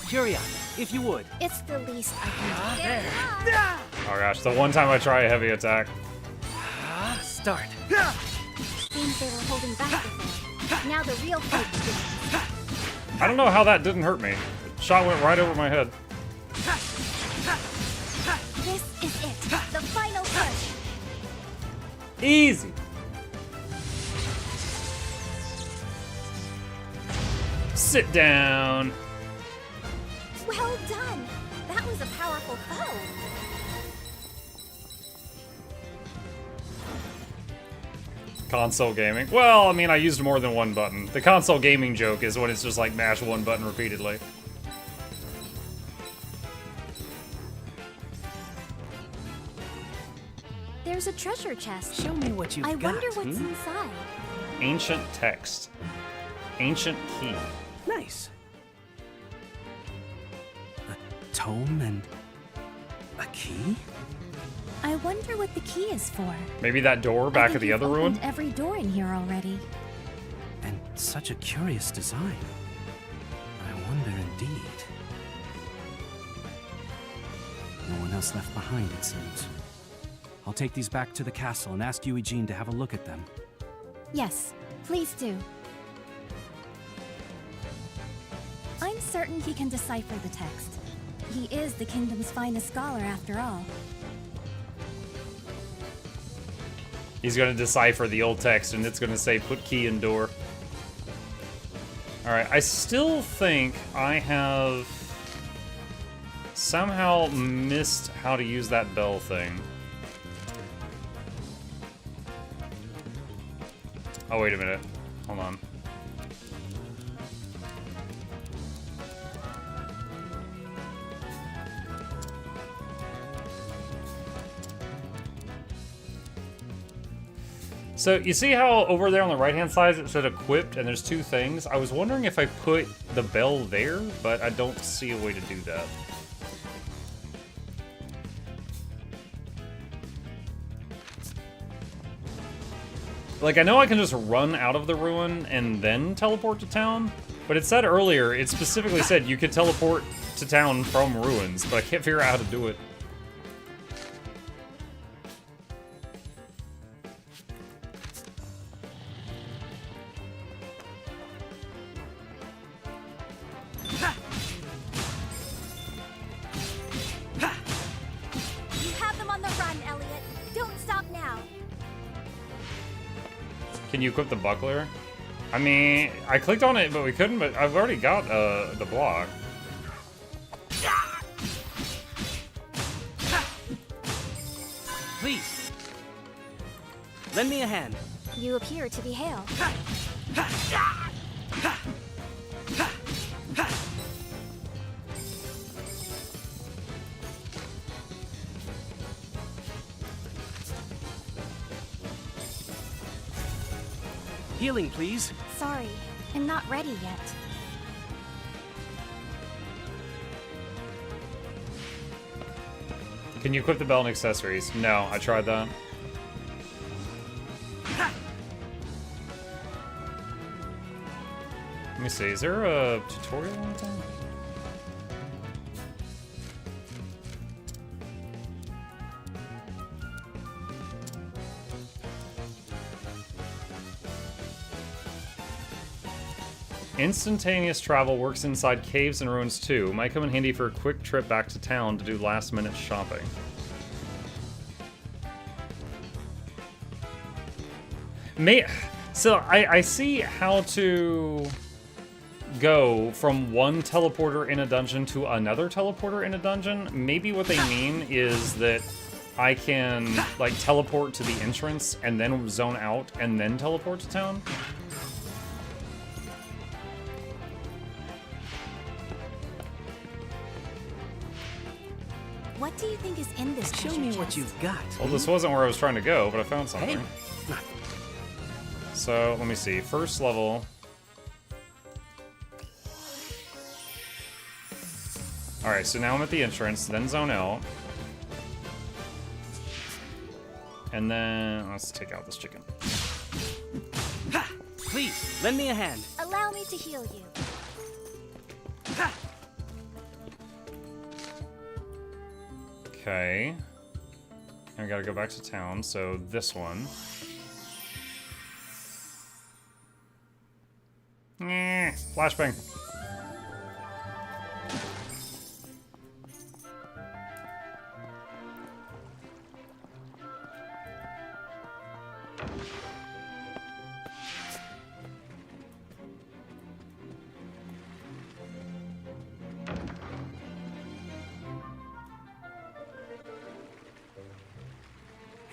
Curia, if you would. It's the least I can do. There. Oh, gosh. The one time I try a heavy attack. Start. Seems they were holding back before. Now the real fight begins. I don't know how that didn't hurt me. The shot went right over my head. This is it. The final push. Easy. Sit down. Well done. That was a powerful foe. Console gaming. Well, I mean, I used more than one button. The console gaming joke is when it's just like mash one button repeatedly. There's a treasure chest. Show me what you've I got. wonder what's inside. Ancient text. Ancient key. Nice. A tome and a key? I wonder what the key is for. Maybe that door back at the other ruin? Every door in here already. And such a curious design. I wonder indeed. No one else left behind, it seems. I'll take these back to the castle and ask Eugene to have a look at them. Yes, please do. I'm certain he can decipher the text. He is the kingdom's finest scholar after all. He's gonna decipher the old text and it's gonna say put key in door. Alright, I still think I have somehow missed how to use that bell thing. Oh, wait a minute. Hold on. So, you see how over there on the right-hand side it said equipped and there's two things? I was wondering if I put the bell there, but I don't see a way to do that. Like, I know I can just run out of the ruin and then teleport to town, but it said earlier, it specifically said you could teleport to town from ruins, but I can't figure out how to do it. You have them on the run, Elliot. Don't stop now. Can you equip the buckler? I mean, I clicked on it, but we couldn't, but I've already got the block. Please. Lend me a hand. You appear to be Hale. Healing, please. Sorry, I'm not ready yet. Can you equip the belt and accessories? No, I tried that. Let me see, is there a tutorial on that? Instantaneous travel works inside caves and ruins too. Might come in handy for a quick trip back to town to do last-minute shopping. So I see how to go from one teleporter in a dungeon to another teleporter in a dungeon. Maybe what they mean is that I can like teleport to the entrance and then zone out and then teleport to town. What do you think is in this treasure Show me chest? what you've got. Well, this wasn't where I was trying to go, but I found something. Hey. So, let me see. First level. Alright, so now I'm at the entrance, then zone out. And then, let's take out this chicken. Ha! Please, lend me a hand. Allow me to heal you. Ha! Okay. I gotta go back to town, so this one. Flashbang.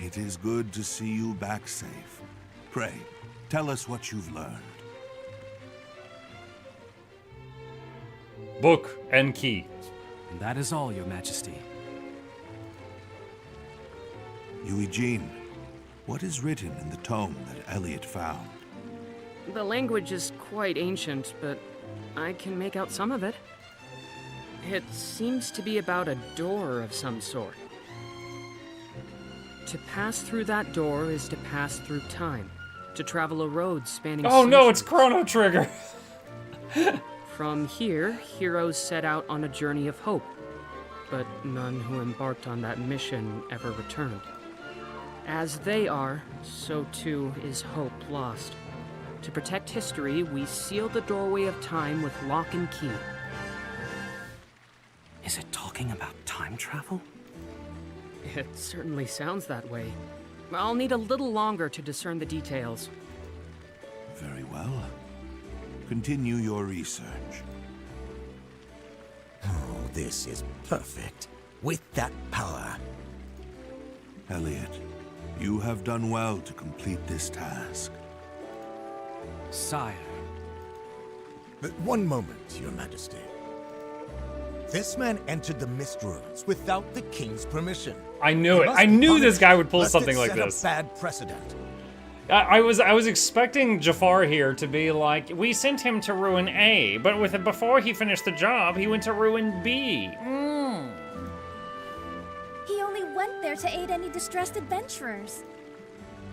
It is good to see you back safe. Pray, tell us what you've learned. Book and key. That is all, Your Majesty. Eugene, what is written in the tome that Elliot found? The language is quite ancient, but I can make out some of it. It seems to be about a door of some sort. To pass through that door is to pass through time. To travel a road spanning Oh no, it's centuries. Chrono Trigger! From here, heroes set out on a journey of hope, but none who embarked on that mission ever returned. As they are, so too is hope lost. To protect history, we seal the doorway of time with lock and key. Is it talking about time travel? It certainly sounds that way. I'll need a little longer to discern the details. Very well. Continue your research. Oh, this is perfect. With that power. Elliot, you have done well to complete this task. Sire. But one moment, Your Majesty. This man entered the Mist Ruins without the king's permission. I knew it. I knew this guy would pull something like set this. A bad precedent. I was expecting Jafar here to be like, we sent him to ruin A, but before he finished the job, he went to ruin B. He only went there to aid any distressed adventurers.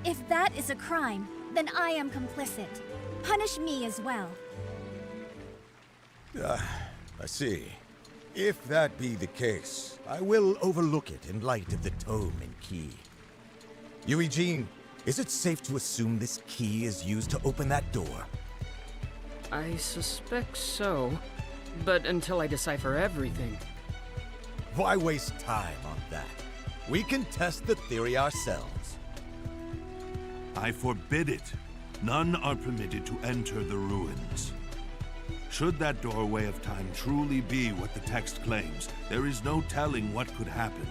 If that is a crime, then I am complicit. Punish me as well. I see. If that be the case, I will overlook it in light of the tome and key. Eugene, is it safe to assume this key is used to open that door? I suspect so, but until I decipher everything. Why waste time on that? We can test the theory ourselves. I forbid it. None are permitted to enter the ruins. Should that doorway of time truly be what the text claims, there is no telling what could happen.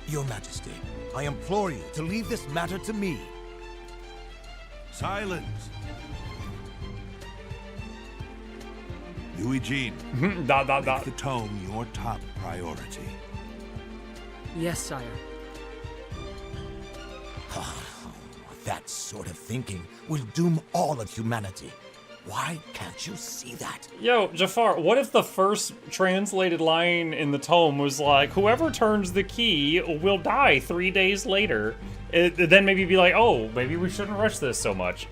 Your Majesty, I implore you to leave this matter to me. Silence! Eugene, make the tome your top priority. Yes, sire. That sort of thinking will doom all of humanity. Why can't you see that? Yo, Jafar, what if the first translated line in the tome was like, whoever turns the key will die 3 days later? Then maybe be like, oh, maybe we shouldn't rush this so much.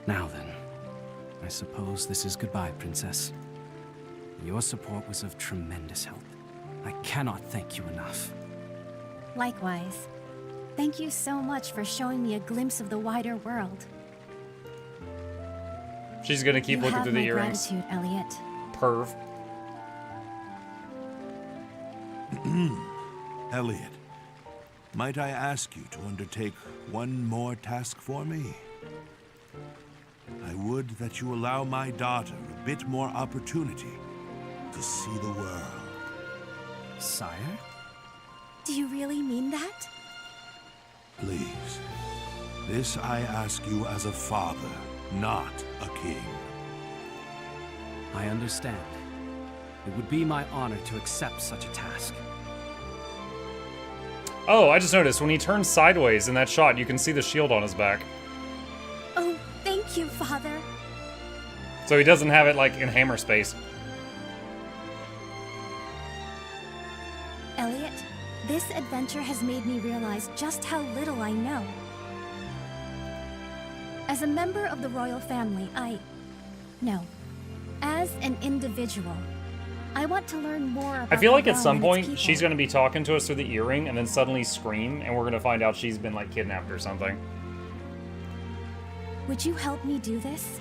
Now then, I suppose this is goodbye, Princess. Your support was of tremendous help. I cannot thank you enough. Likewise. Thank you so much for showing me a glimpse of the wider world. She's gonna keep looking through the earrings. Gratitude, Elliot. Perv. Elliot, might I ask you to undertake one more task for me? I would that you allow my daughter a bit more opportunity to see the world. Sire? Do you really mean that? Please. This I ask you as a father, not a king. I understand. It would be my honor to accept such a task. Oh, I just noticed when he turns sideways in that shot, you can see the shield on his back. Oh, thank you, Father. So he doesn't have it like in hammer space. Elliot, this adventure has made me realize just how little I know. As a member of the royal family, No. As an individual, I want to learn more about I feel like the at some realm and its point people. she's gonna be talking to us through the earring and then suddenly scream and we're gonna find out she's been like kidnapped or something. Would you help me do this?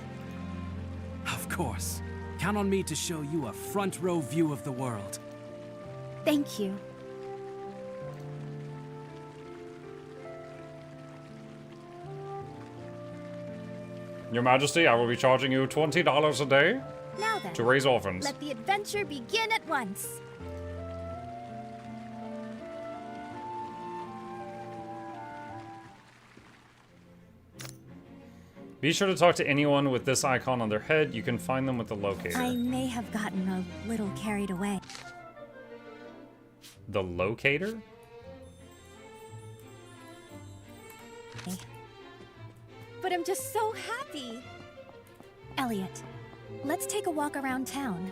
Of course. Count on me to show you a front row view of the world. Thank you. Your Majesty, I will be charging you $20 a day Now then, to raise orphans. let the adventure begin at once. Be sure to talk to anyone with this icon on their head. You can find them with the locator. I may have gotten a little carried away. The locator? But I'm just so happy. Elliot, let's take a walk around town.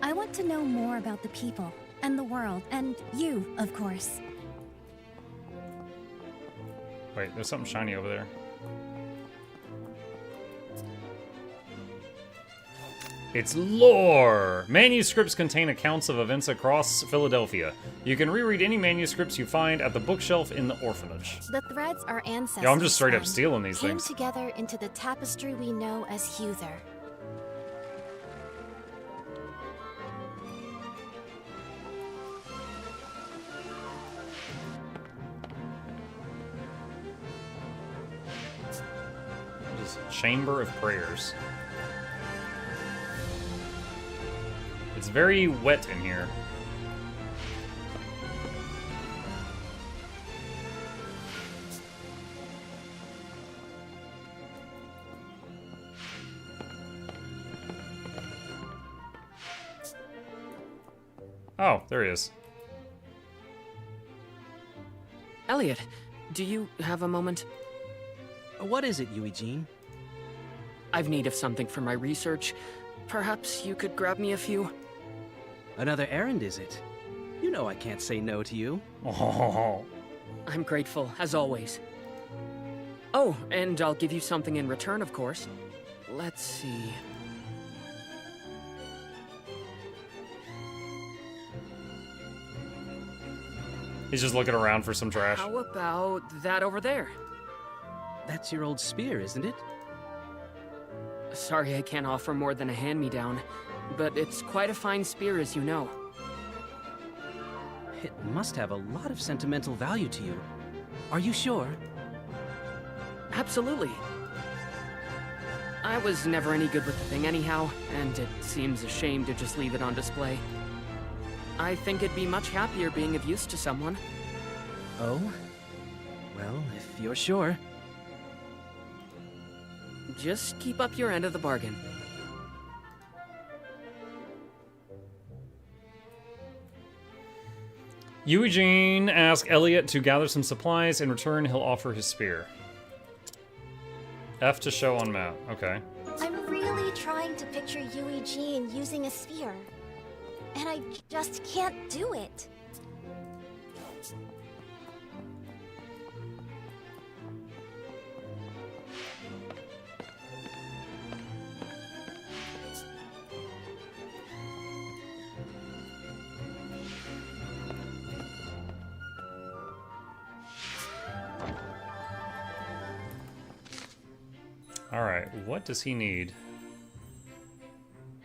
I want to know more about the people and the world, and you, of course. Wait, there's something shiny over there. It's lore! Manuscripts contain accounts of events across Philadelphia. You can reread any manuscripts you find at the bookshelf in the orphanage. The threads our ancestors Yo, I'm just straight up spun stealing these came things. together into the tapestry we know as Huther. Just Chamber of Prayers. It's very wet in here. Oh, there he is. Elliot, do you have a moment? What is it, Eugene? I've need of something for my research. Perhaps you could grab me a few? Another errand, is it? You know I can't say no to you. Oh. I'm grateful, as always. Oh, and I'll give you something in return, of course. Let's see. He's just looking around for some trash. How about that over there? That's your old spear, isn't it? Sorry I can't offer more than a hand-me-down, but it's quite a fine spear, as you know. It must have a lot of sentimental value to you. Are you sure? Absolutely. I was never any good with the thing anyhow, and it seems a shame to just leave it on display. I think it'd be much happier being of use to someone. Oh? Well, if you're sure. Just keep up your end of the bargain. Eugene asks Elliot to gather some supplies. In return, he'll offer his spear. F to show on map. Okay. I'm really trying to picture Eugene using a spear. And I just can't do it. Alright, what does he need?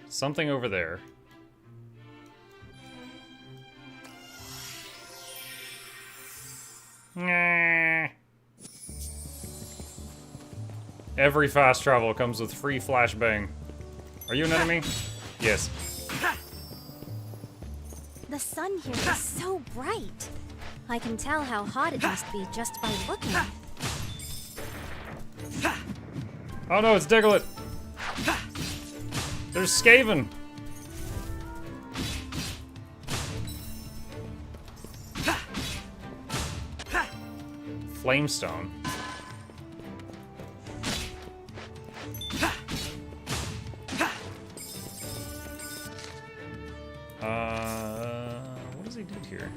Something over there. Nah. Every fast travel comes with free flashbang. Are you an enemy? Yes. The sun here is so bright. I can tell how hot it must be just by looking. Oh no, it's Diglett! There's Skaven! Flamestone. What does he do here?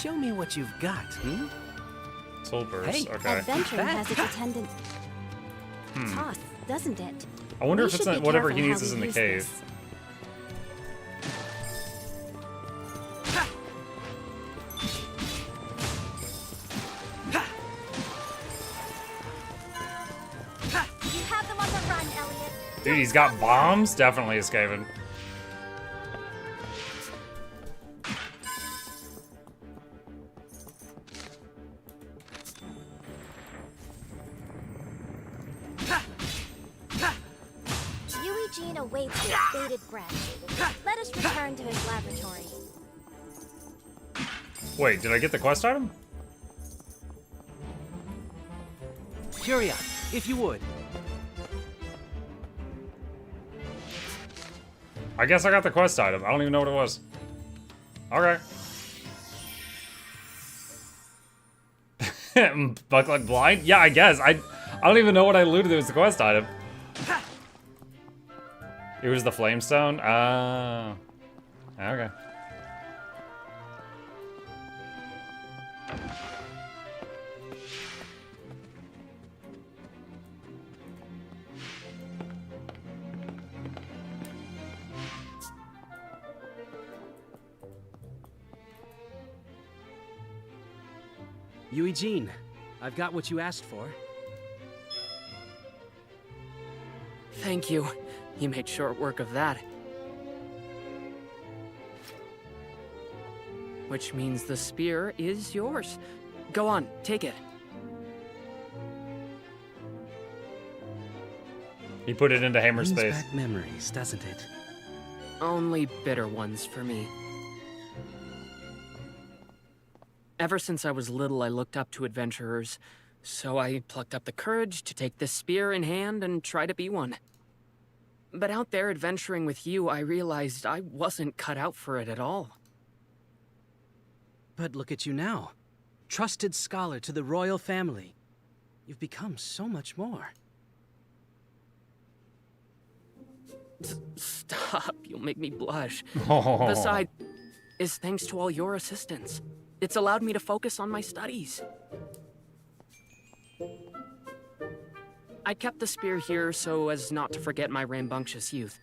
Show me what you've got, hmm? Soul burst, Hey, okay. Adventuring has its attendant costs, doesn't it? I wonder We if it's should be not whatever careful he needs how is we in the use cave. this. You have them on the run, Elliot. Dude, he's got bombs? Definitely is Skaven. Eugene awaits with bated breath. Let us return to his laboratory. Wait, did I get the quest item? Hurry up, if you would. I guess I got the quest item. I don't even know what it was. Okay. Buckluck blind? Yeah, I guess. I don't even know what I looted. It was the quest item. It was the flamestone? Ah. Okay. Eugene, I've got what you asked for. Thank you. You made short work of that. Which means the spear is yours. Go on, take it. He put it into hammer Brings space. back memories, doesn't it? Only bitter ones for me. Ever since I was little, I looked up to adventurers, so I plucked up the courage to take this spear in hand and try to be one. But out there adventuring with you, I realized I wasn't cut out for it at all. But look at you now. Trusted scholar to the royal family. You've become so much more. Stop, you'll make me blush. Oh. Besides, it's thanks to all your assistance. It's allowed me to focus on my studies. I kept the spear here so as not to forget my rambunctious youth.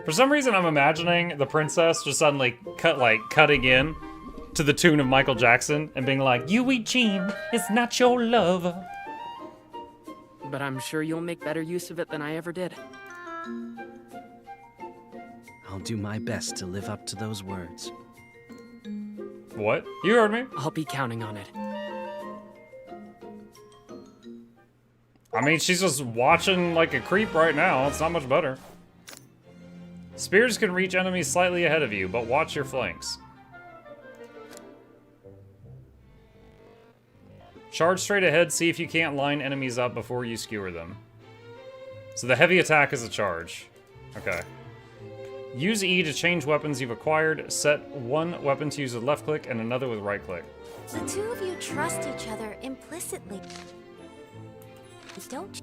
For some reason, I'm imagining the princess just suddenly cutting in to the tune of Michael Jackson and being like, Eugene is not your lover. But I'm sure you'll make better use of it than I ever did. I'll I'll do my best to live up to those words. What? You heard me. I'll be counting on it. I mean, she's just watching like a creep right now. It's not much better. Spears can reach enemies slightly ahead of you, but watch your flanks. Charge straight ahead, see if you can't line enemies up before you skewer them. So the heavy attack is a charge. Okay. Use E to change weapons you've acquired. Set one weapon to use with left click and another with right click. The two of you trust each other implicitly. Don't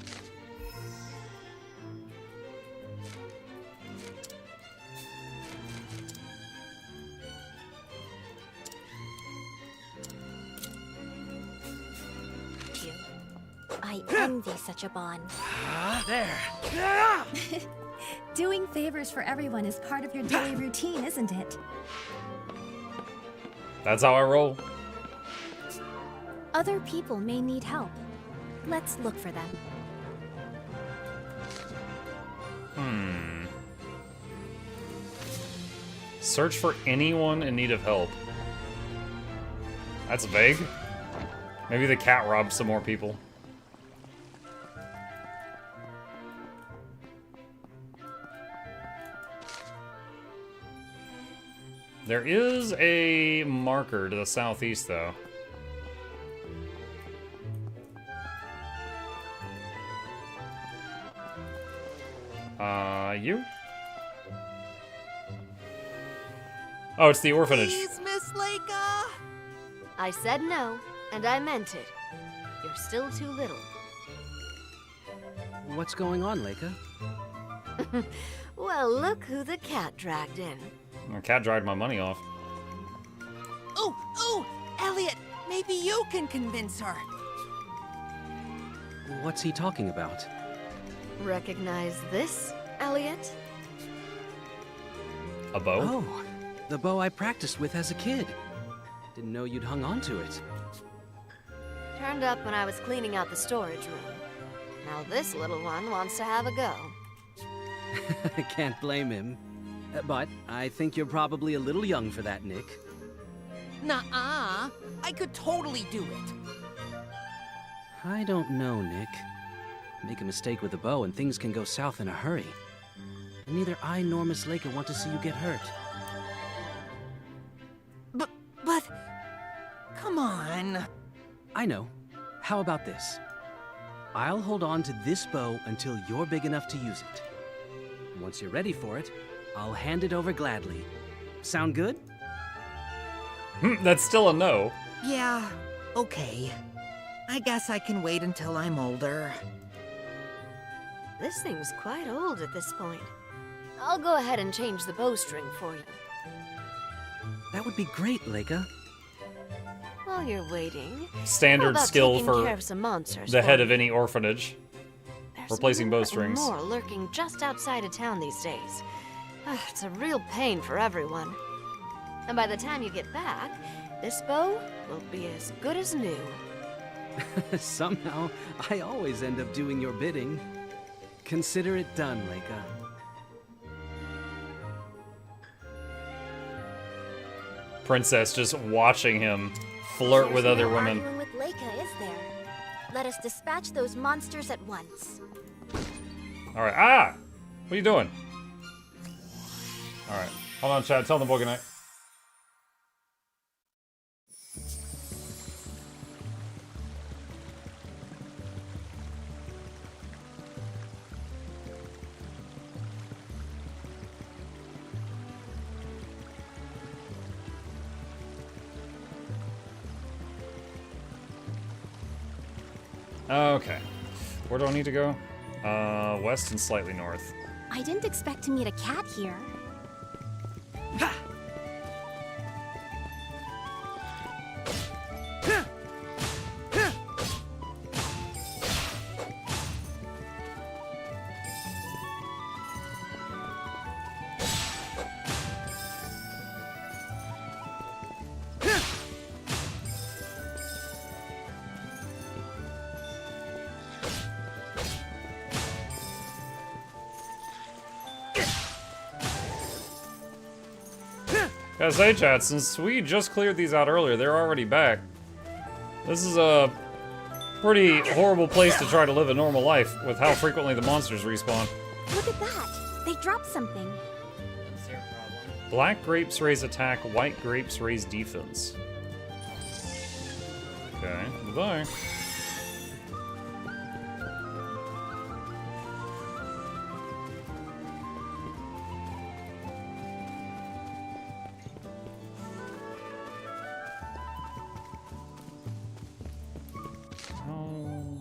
you? I envy such a bond. There. Doing favors for everyone is part of your daily routine, isn't it? That's how I roll. Other people may need help. Let's look for them. Search for anyone in need of help. That's vague. Maybe the cat robbed some more people. There is a marker to the southeast, though. You? Oh, it's the orphanage. Please, Miss Leica. I said no, and I meant it. You're still too little. What's going on, Leica? Well, look who the cat dragged in. The cat dragged my money off. Oh, Elliot, maybe you can convince her. What's he talking about? Recognize this, Elliot? A bow? Oh, the bow I practiced with as a kid. Didn't know you'd hung on to it. Turned up when I was cleaning out the storage room. Now this little one wants to have a go. I can't blame him. But I think you're probably a little young for that, Nick. Nuh-uh. I could totally do it. I don't know, Nick. Make a mistake with a bow and things can go south in a hurry. And neither I nor Miss Leica want to see you get hurt. But... come on. I know. How about this? I'll hold on to this bow until you're big enough to use it. Once you're ready for it, I'll hand it over gladly. Sound good? That's still a no. Yeah, okay. I guess I can wait until I'm older. This thing's quite old at this point. I'll go ahead and change the bowstring for you. That would be great, Leica. While you're waiting, Standard skill for care of some monsters the head for of any orphanage. Replacing bowstrings. More lurking just outside of town these days. It's a real pain for everyone. And by the time you get back, this bow will be as good as new. Somehow, I always end up doing your bidding. Consider it done, Leica. Princess just watching him flirt with other women. Arguing with Leica, is there? Let us dispatch those monsters at once. Alright. Ah! What are you doing? Alright. Hold on, Chad. Tell them boy goodnight. Okay. Where do I need to go? West and slightly north. I didn't expect to meet a cat here. Guys, hey chat, since we just cleared these out earlier, they're already back. This is a pretty horrible place to try to live a normal life with how frequently the monsters respawn. Look at that! They dropped something. Black grapes raise attack, white grapes raise defense. Okay, bye. Oh.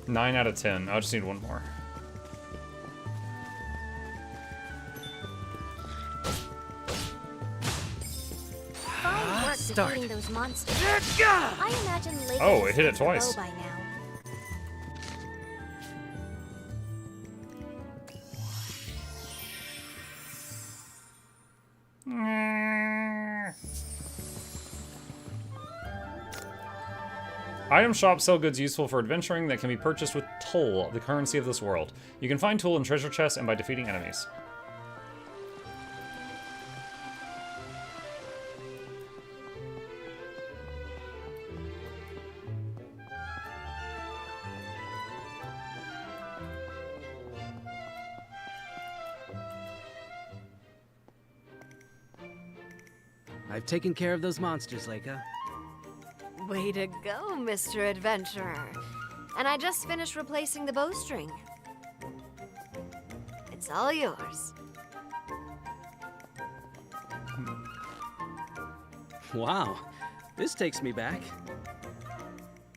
9 out of 10. I just need one more. Defeating those monsters. I imagine Lego oh, it hit it twice. By now. Item shops sell goods useful for adventuring that can be purchased with toll, the currency of this world. You can find tool in treasure chests and by defeating enemies. I've taken care of those monsters, Leica. Way to go, Mr. Adventurer. And I just finished replacing the bowstring. It's all yours. Wow, this takes me back.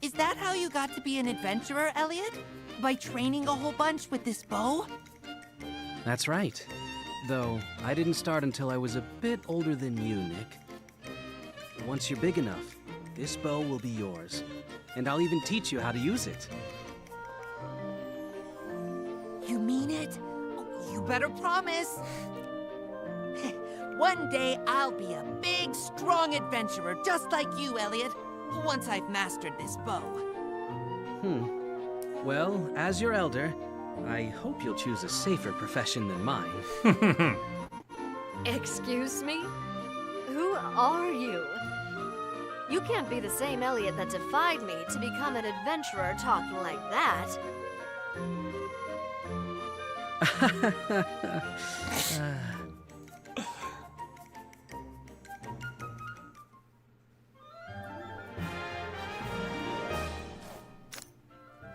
Is that how you got to be an adventurer, Elliot? By training a whole bunch with this bow? That's right. Though, I didn't start until I was a bit older than you, Nick. Once you're big enough, this bow will be yours. And I'll even teach you how to use it. You mean it? You better promise. One day I'll be a big, strong adventurer just like you, Elliot. Once I've mastered this bow. Well, as your elder, I hope you'll choose a safer profession than mine. Excuse me? Who are you? You can't be the same Elliot that defied me to become an adventurer talking like that.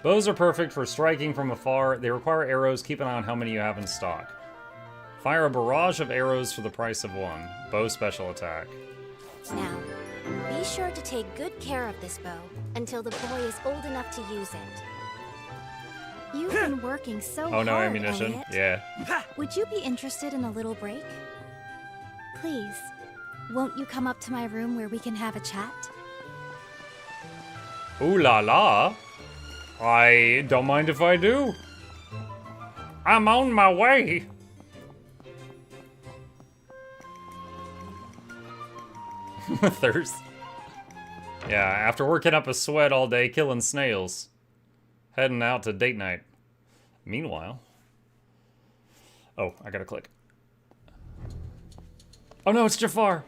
Bows are perfect for striking from afar. They require arrows. Keep an eye on how many you have in stock. Fire a barrage of arrows for the price of one. Bow special attack. Now, be sure to take good care of this bow until the boy is old enough to use it. You've been working so hard, Oh, no ammunition? Elliot. Yeah. Would you be interested in a little break? Please, won't you come up to my room where we can have a chat? Ooh la la. I don't mind if I do. I'm on my way. Thirst. Yeah, after working up a sweat all day killing snails. Heading out to date night. Meanwhile. Oh, I gotta click. Oh no, it's Jafar.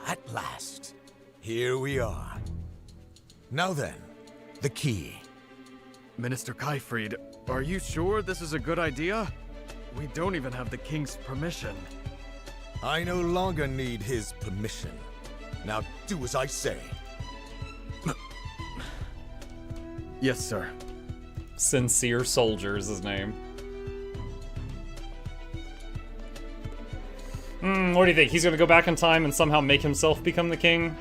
At last. Here we are. Now then, the key. Minister Kyfried, are you sure this is a good idea? We don't even have the king's permission. I no longer need his permission. Now do as I say. Yes, sir. Sincere Soldier is his name. What do you think? He's gonna go back in time and somehow make himself become the king?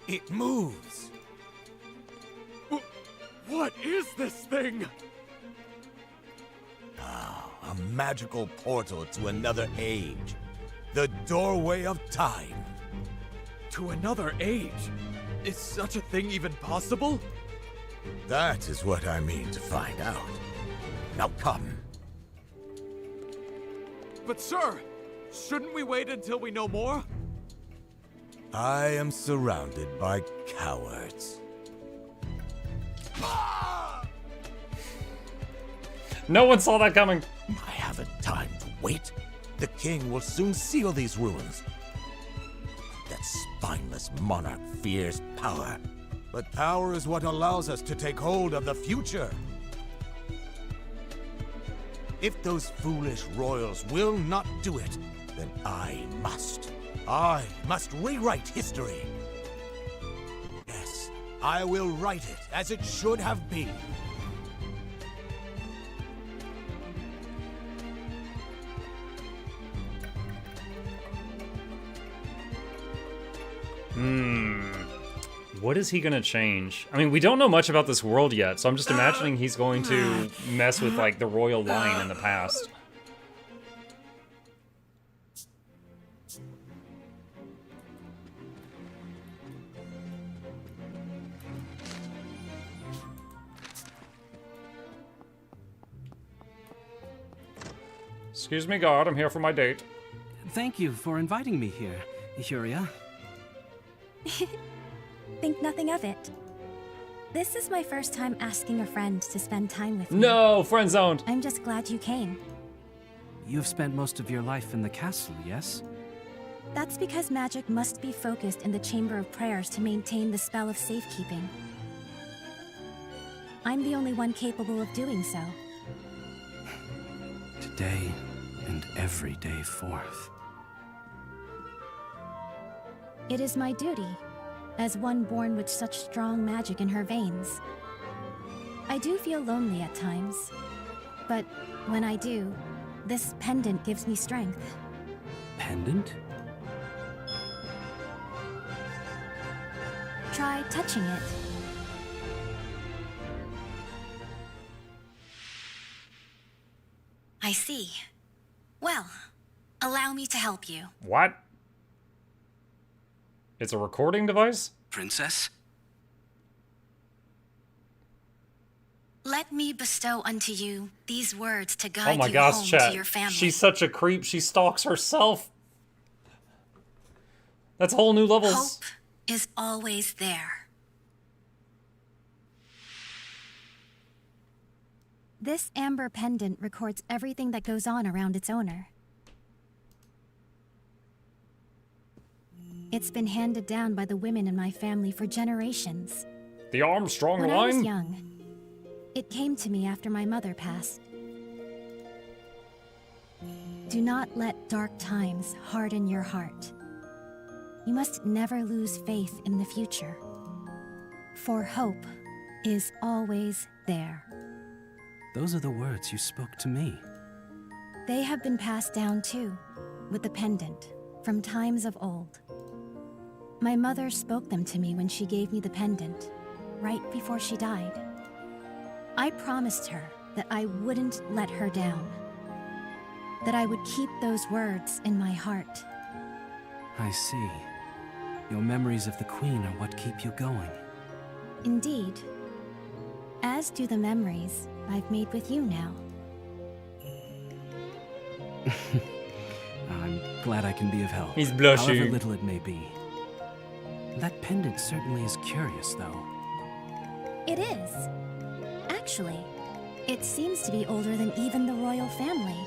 It moves. What is this thing? Oh, a magical portal to another age. The doorway of time. To another age? Is such a thing even possible? That is what I mean to find out. Now come. But sir, shouldn't we wait until we know more? I am surrounded by cowards. No one saw that coming. I haven't time to wait. The king will soon seal these ruins. That spineless monarch fears power. But power is what allows us to take hold of the future. If those foolish royals will not do it, then I must. I must rewrite history. Yes, I will write it as it should have been. What is he gonna change? I mean, we don't know much about this world yet, so I'm just imagining he's going to mess with, like, the royal line in the past. Excuse me, guard, I'm here for my date. Thank you for inviting me here, Huria. Think nothing of it. This is my first time asking a friend to spend time with me. No, friend zoned. I'm just glad you came. You've spent most of your life in the castle, yes? That's because magic must be focused in the Chamber of Prayers to maintain the spell of safekeeping. I'm the only one capable of doing so. Today and every day forth. It is my duty, as one born with such strong magic in her veins. I do feel lonely at times, but when I do, this pendant gives me strength. Pendant? Try touching it. I see. Well, allow me to help you. What? It's a recording device? Princess? Let me bestow unto you these words to Oh guide my you gosh, home chat. to your family. She's such a creep. She stalks herself. That's whole new levels. Hope is always there. This amber pendant records everything that goes on around its owner. It's been handed down by the women in my family for generations. The Armstrong When I line? was young, it came to me after my mother passed. Do not let dark times harden your heart. You must never lose faith in the future. For hope is always there. Those are the words you spoke to me. They have been passed down too, with the pendant, from times of old. My mother spoke them to me when she gave me the pendant, right before she died. I promised her that I wouldn't let her down, that I would keep those words in my heart. I see. Your memories of the Queen are what keep you going. Indeed. As do the memories I've made with you now. I'm glad I can be of help. He's blushing. However little it may be. That pendant certainly is curious, though. It is. Actually, it seems to be older than even the royal family.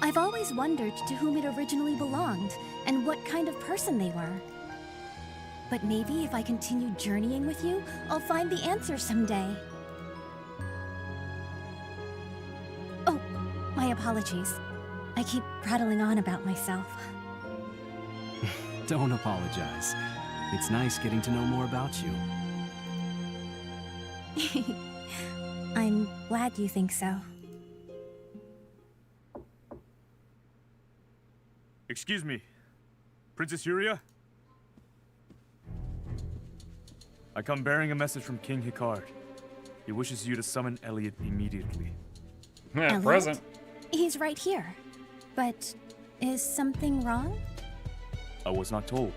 I've always wondered to whom it originally belonged and what kind of person they were. But maybe if I continue journeying with you, I'll find the answer someday. Oh, my apologies. I keep prattling on about myself. Don't apologize. It's nice getting to know more about you. I'm glad you think so. Excuse me, Princess Huria? I come bearing a message from King Hikard. He wishes you to summon Elliot immediately. Elliot? Present. He's right here. But is something wrong? I was not told.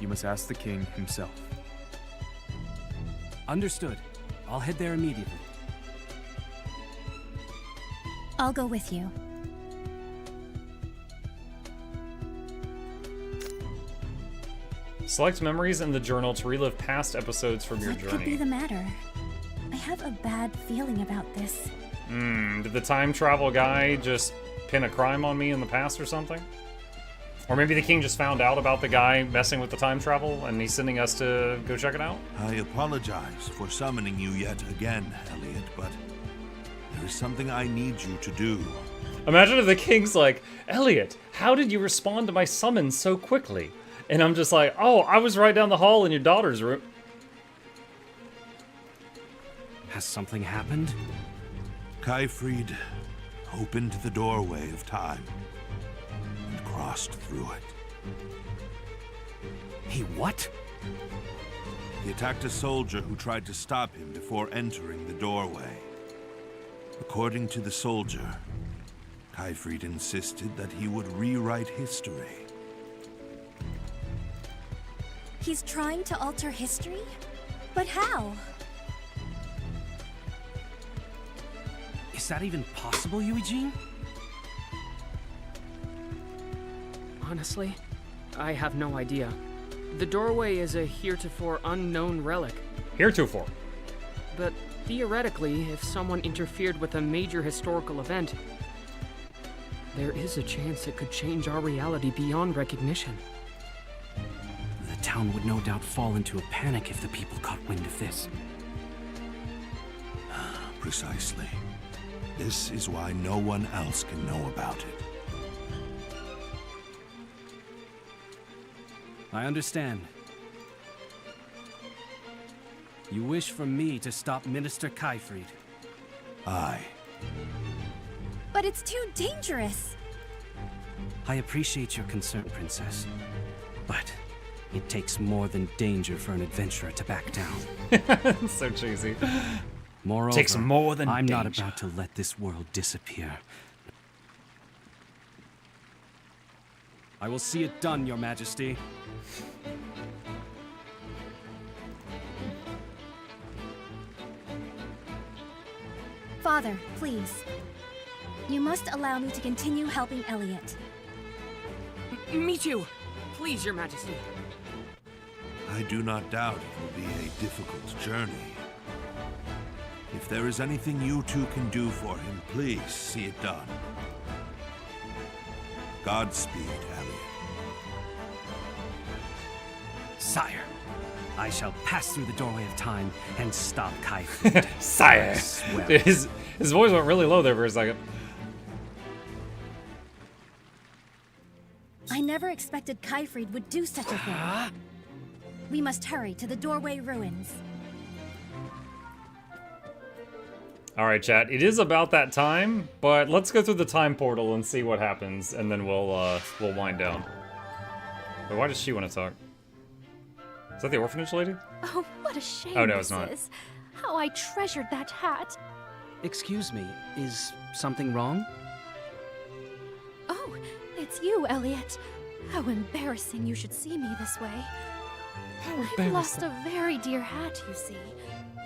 You must ask the king himself. Understood. I'll head there immediately. I'll go with you. Select memories in the journal to relive past episodes from your What journey. could be the matter? I have a bad feeling about this. Did the time travel guy just pin a crime on me in the past or something? Or maybe the king just found out about the guy messing with the time travel and he's sending us to go check it out? I apologize for summoning you yet again, Elliot, but there is something I need you to do. Imagine if the king's like, Elliot, how did you respond to my summons so quickly? And I'm just like, oh, I was right down the hall in your daughter's room. Has something happened? Khyfried opened the doorway of time and crossed through it. He what? He attacked a soldier who tried to stop him before entering the doorway. According to the soldier, Khyfried insisted that he would rewrite history. He's trying to alter history? But how? Is that even possible, Eugene? Honestly, I have no idea. The doorway is a heretofore unknown relic. Heretofore? But theoretically, if someone interfered with a major historical event, there is a chance it could change our reality beyond recognition. The town would no doubt fall into a panic if the people caught wind of this. Precisely. This is why no one else can know about it. I understand. You wish for me to stop Minister Khyfried? Aye. But it's too dangerous. I appreciate your concern, Princess. But it takes more than danger for an adventurer to back down. So cheesy. Moreover, Takes more than I'm not danger. about to let this world disappear. I will see it done, Your Majesty. Father, please. You must allow me to continue helping Elliot. Me too. Please, Your Majesty. I do not doubt it will be a difficult journey. If there is anything you two can do for him, please see it done. Godspeed, Elliot. Sire, I shall pass through the doorway of time and stop Khyfried. Sire! Dude, his voice went really low there for a second. I never expected Khyfried would do such a thing. We must hurry to the doorway ruins. Alright, chat. It is about that time, but let's go through the time portal and see what happens, and then we'll wind down. But why does she want to talk? Is that the orphanage lady? Oh, what a shame Oh, no, it's this not. is. How I treasured that hat. Excuse me, is something wrong? Oh, it's you, Elliot. How embarrassing you should see me this way. I've lost a very dear hat, you see.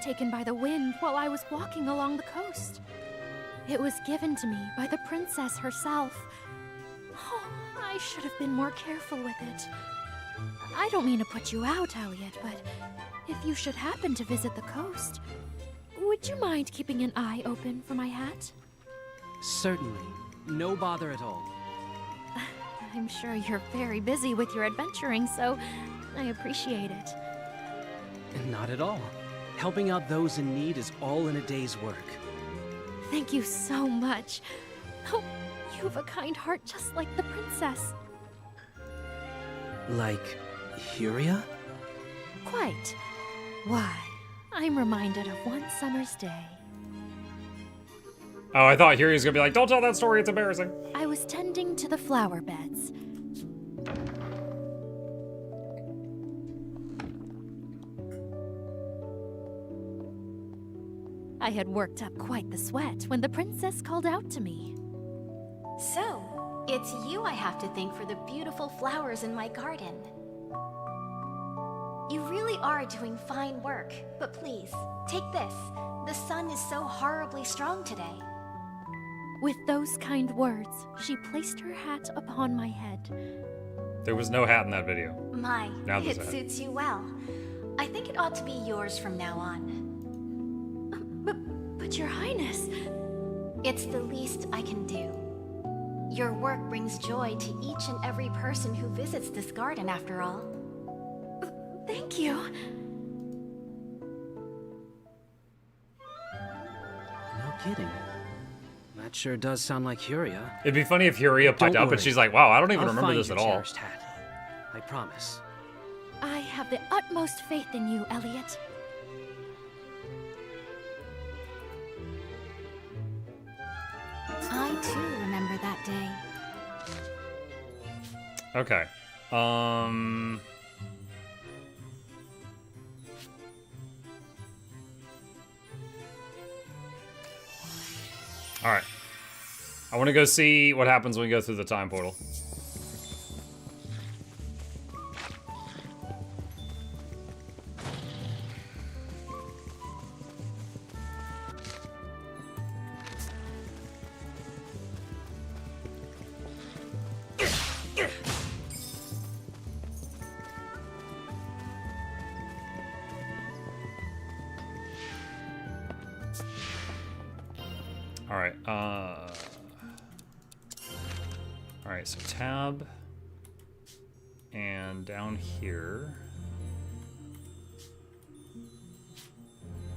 Taken by the wind while I was walking along the coast. It was given to me by the princess herself. Oh, I should have been more careful with it. I don't mean to put you out, Elliot, but if you should happen to visit the coast, would you mind keeping an eye open for my hat? Certainly. No bother at all. I'm sure you're very busy with your adventuring, so I appreciate it. Not at all. Helping out those in need is all in a day's work. Thank you so much. Oh, you have a kind heart just like the princess. Like Huria? Quite. Why, I'm reminded of one summer's day. Oh, I thought Huri's gonna be like, don't tell that story, it's embarrassing. I was tending to the flower beds. I had worked up quite the sweat when the princess called out to me. So, it's you I have to thank for the beautiful flowers in my garden. You really are doing fine work, but please, take this. The sun is so horribly strong today. With those kind words, she placed her hat upon my head. There was no hat in that video. My, Now there's it a hat. suits you well. I think it ought to be yours from now on. But Your Highness... It's the least I can do. Your work brings joy to each and every person who visits this garden, after all. Thank you. No kidding. That sure does sound like Huria. It'd be funny if Huria piped up and she's like, wow, I don't even remember this at all. Hat. I promise. I have the utmost faith in you, Elliot. I too remember that day. Okay. All right. I want to go see what happens when we go through the time portal. Alright, so tab, and down here.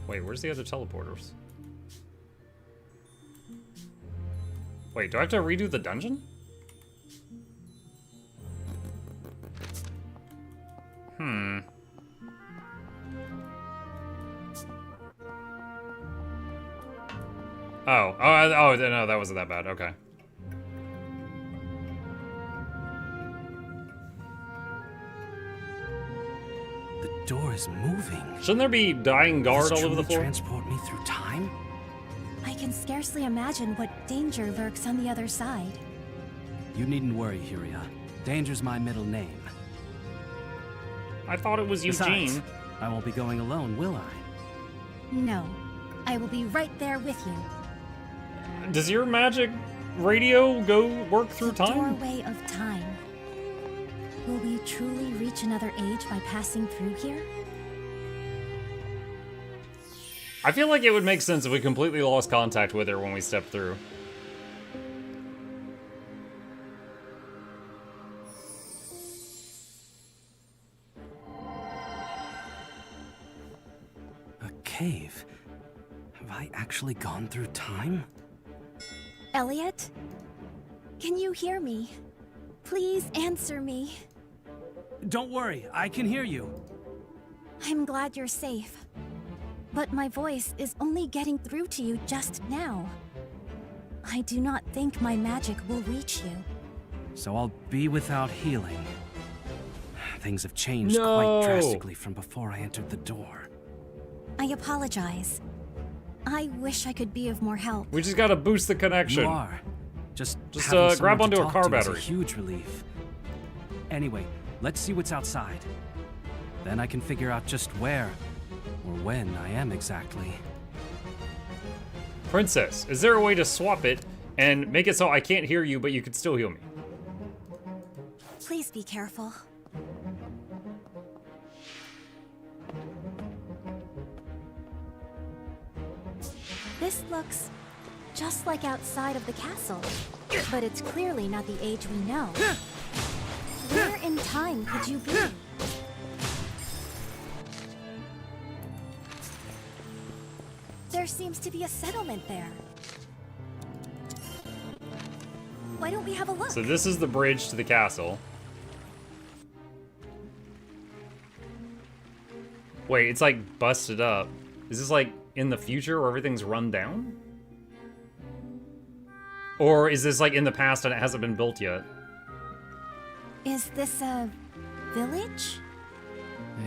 Wait, where's the other teleporters? Wait, do I have to redo the dungeon? Oh, no, that wasn't that bad. Okay. The door is moving. Shouldn't there be dying guard all over the floor? Transport me through time? I can scarcely imagine what danger lurks on the other side. You needn't worry, Huria. Danger's my middle name. I thought it was Eugene. Besides, I won't be going alone, will I? No. I will be right there with you. Does your magic radio work through time? Doorway of time. Will we truly reach another age by passing through here? I feel like it would make sense if we completely lost contact with her when we stepped through. A cave? Have I actually gone through time? Elliot? Can you hear me? Please answer me. Don't worry, I can hear you. I'm glad you're safe. But my voice is only getting through to you just now. I do not think my magic will reach you. So I'll be without healing. Things have changed quite drastically from before I entered the door. I apologize. I wish I could be of more help. We just gotta boost the connection. You are. Just grab onto a talk car to is battery. A huge relief. Anyway, let's see what's outside. Then I can figure out just where or when I am exactly. Princess, is there a way to swap it and make it so I can't hear you, but you can still heal me? Please be careful. This looks just like outside of the castle, but it's clearly not the age we know. Where in time could you be? There seems to be a settlement there. Why don't we have a look? So this is the bridge to the castle. Wait, it's like busted up. Is this like in the future where everything's run down? Or is this like in the past and it hasn't been built yet? Is this a village?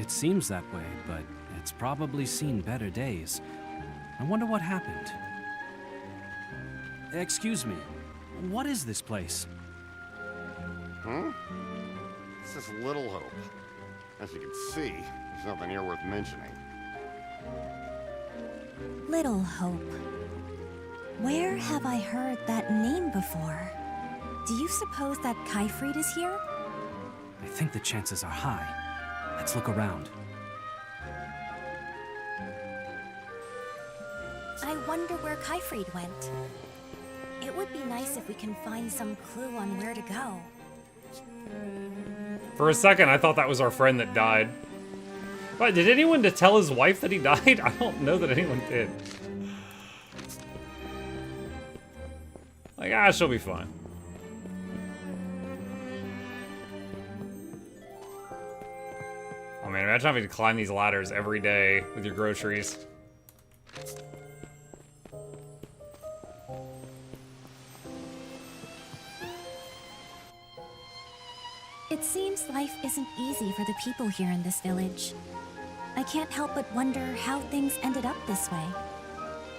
It seems that way, but it's probably seen better days. I wonder what happened. Excuse me, what is this place? This is Little Hope. As you can see, Something here worth mentioning. Little Hope. Where have I heard that name before? Do you suppose that Kyfried is here? I think the chances are high. Let's look around. I wonder where Kyfried went. It would be nice if we can find some clue on where to go. For a second, I thought that was our friend that died. But did anyone to tell his wife that he died? I don't know that anyone did. Like, she'll be fine. Oh man, imagine having to climb these ladders every day with your groceries. It seems life isn't easy for the people here in this village. I can't help but wonder how things ended up this way.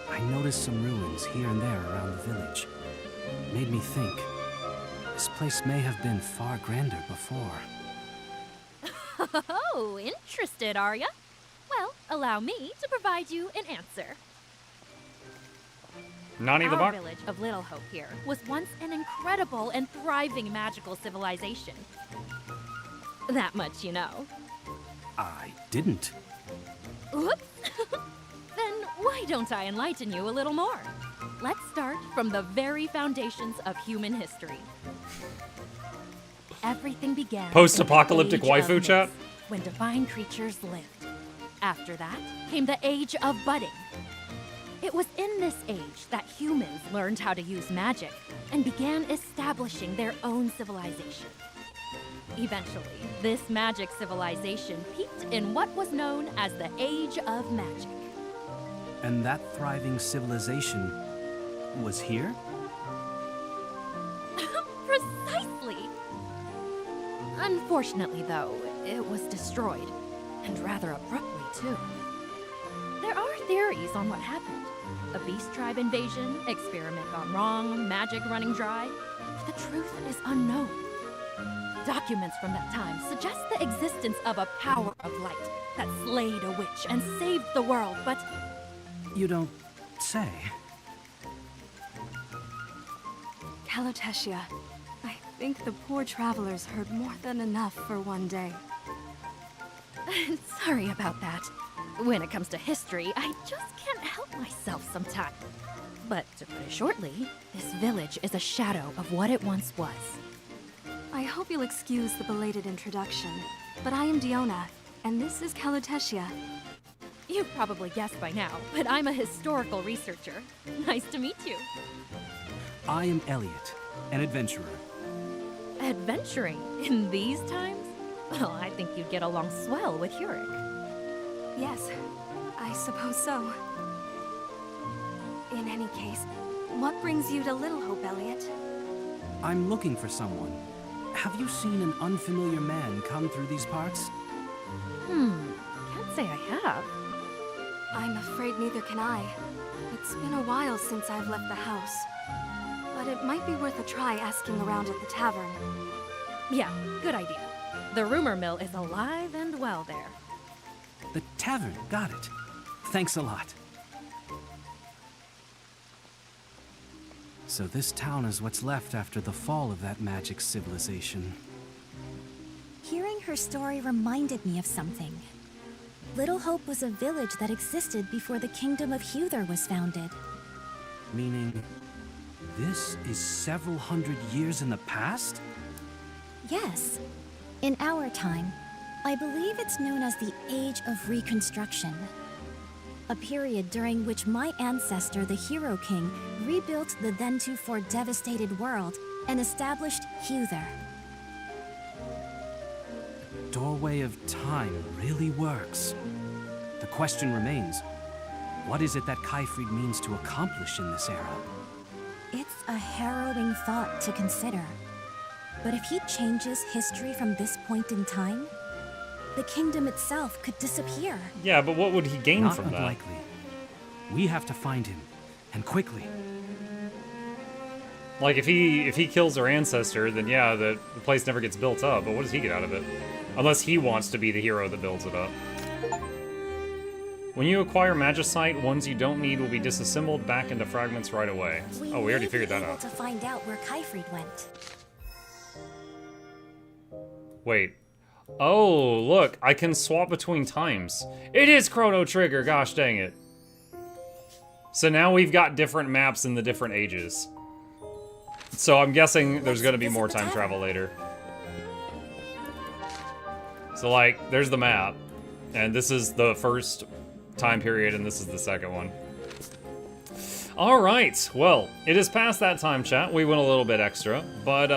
I noticed some ruins here and there around the village. Made me think, this place may have been far grander before. Oh, interested, are ya? Well, allow me to provide you an answer. Nani the Our Buck? village of Little Hope here was once an incredible and thriving magical civilization. That much you know. I didn't. Whoops. Then why don't I enlighten you a little more? Let's start from the very foundations of human history. Everything began Post-apocalyptic in the age waifu of chat? myths, when divine creatures lived. After that came the age of budding. It was in this age that humans learned how to use magic and began establishing their own civilization. Eventually, this magic civilization peaked in what was known as the Age of Magic. And that thriving civilization was here? Precisely! Unfortunately, though, it was destroyed, and rather abruptly, too. There are theories on what happened. A beast tribe invasion, experiment gone wrong, magic running dry. But the truth is unknown. Documents from that time suggest the existence of a power of light that slayed a witch and saved the world, but... You don't say. Calotetia, I think the poor travelers heard more than enough for one day. Sorry about that. When it comes to history, I just can't help myself sometimes. But to put it shortly, this village is a shadow of what it once was. I hope you'll excuse the belated introduction, but I am Diona, and this is Calotetia. You've probably guessed by now, but I'm a historical researcher. Nice to meet you. I am Elliot, an adventurer. Adventuring in these times? Well, I think you'd get along swell with Hurek. Yes, I suppose so. In any case, what brings you to Little Hope, Elliot? I'm looking for someone. Have you seen an unfamiliar man come through these parts? Can't say I have. I'm afraid neither can I. It's been a while since I've left the house. But it might be worth a try asking around at the tavern. Yeah, good idea. The rumor mill is alive and well there. The tavern, got it. Thanks a lot. So this town is what's left after the fall of that magic civilization. Hearing her story reminded me of something. Little Hope was a village that existed before the Kingdom of Huther was founded. Meaning, this is several hundred years in the past? Yes. In our time, I believe it's known as the Age of Reconstruction. A period during which my ancestor, the Hero King, rebuilt the then-to-for devastated world and established Huther. The doorway of time really works. The question remains, what is it that Kyfried means to accomplish in this era? It's a harrowing thought to consider. But if he changes history from this point in time, the kingdom itself could disappear. Yeah, but what would he gain Not from that? unlikely. We have to find him, and quickly. Like, if he kills our ancestor, then yeah, the place never gets built up, but what does he get out of it? Unless he wants to be the hero that builds it up. When you acquire Magicite, ones you don't need will be disassembled back into fragments right away. Oh, we already figured that out. To find out where Kyfried went. Wait. Oh, look, I can swap between times. It is Chrono Trigger, gosh dang it. So now we've got different maps in the different ages. So I'm guessing there's gonna be more time travel later. So like, there's the map, and this is the first time period, and this is the second one. Alright, well, it is past that time, chat. We went a little bit extra, but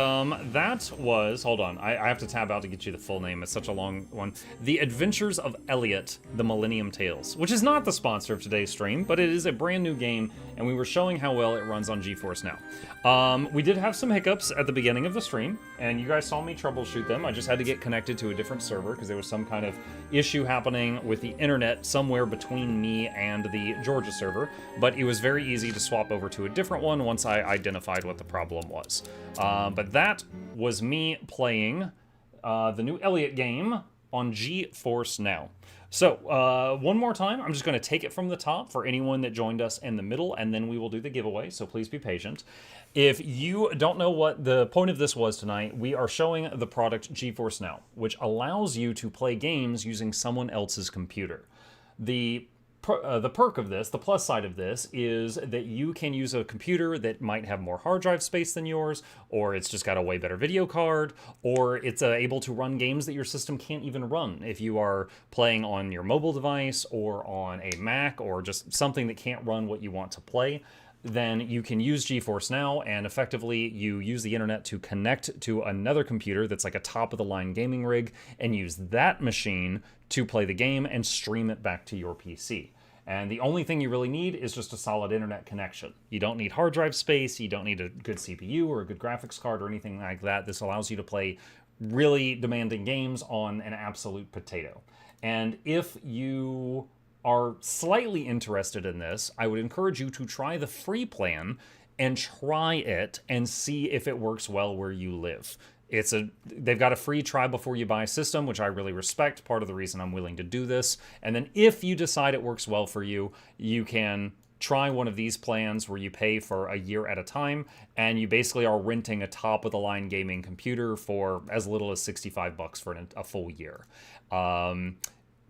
that was, hold on, I have to tab out to get you the full name. It's such a long one. The Adventures of Elliot, the Millennium Tales, which is not the sponsor of today's stream, but it is a brand new game, and we were showing how well it runs on GeForce Now. We did have some hiccups at the beginning of the stream, and you guys saw me troubleshoot them. I just had to get connected to a different server because there was some kind of issue happening with the internet somewhere between me and the Georgia server, but it was very easy to swap over to a different one once I identified what the problem was. But that was me playing the new Elliot game on GeForce Now. So, one more time, I'm just going to take it from the top for anyone that joined us in the middle, and then we will do the giveaway, so please be patient. If you don't know what the point of this was tonight, we are showing the product GeForce Now, which allows you to play games using someone else's computer. The perk of this, the plus side of this, is that you can use a computer that might have more hard drive space than yours, or it's just got a way better video card, or it's able to run games that your system can't even run if you are playing on your mobile device or on a Mac or just something that can't run what you want to play. Then you can use GeForce Now, and effectively you use the internet to connect to another computer that's like a top-of-the-line gaming rig, and use that machine to play the game and stream it back to your PC. And the only thing you really need is just a solid internet connection. You don't need hard drive space, you don't need a good CPU or a good graphics card or anything like that. This allows you to play really demanding games on an absolute potato. And if you are slightly interested in this, I would encourage you to try the free plan and try it and see if it works well where you live. They've got a free try before you buy system, which I really respect, part of the reason I'm willing to do this. And then if you decide it works well for you, you can try one of these plans where you pay for a year at a time, and you basically are renting a top-of-the-line gaming computer for as little as $65 for a full year.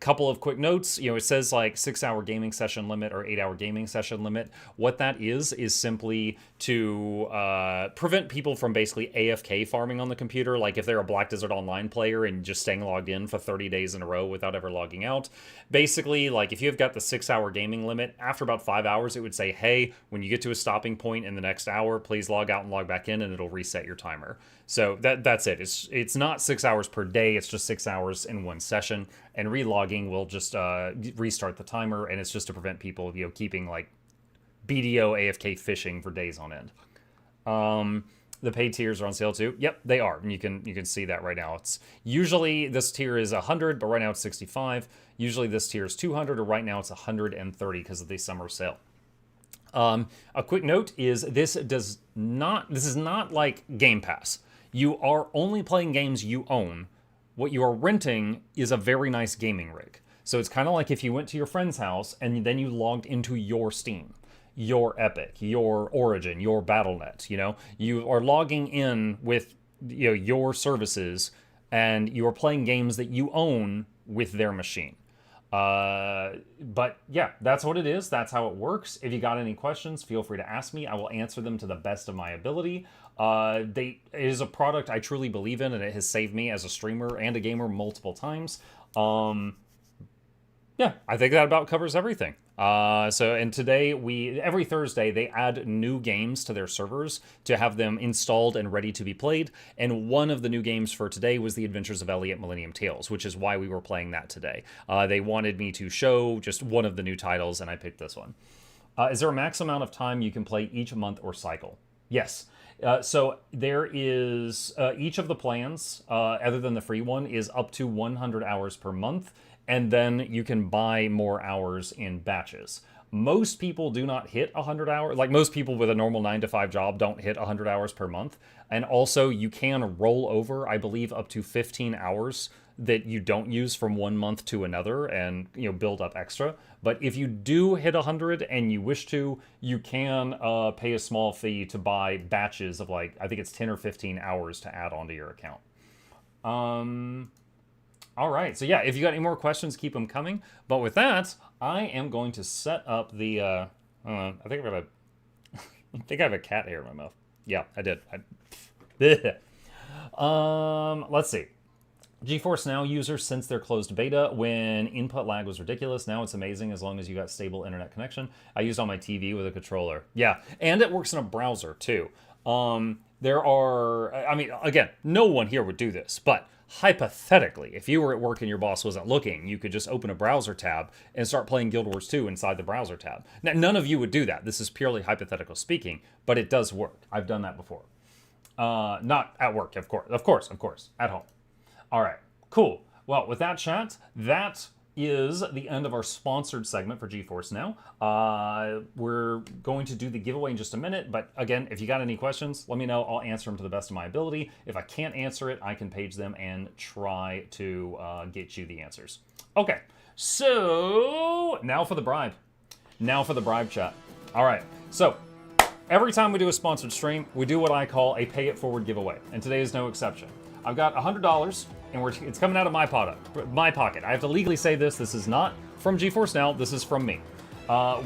Couple of quick notes. It says like 6-hour gaming session limit or 8-hour gaming session limit. What that is simply to prevent people from basically AFK farming on the computer. Like if they're a Black Desert Online player and just staying logged in for 30 days in a row without ever logging out. Basically, like if you've got the 6-hour gaming limit, after about 5 hours, it would say, hey, when you get to a stopping point in the next hour, please log out and log back in, and it'll reset your timer. So that's it. It's not 6 hours per day. It's just 6 hours in one session. And relogging will just restart the timer, and it's just to prevent people, keeping like BDO AFK fishing for days on end. The paid tiers are on sale too. Yep, they are, and you can see that right now. It's usually this tier is 100, but right now it's 65. Usually this tier is 200, or right now it's 130 because of the summer sale. A quick note is this is not like Game Pass. You are only playing games you own. What you are renting is a very nice gaming rig. So it's kind of like if you went to your friend's house and then you logged into your Steam, your Epic, your Origin, your Battle.net, you are logging in with your services, and you are playing games that you own with their machine. But yeah, that's what it is. That's how it works. If you got any questions, feel free to ask me. I will answer them to the best of my ability. It is a product I truly believe in, and it has saved me as a streamer and a gamer multiple times. Yeah, I think that about covers everything. And today, every Thursday, they add new games to their servers to have them installed and ready to be played. And one of the new games for today was The Adventures of Elliot Millennium Tales, which is why we were playing that today. They wanted me to show just one of the new titles, and I picked this one. Is there a max amount of time you can play each month or cycle? Yes. So there is, each of the plans, other than the free one, is up to 100 hours per month. And then you can buy more hours in batches. Most people do not hit 100 hours. Like most people with a normal 9-to-5 job don't hit 100 hours per month. And also you can roll over, I believe, up to 15 hours that you don't use from one month to another and, you know, build up extra. But if you do hit 100 and you wish to, you can pay a small fee to buy batches of, like, I think it's 10 or 15 hours to add onto your account. All right, so yeah, if you got any more questions, keep them coming. But with that, I am going to set up the, I think I have a cat hair in my mouth. Yeah, I did. Let's see. GeForce Now users since their closed beta when input lag was ridiculous. Now it's amazing as long as you got stable internet connection. I used on my TV with a controller. Yeah, and it works in a browser too. There are, I mean, again, no one here would do this, but hypothetically, if you were at work and your boss wasn't looking, you could just open a browser tab and start playing Guild Wars 2 inside the browser tab. Now, none of you would do that. This is purely hypothetical speaking, but it does work. I've done that before. Not at work, of course, at home. All right, cool. Well, with that chat, that is the end of our sponsored segment for GeForce Now. We're going to do the giveaway in just a minute, but again, if you got any questions, let me know. I'll answer them to the best of my ability. If I can't answer it, I can page them and try to get you the answers. Okay, so now for the bribe. Now for the bribe chat. All right, so every time we do a sponsored stream, we do what I call a pay it forward giveaway, and today is no exception. I've got $100, and it's coming out of my pocket. I have to legally say this. This is not from GeForce Now. This is from me.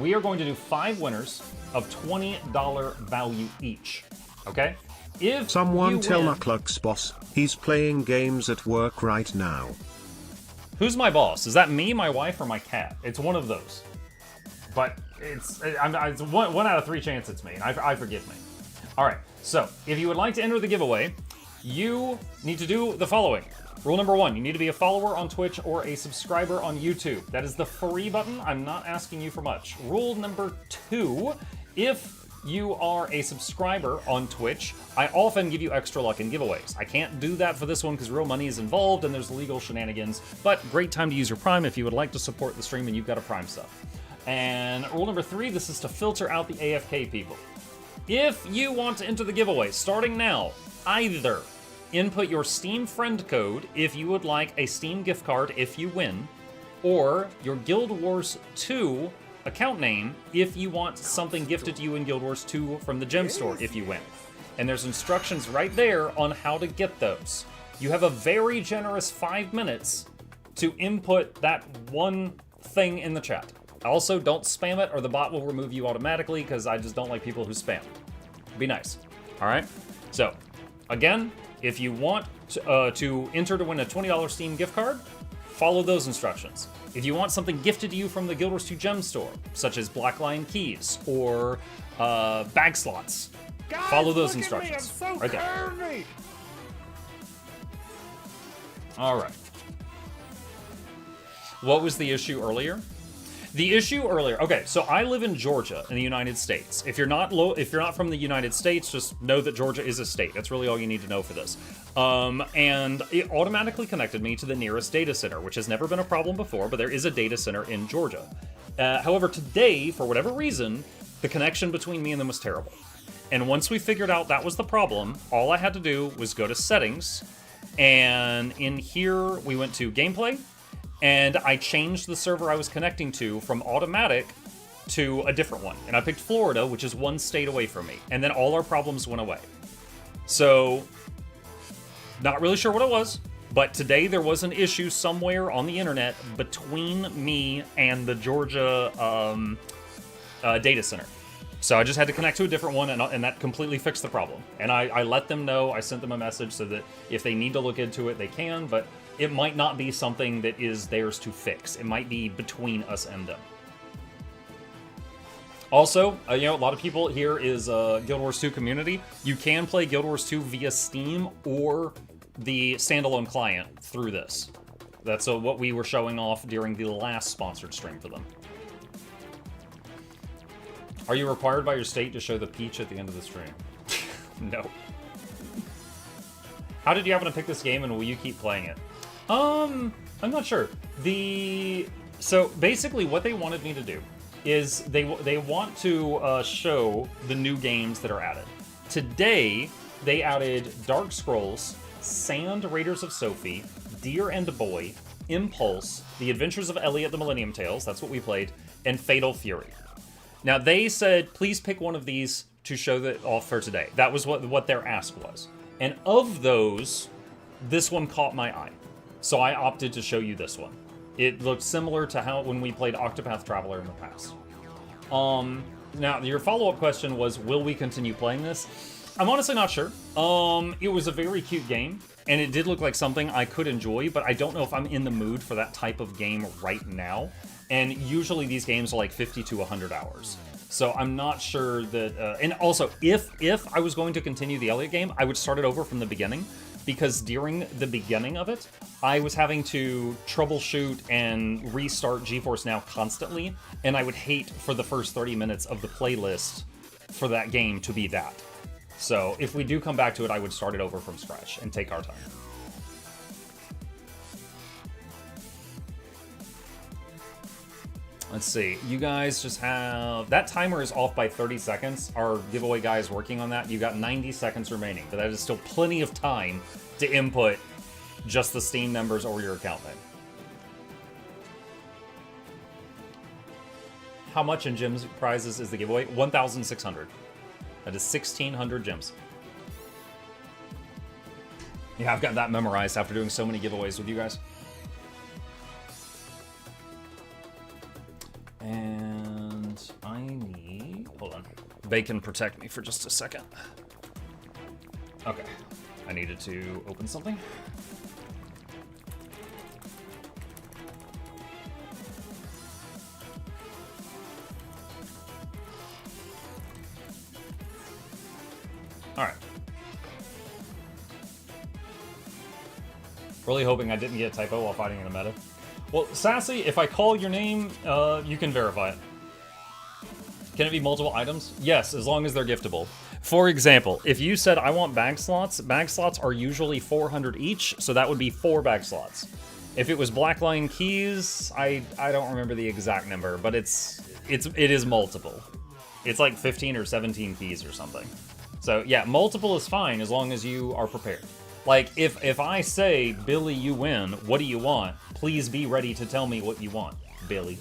We are going to do 5 winners of $20 value each. Okay? If someone tell win, Mukluk's boss he's playing games at work right now. Who's my boss? Is that me, my wife, or my cat? It's one of those. But it's one out of 3 chance it's me, and I forgive me. All right. So if you would like to enter the giveaway, you need to do the following. Rule number 1, you need to be a follower on Twitch or a subscriber on YouTube. That is the free button. I'm not asking you for much. Rule number 2, if you are a subscriber on Twitch, I often give you extra luck in giveaways. I can't do that for this one because real money is involved and there's legal shenanigans, but great time to use your Prime if you would like to support the stream and you've got a Prime sub. And rule number 3, this is to filter out the AFK people. If you want to enter the giveaway, starting now, either input your Steam friend code if you would like a Steam gift card if you win, or your Guild Wars 2 account name if you want something gifted to you in Guild Wars 2 from the gem store if you win. And there's instructions right there on how to get those. You have a very generous 5 minutes to input that one thing in the chat. Also, don't spam it or the bot will remove you automatically because I just don't like people who spam. Be nice. All right? So, again, if you want to enter to win a $20 Steam gift card, follow those instructions. If you want something gifted to you from the Guild Wars 2 gem store, such as Black Lion keys or bag slots, follow those instructions. Right there. All right. What was the issue earlier? The issue earlier. Okay, so I live in Georgia in the United States. If you're not from the United States, just know that Georgia is a state. That's really all you need to know for this. And it automatically connected me to the nearest data center, which has never been a problem before, but there is a data center in Georgia. However, today, for whatever reason, the connection between me and them was terrible. And once we figured out that was the problem, all I had to do was go to settings, and in here we went to gameplay, and I changed the server I was connecting to from automatic to a different one. And I picked Florida, which is 1 state away from me. And then all our problems went away. So, not really sure what it was, but today there was an issue somewhere on the internet between me and the Georgia data center. So I just had to connect to a different one, and that completely fixed the problem. And I let them know, I sent them a message so that if they need to look into it, they can, but it might not be something that is theirs to fix. It might be between us and them. Also, a lot of people here is Guild Wars 2 community. You can play Guild Wars 2 via Steam or the standalone client through this. That's what we were showing off during the last sponsored stream for them. Are you required by your state to show the peach at the end of the stream? No. How did you happen to pick this game, and will you keep playing it? I'm not sure. So basically what they wanted me to do is they want to show the new games that are added. Today, they added Dark Scrolls Sand, Raiders of Sophie, Deer and Boy, Impulse, The Adventures of Elliot, The Millennium Tales, that's what we played, and Fatal Fury. Now, they said, please pick one of these to show that off for today. That was what their ask was. And of those, this one caught my eye. So I opted to show you this one. It looked similar to how when we played Octopath Traveler in the past. Now, your follow-up question was, will we continue playing this? I'm honestly not sure. It was a very cute game, and it did look like something I could enjoy, but I don't know if I'm in the mood for that type of game right now. And usually these games are like 50 to 100 hours. So I'm not sure that... and also, if I was going to continue the Elliot game, I would start it over from the beginning, because during the beginning of it, I was having to troubleshoot and restart GeForce Now constantly, and I would hate for the first 30 minutes of the playlist for that game to be that. So if we do come back to it, I would start it over from scratch and take our time. Let's see, you guys just have... That timer is off by 30 seconds. Our giveaway guy is working on that. You got 90 seconds remaining, but that is still plenty of time to input just the Steam numbers or your account name. How much in gems prizes is the giveaway? 1,600. That is 1,600 gems. Yeah, I've got that memorized after doing so many giveaways with you guys. And I need... Hold on. Bacon, protect me for just a second. Okay. I needed to open something. Alright. Really hoping I didn't get a typo while fighting in a meta. Well, Sassy, if I call your name, you can verify it. Can it be multiple items? Yes, as long as they're giftable. For example, if you said, I want bag slots are usually 400 each, so that would be 4 bag slots. If it was Black Lion keys, I don't remember the exact number, but it is multiple. It's like 15 or 17 keys or something. So yeah, multiple is fine as long as you are prepared. Like, if I say, Billy, you win, what do you want? Please be ready to tell me what you want, Billy.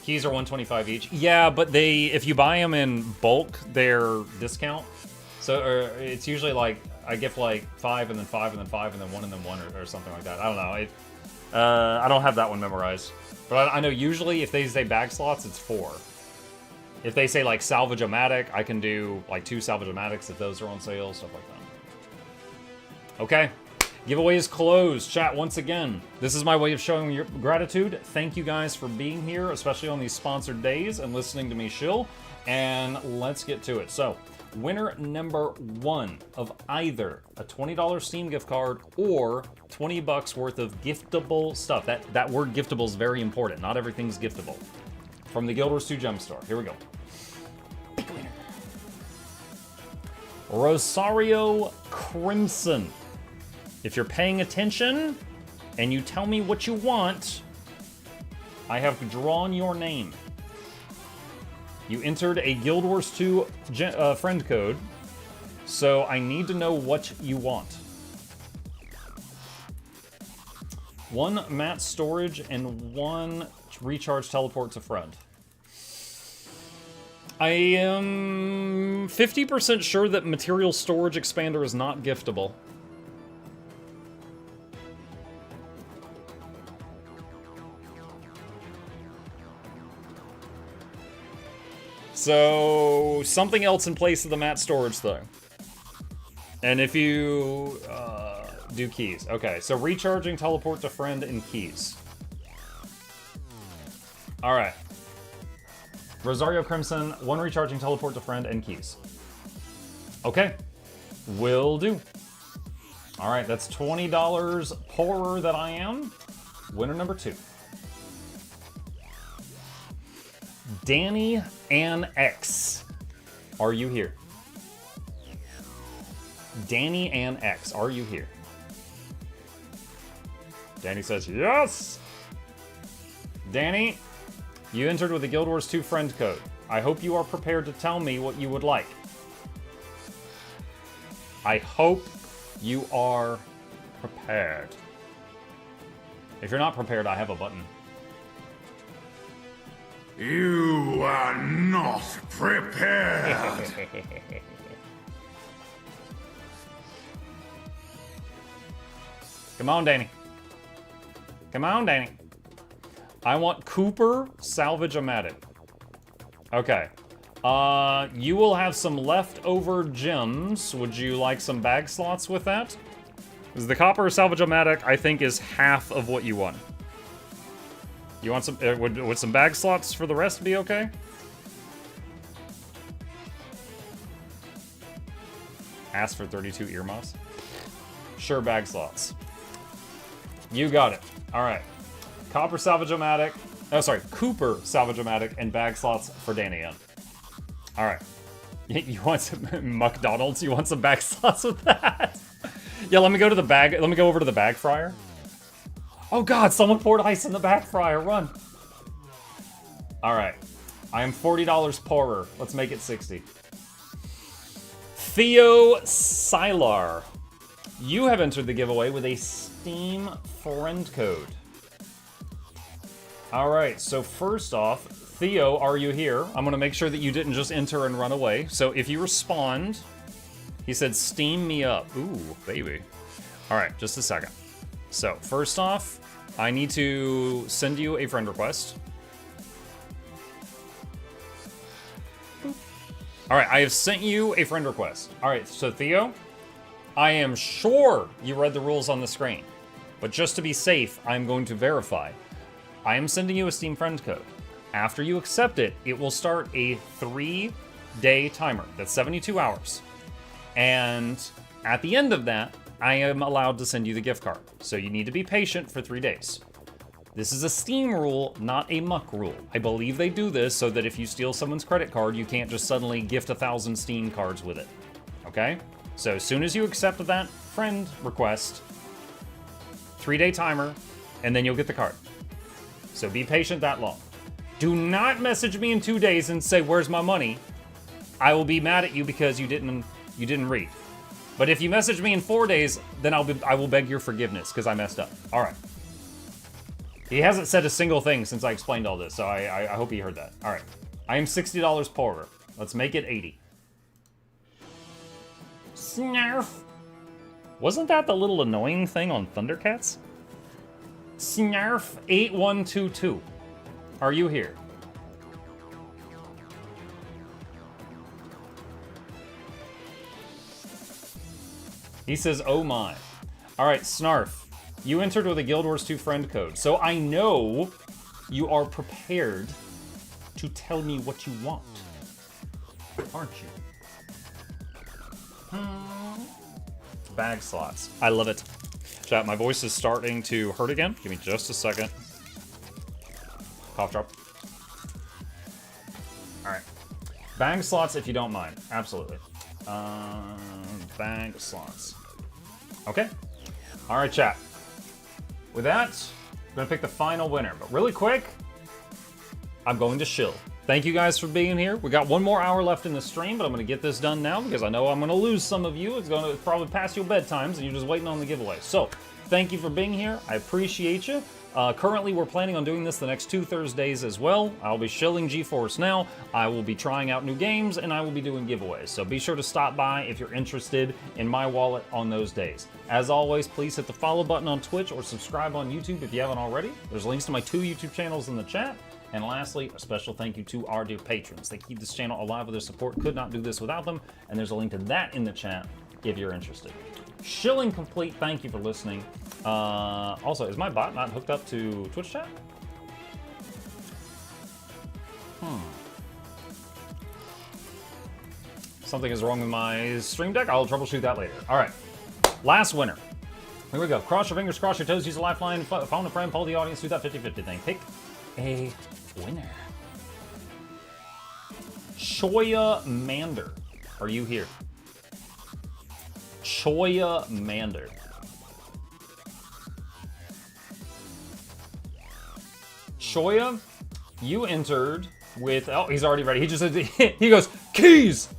Keys are 125 each. Yeah, but if you buy them in bulk, they're discount. So it's usually like, I gift like 5 and then 5 and then 5 and then 1 and then 1 or something like that. I don't know. I don't have that one memorized. But I know usually if they say bag slots, it's 4. If they say like salvage-o-matic, I can do like 2 salvage-o-matics if those are on sale, stuff like that. Okay, giveaway is closed. Chat, once again, this is my way of showing your gratitude. Thank you guys for being here, especially on these sponsored days and listening to me shill. And let's get to it. So, winner number 1 of either a $20 Steam gift card or 20 bucks worth of giftable stuff. That word giftable is very important. Not everything's giftable. From the Guild Wars 2 Gem Store. Here we go. Big winner. Rosario Crimson. If you're paying attention and you tell me what you want, I have drawn your name. You entered a Guild Wars 2 friend code, so I need to know what you want. 1 mat storage and 1 recharge teleport to friend. I am 50% sure that material storage expander is not giftable. So, something else in place of the mat storage, though. And if you do keys. Okay, so recharging, teleport to friend, and keys. Alright. Rosario Crimson, 1 recharging, teleport to friend, and keys. Okay. Will do. Alright, that's $20 poorer than I am. Winner number 2. Danny Ann X. Are you here? Danny Ann X. Are you here? Danny says yes! Danny, you entered with the Guild Wars 2 friend code. I hope you are prepared to tell me what you would like. I hope you are prepared. If you're not prepared, I have a button. You are not prepared. Come on, Danny. Come on, Danny. I want Cooper Salvage-O-Matic. Okay. You will have some leftover gems. Would you like some bag slots with that? Because the Copper Salvage-O-Matic, I think, is half of what you want. You want some... would some bag slots for the rest be okay? Ask for 32 earmuffs. Sure, bag slots. You got it. All right. Copper Salvage-O-Matic. Oh, sorry. Cooper Salvage-O-Matic and bag slots for Danny. All right. You want some McDonald's? You want some bag slots with that? Yeah, let me go to the bag. Let me go over to the bag fryer. Oh God, someone poured ice in the bag fryer. Run. All right. I am $40 poorer. Let's make it 60. Theo Sylar. You have entered the giveaway with a Steam friend code. All right, so first off, Theo, are you here? I'm gonna make sure that you didn't just enter and run away. So if you respond, he said, Steam me up. Ooh, baby. All right, just a second. So first off, I need to send you a friend request. All right, I have sent you a friend request. All right, so Theo, I am sure you read the rules on the screen, but just to be safe, I'm going to verify. I am sending you a Steam friend code. After you accept it, it will start a 3-day timer. That's 72 hours. And at the end of that, I am allowed to send you the gift card. So you need to be patient for 3 days. This is a Steam rule, not a Muck rule. I believe they do this so that if you steal someone's credit card, you can't just suddenly gift 1,000 Steam cards with it. Okay? So as soon as you accept that friend request, 3-day timer, and then you'll get the card. So be patient that long. Do not message me in 2 days and say, where's my money? I will be mad at you because you didn't read. But if you message me in 4 days, then I will beg your forgiveness because I messed up. All right. He hasn't said a single thing since I explained all this, so I hope he heard that. All right. I am $60 poorer. Let's make it 80. Snarf. Wasn't that the little annoying thing on Thundercats? Snarf8122. Are you here? He says, oh my. All right, Snarf. You entered with a Guild Wars 2 friend code, so I know you are prepared to tell me what you want. Aren't you? Bag slots. I love it. Chat, my voice is starting to hurt again. Give me just a second. Cough drop. All right. Bag slots, if you don't mind. Absolutely. Bag slots. Okay. All right, chat. With that, I'm gonna pick the final winner. But really quick, I'm going to shill. Thank you guys for being here. We got 1 more hour left in the stream, but I'm gonna get this done now because I know I'm gonna lose some of you. It's gonna probably past your bedtimes and you're just waiting on the giveaway. So, thank you for being here. I appreciate you. Currently, we're planning on doing this the next 2 Thursdays as well. I'll be shilling GeForce Now. I will be trying out new games, and I will be doing giveaways. So be sure to stop by if you're interested in my wallet on those days. As always, please hit the follow button on Twitch or subscribe on YouTube if you haven't already. There's links to my 2 YouTube channels in the chat. And lastly, a special thank you to our dear patrons. They keep this channel alive with their support. Could not do this without them. And there's a link to that in the chat if you're interested. Shilling complete. Thank you for listening. Also, is my bot not hooked up to Twitch chat? Something is wrong with my stream deck. I'll troubleshoot that later. All right. Last winner. Here we go. Cross your fingers, cross your toes, use a lifeline, phone a friend, poll the audience, do that 50-50 thing. Pick a winner. Choya Mander. Are you here? Choya Mander. Choya, you entered with... Oh, he's already ready. He just... He goes, keys!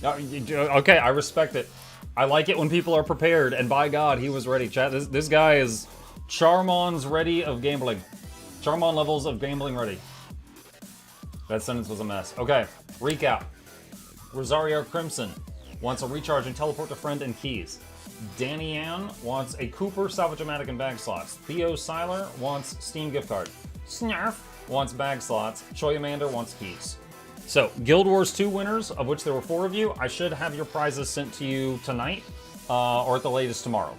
Okay, I respect it. I like it when people are prepared, and by God, he was ready. Chat, this guy is Charmon's ready of gambling. Charmon levels of gambling ready. That sentence was a mess. Okay, recap. Rosario Crimson wants a recharge and teleport to friend and keys. Danny Ann wants a Cooper, Salvage-O-Matic, and bag slots. Theo Seiler wants Steam gift card. Snarf wants bag slots. Choyamander wants keys. So, Guild Wars 2 winners, of which there were 4 of you, I should have your prizes sent to you tonight, or at the latest tomorrow.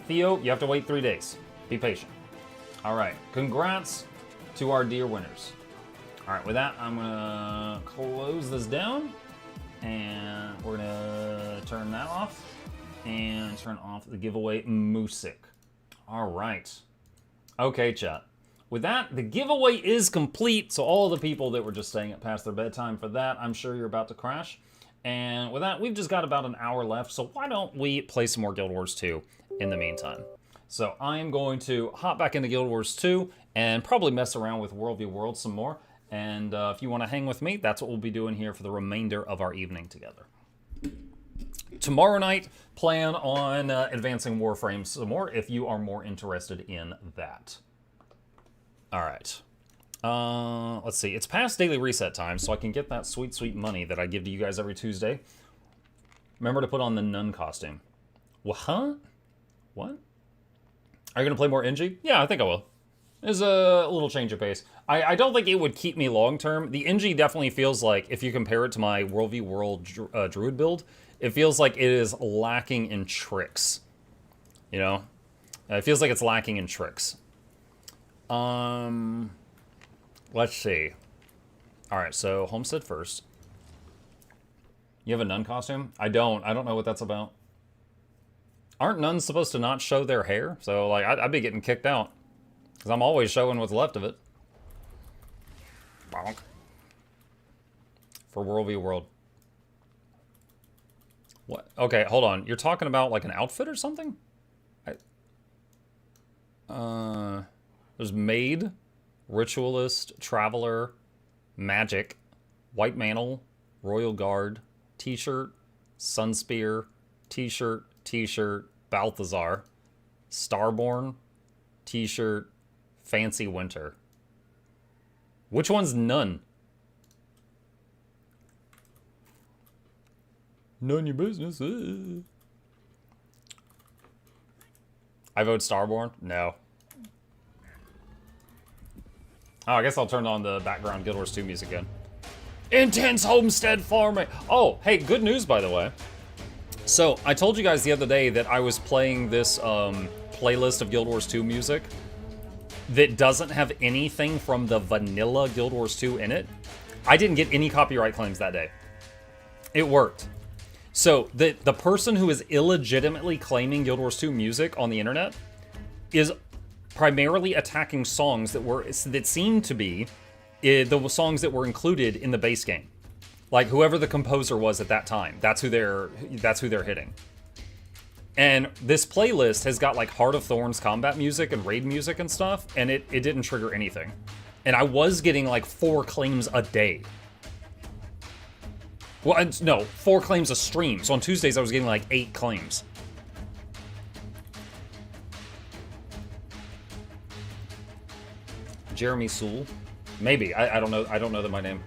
Theo, you have to wait 3 days. Be patient. Alright, congrats to our dear winners. Alright, with that, I'm gonna close this down, and we're gonna turn that off, and turn off the giveaway music. Alright. Okay, chat. With that, the giveaway is complete, so all the people that were just staying up past their bedtime for that, I'm sure you're about to crash. And with that, we've just got about an hour left, so why don't we play some more Guild Wars 2 in the meantime? So I am going to hop back into Guild Wars 2 and probably mess around with World v. World some more. And if you want to hang with me, that's what we'll be doing here for the remainder of our evening together. Tomorrow night, plan on advancing Warframe some more if you are more interested in that. Alright. Let's see. It's past daily reset time, so I can get that sweet, sweet money that I give to you guys every Tuesday. Remember to put on the nun costume. What? What? Are you going to play more NG? Yeah, I think I will. There's a little change of pace. I don't think it would keep me long-term. The NG definitely feels like, if you compare it to my World v. World Druid build, it feels like it is lacking in tricks. You know? It feels like it's lacking in tricks. Let's see. Alright, so Homestead first. You have a nun costume? I don't know what that's about. Aren't nuns supposed to not show their hair? So, like, I'd be getting kicked out. Because I'm always showing what's left of it. Bonk. For World v. World. What? Okay, hold on. You're talking about, like, an outfit or something? There's Maid, Ritualist, Traveler, Magic, White Mantle, Royal Guard, T-shirt, Sunspear, T-shirt, T-shirt, Balthazar, Starborn, T-shirt, Fancy Winter. Which one's none? None your business. I vote Starborn? No. Oh, I guess I'll turn on the background Guild Wars 2 music again. Intense homestead farming! Oh, hey, good news, by the way. So, I told you guys the other day that I was playing this playlist of Guild Wars 2 music that doesn't have anything from the vanilla Guild Wars 2 in it. I didn't get any copyright claims that day. It worked. So, the person who is illegitimately claiming Guild Wars 2 music on the internet is primarily attacking songs that seem to be the songs that were included in the base game. Like whoever the composer was at that time, that's who they're hitting. And this playlist has got like Heart of Thorns combat music and raid music and stuff, and it didn't trigger anything. And I was getting like 4 claims a day. Well, no, 4 claims a stream. So on Tuesdays I was getting like 8 claims. Jeremy Sewell? Maybe. I don't know. I don't know my name.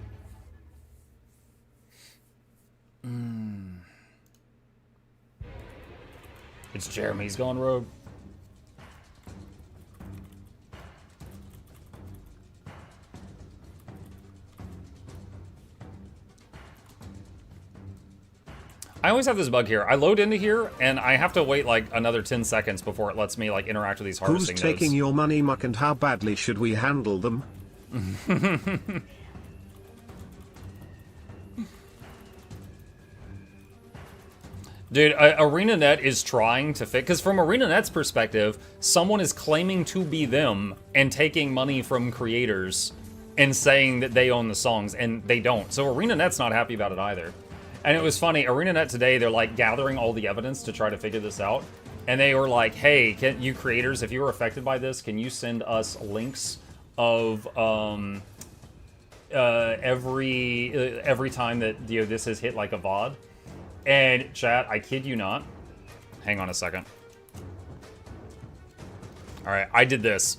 It's Jeremy's gone rogue. I always have this bug here. I load into here, and I have to wait like another 10 seconds before it lets me like interact with these harvesting nodes. Who's taking your money, Muck, and how badly should we handle them? Dude, ArenaNet is trying to fix... Because from ArenaNet's perspective, someone is claiming to be them and taking money from creators and saying that they own the songs, and they don't. So ArenaNet's not happy about it either. And it was funny, ArenaNet today, they're like gathering all the evidence to try to figure this out. And they were like, hey, can you creators, if you were affected by this, can you send us links of every time that this has hit like a VOD. And chat, I kid you not. Hang on a second. All right, I did this.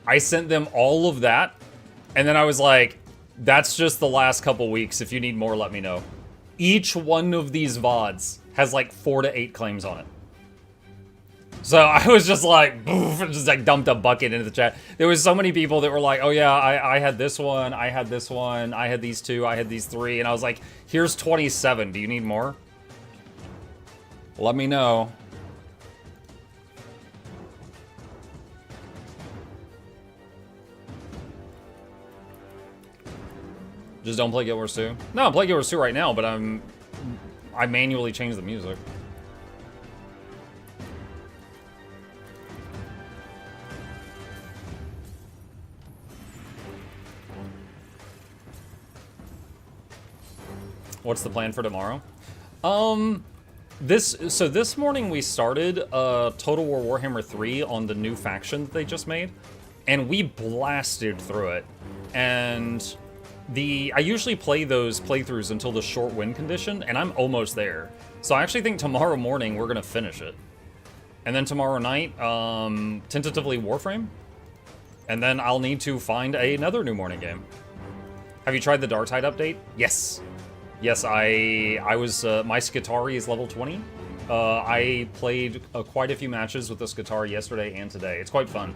I sent them all of that, and then I was like, that's just the last couple weeks. If you need more, let me know. Each one of these VODs has like 4 to 8 claims on it. So I was just like, boof, just like dumped a bucket into the chat. There was so many people that were like, oh yeah, I had this one, I had this one, I had these 2, I had these 3. And I was like, here's 27. Do you need more? Let me know. Just don't play Guild Wars 2? No, I'm playing Guild Wars 2 right now, but I manually changed the music. What's the plan for tomorrow? This morning we started Total War Warhammer 3 on the new faction that they just made, and we blasted through it. And I usually play those playthroughs until the short win condition, and I'm almost there. So I actually think tomorrow morning we're gonna finish it. And then tomorrow night, tentatively Warframe. And then I'll need to find another new morning game. Have you tried the Darktide update? Yes. Yes, I was, my Skitarii is level 20. I played quite a few matches with the Skitarii yesterday and today. It's quite fun.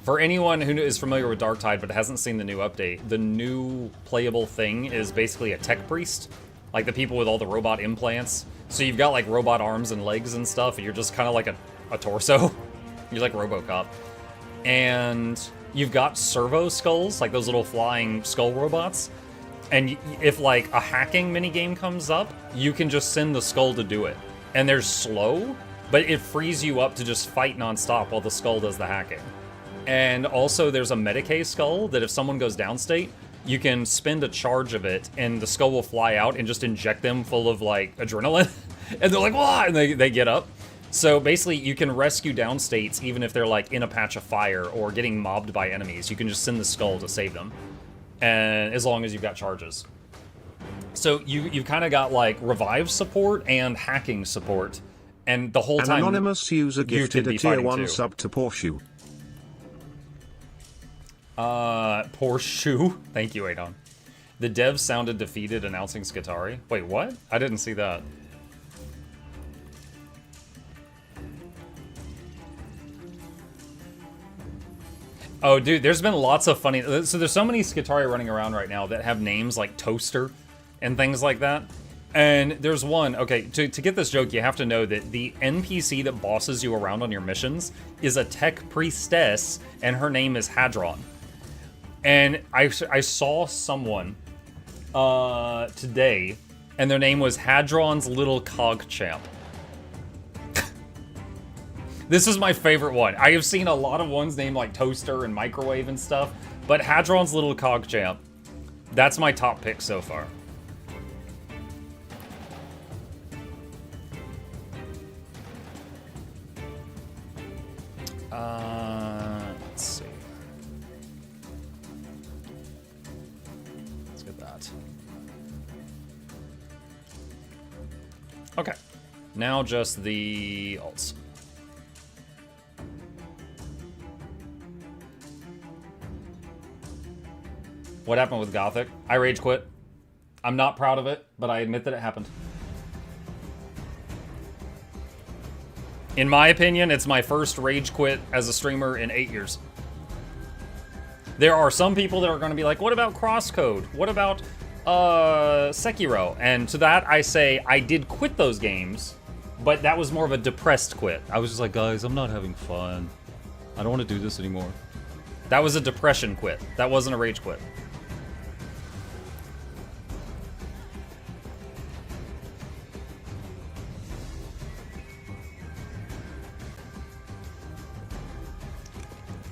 For anyone who is familiar with Darktide but hasn't seen the new update, the new playable thing is basically a tech priest. Like the people with all the robot implants. So you've got like robot arms and legs and stuff, and you're just kind of like a torso. You're like RoboCop. And you've got servo skulls, like those little flying skull robots. And if like a hacking minigame comes up, you can just send the skull to do it. And they're slow, but it frees you up to just fight nonstop while the skull does the hacking. And also there's a Medicae skull that if someone goes downstate, you can spend a charge of it and the skull will fly out and just inject them full of like adrenaline. And they're like, wah! And they get up. So basically you can rescue downstates even if they're like in a patch of fire or getting mobbed by enemies. You can just send the skull to save them. And as long as you've got charges. So you've kind of got like revive support and hacking support. And the whole time an anonymous user gifted a tier 1 sub to Porsche. Porsche. Thank you, Adon. The devs sounded defeated announcing Skitarii. Wait, what? I didn't see that. Oh, dude, there's been lots of funny... So there's so many Skitarii running around right now that have names like Toaster and things like that. And there's one... Okay, to get this joke, you have to know that the NPC that bosses you around on your missions is a tech priestess, and her name is Hadron. And I saw someone today, and their name was Hadron's Little Cog Champ. This is my favorite one. I have seen a lot of ones named like Toaster and Microwave and stuff, but Hadron's Little Cog Champ, that's my top pick so far. Let's see. Let's get that. Okay. Now just the alts. What happened with Gothic? I rage quit. I'm not proud of it, but I admit that it happened. In my opinion, it's my first rage quit as a streamer in 8 years. There are some people that are going to be like, what about Crosscode? What about Sekiro? And to that, I say, I did quit those games, but that was more of a depressed quit. I was just like, guys, I'm not having fun. I don't want to do this anymore. That was a depression quit. That wasn't a rage quit.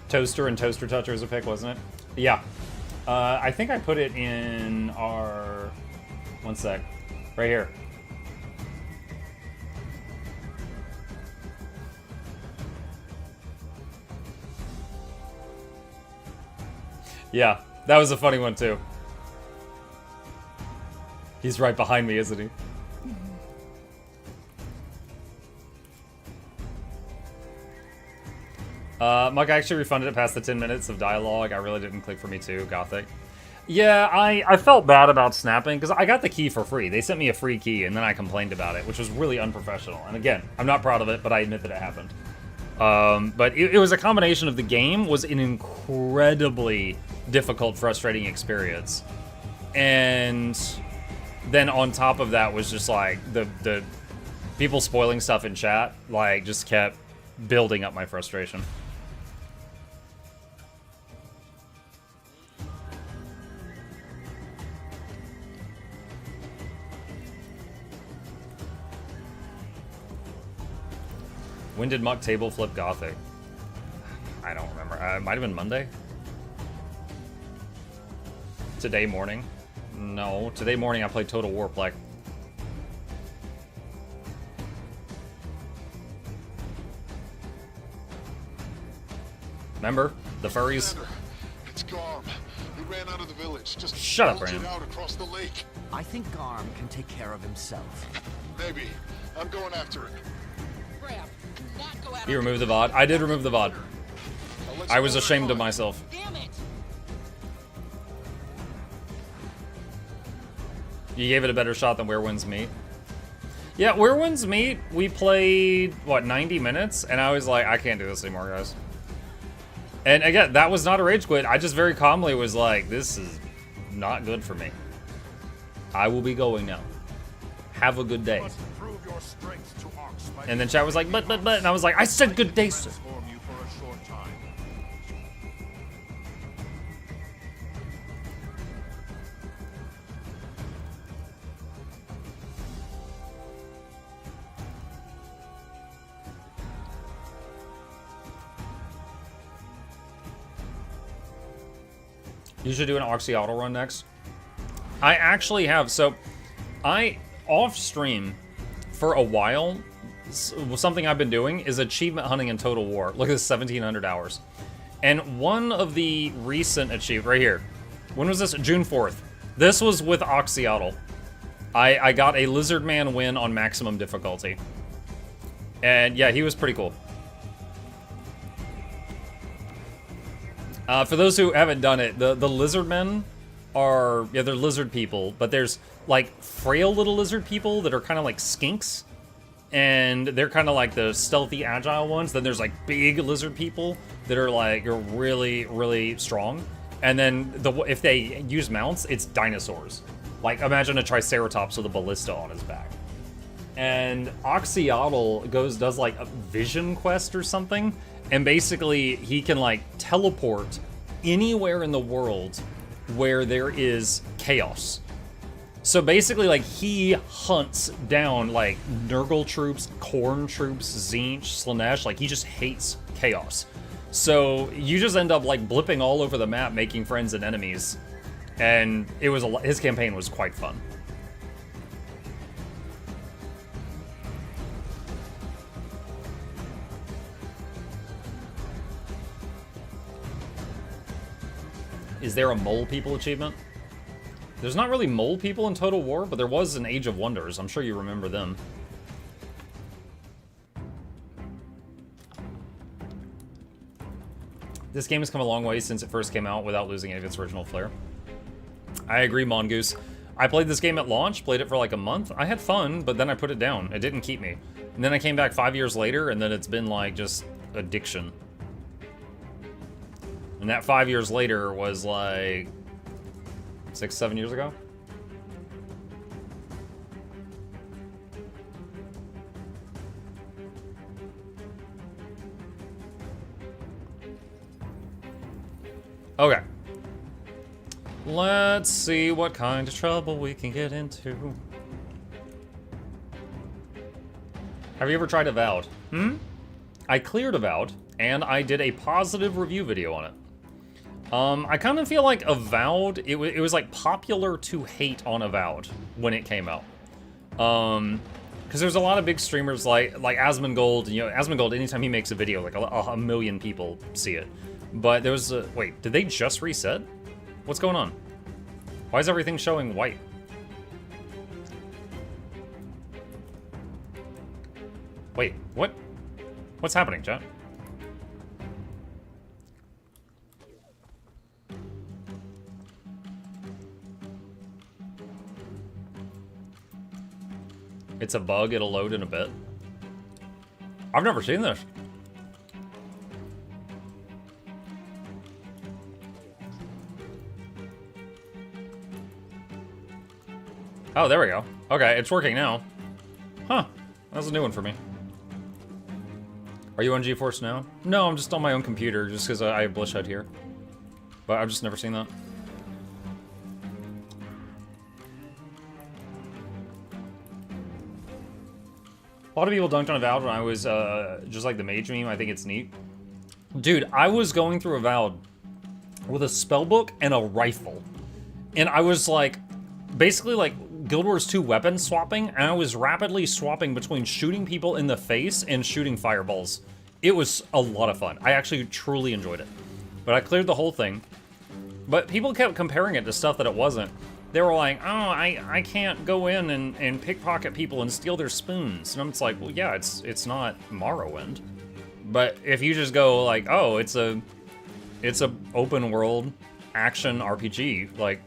Toaster and Toaster Toucher was a pick, wasn't it? Yeah. I think I put it in our... One sec. Right here. Yeah, that was a funny one too. He's right behind me, isn't he? Muck, I actually refunded it past the 10 minutes of dialogue. I really didn't click for me too, Gothic. Yeah, I felt bad about snapping, because I got the key for free. They sent me a free key, and then I complained about it, which was really unprofessional. And again, I'm not proud of it, but I admit that it happened. But it was a combination of the game was an incredibly difficult, frustrating experience. And then on top of that was just like the people spoiling stuff in chat, like just kept building up my frustration. When did Muck table flip Gothic? I don't remember. It might have been Monday? Today morning? No, today morning I played Total War Play. Remember? The furries? It's Garm. He ran out of the village. Just shut up, bolted Brandon. out across the lake. I think Garm can take care of himself. Maybe. I'm going after it. He removed the VOD. I did remove the VOD. I was ashamed of myself. You gave it a better shot than Where Winds Meet. Yeah, Where Winds Meet, we played, what, 90 minutes? And I was like, I can't do this anymore, guys. And again, that was not a rage quit. I just very calmly was like, this is not good for me. I will be going now. Have a good day. And then chat was like, but, and I was like, I said good day, sir. You should do an Noxxi auto run next. I actually have. So, off stream for a while, something I've been doing is achievement hunting in Total War. Look at this, 1,700 hours. And one of the recent achievements, right here. When was this? June 4th. This was with Oxyotl. I got a Lizard Man win on maximum difficulty. And yeah, he was pretty cool. For those who haven't done it, the lizard men are, yeah, they're lizard people, but there's like frail little lizard people that are kind of like skinks, and they're kind of like the stealthy, agile ones. Then there's like big lizard people that are like, you're really, really strong. And then if they use mounts, it's dinosaurs. Like imagine a Triceratops with a ballista on his back. And Oxyotl does like a vision quest or something. And basically, he can, like, teleport anywhere in the world where there is chaos. So basically, like, he hunts down, like, Nurgle troops, Khorne troops, Tzeentch, Slaanesh. Like, he just hates chaos. So you just end up, like, blipping all over the map, making friends and enemies. And it was his campaign was quite fun. Is there a mole people achievement? There's not really mole people in Total War, but there was an Age of Wonders. I'm sure you remember them. This game has come a long way since it first came out without losing any of its original flair. I agree, Mongoose. I played this game at launch, played it for like a month. I had fun, but then I put it down. It didn't keep me. And then I came back 5 years later, and then it's been like just addiction. And that 5 years later was like 6, 7 years ago. Okay. Let's see what kind of trouble we can get into. Have you ever tried Avowed? I cleared Avowed, and I did a positive review video on it. I kind of feel like Avowed, it was like popular to hate on Avowed when it came out. Because there's a lot of big streamers like Asmongold, you know, Asmongold, anytime he makes a video, like a million people see it. But there was a, wait, did they just reset? What's going on? Why is everything showing white? Wait, what? What's happening, chat? It's a bug, it'll load in a bit. I've never seen this. Oh, there we go. Okay, it's working now. Huh, that's a new one for me. Are you on GeForce now? No, I'm just on my own computer, just because I have Blisshead here. But I've just never seen that. A lot of people dunked on Avowed when I was just like the mage meme. I think it's neat. Dude, I was going through Avowed with a spellbook and a rifle. And I was like, basically like Guild Wars 2 weapon swapping, and I was rapidly swapping between shooting people in the face and shooting fireballs. It was a lot of fun. I actually truly enjoyed it. But I cleared the whole thing. But people kept comparing it to stuff that it wasn't. They were like, oh, I can't go in and pickpocket people and steal their spoons. And I'm just like, well, yeah, it's not Morrowind. But if you just go like, oh, it's a open world action RPG, like,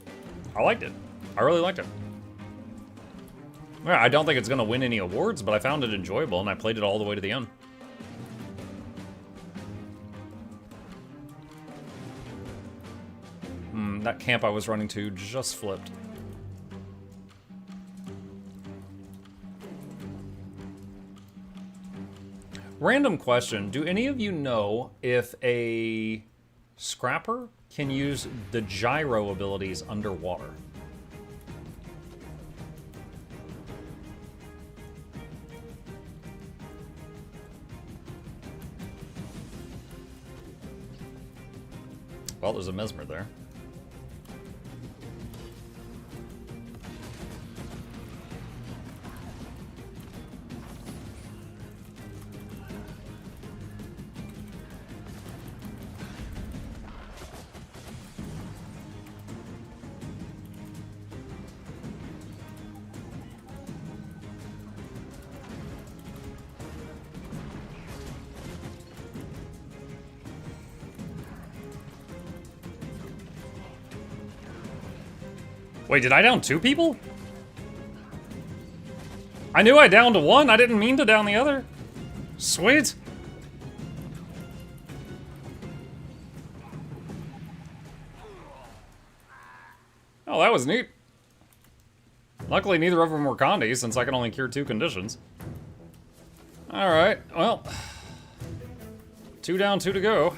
I liked it. I really liked it. Yeah, I don't think it's gonna win any awards, but I found it enjoyable and I played it all the way to the end. That camp I was running to just flipped. Random question. Do any of you know if a scrapper can use the gyro abilities underwater? Well, there's a Mesmer there. Wait, did I down 2 people? I knew I downed 1. I didn't mean to down the other. Sweet. Oh, that was neat. Luckily, neither of them were Condi, since I can only cure 2 conditions. Alright, well. 2 down, 2 to go.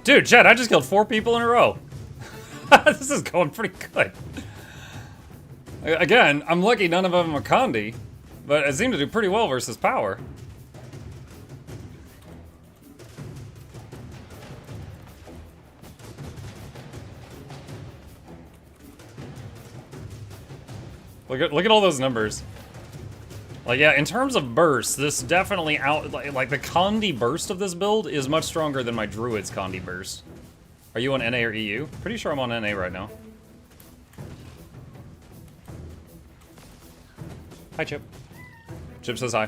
Dude, Jed, I just killed 4 people in a row. This is going pretty good. Again, I'm lucky none of them are Condi, but it seemed to do pretty well versus power. Look at all those numbers. Like, yeah, in terms of burst, this definitely like the Condi burst of this build is much stronger than my Druid's Condi burst. Are you on NA or EU? Pretty sure I'm on NA right now. Hi, Chip. Chip says hi.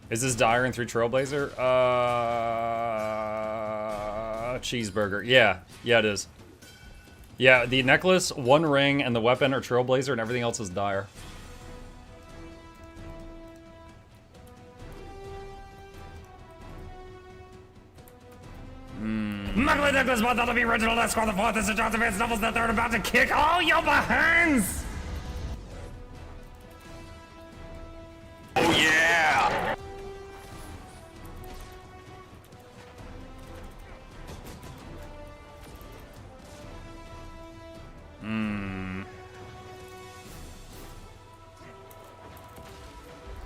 Is this Dire in 3 Trailblazer? Cheeseburger. Yeah, it is. Yeah, the necklace, one ring, and the weapon are Trailblazer, and everything else is dire. Mugly necklace, one that'll be original. Let's score the fourth. This is Johnson Vance Doubles the third, about to kick all your behinds. Oh yeah!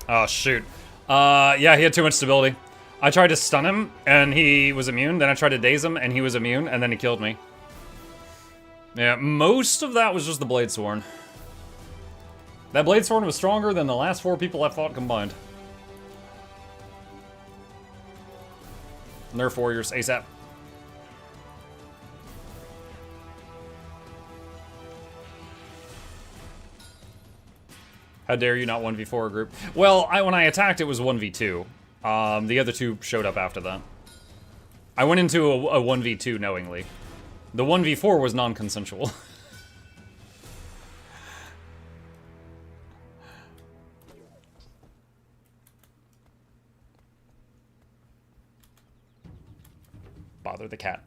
Oh, shoot. Yeah, he had too much stability. I tried to stun him, and he was immune. Then I tried to daze him, and he was immune, and then he killed me. Yeah, most of that was just the Bladesworn. That Bladesworn was stronger than the last 4 people I fought combined. Nerf warriors, ASAP. How dare you not 1v4 a group? Well, when I attacked, it was 1v2. The other 2 showed up after that. I went into a 1v2 knowingly. The 1v4 was non-consensual. Bother the cat.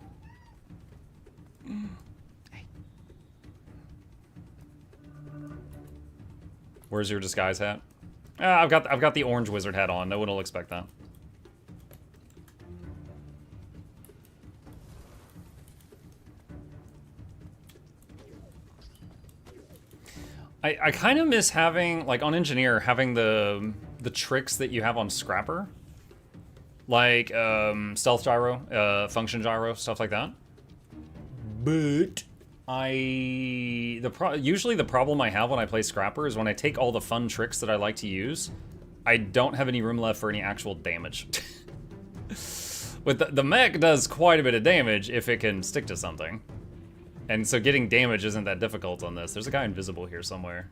Where's your disguise hat? I've got the orange wizard hat on. No one will expect that. I kind of miss having, like, on Engineer, having the tricks that you have on Scrapper. Like, Stealth Gyro, Function Gyro, stuff like that. But usually the problem I have when I play Scrapper is when I take all the fun tricks that I like to use, I don't have any room left for any actual damage. With the mech does quite a bit of damage if it can stick to something. And so getting damage isn't that difficult on this. There's a guy invisible here somewhere.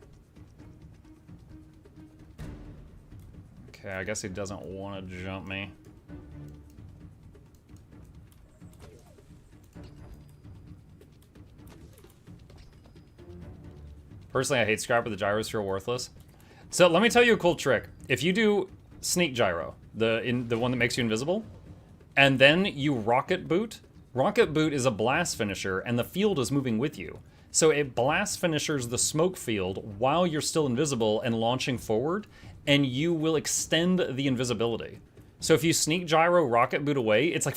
Okay, I guess he doesn't want to jump me. Personally, I hate Scrapper. The gyros feel worthless. So let me tell you a cool trick. If you do Sneak Gyro, the one that makes you invisible, and then you Rocket Boot is a blast finisher, and the field is moving with you. So it blast finishers the smoke field while you're still invisible and launching forward, and you will extend the invisibility. So if you Sneak Gyro Rocket Boot away, it's like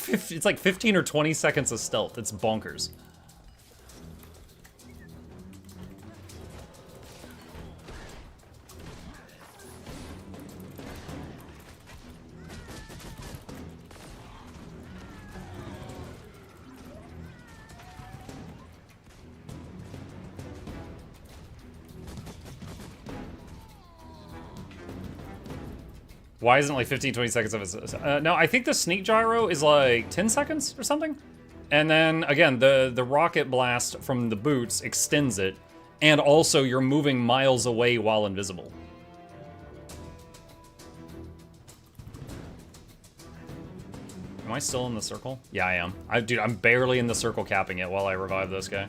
15 or 20 seconds of stealth. It's bonkers. Why isn't it like 15, 20 seconds of it? No, I think the Sneak Gyro is like 10 seconds or something. And then, again, the Rocket Blast from the boots extends it. And also, you're moving miles away while invisible. Am I still in the circle? Yeah, I am. Dude, I'm barely in the circle capping it while I revive this guy.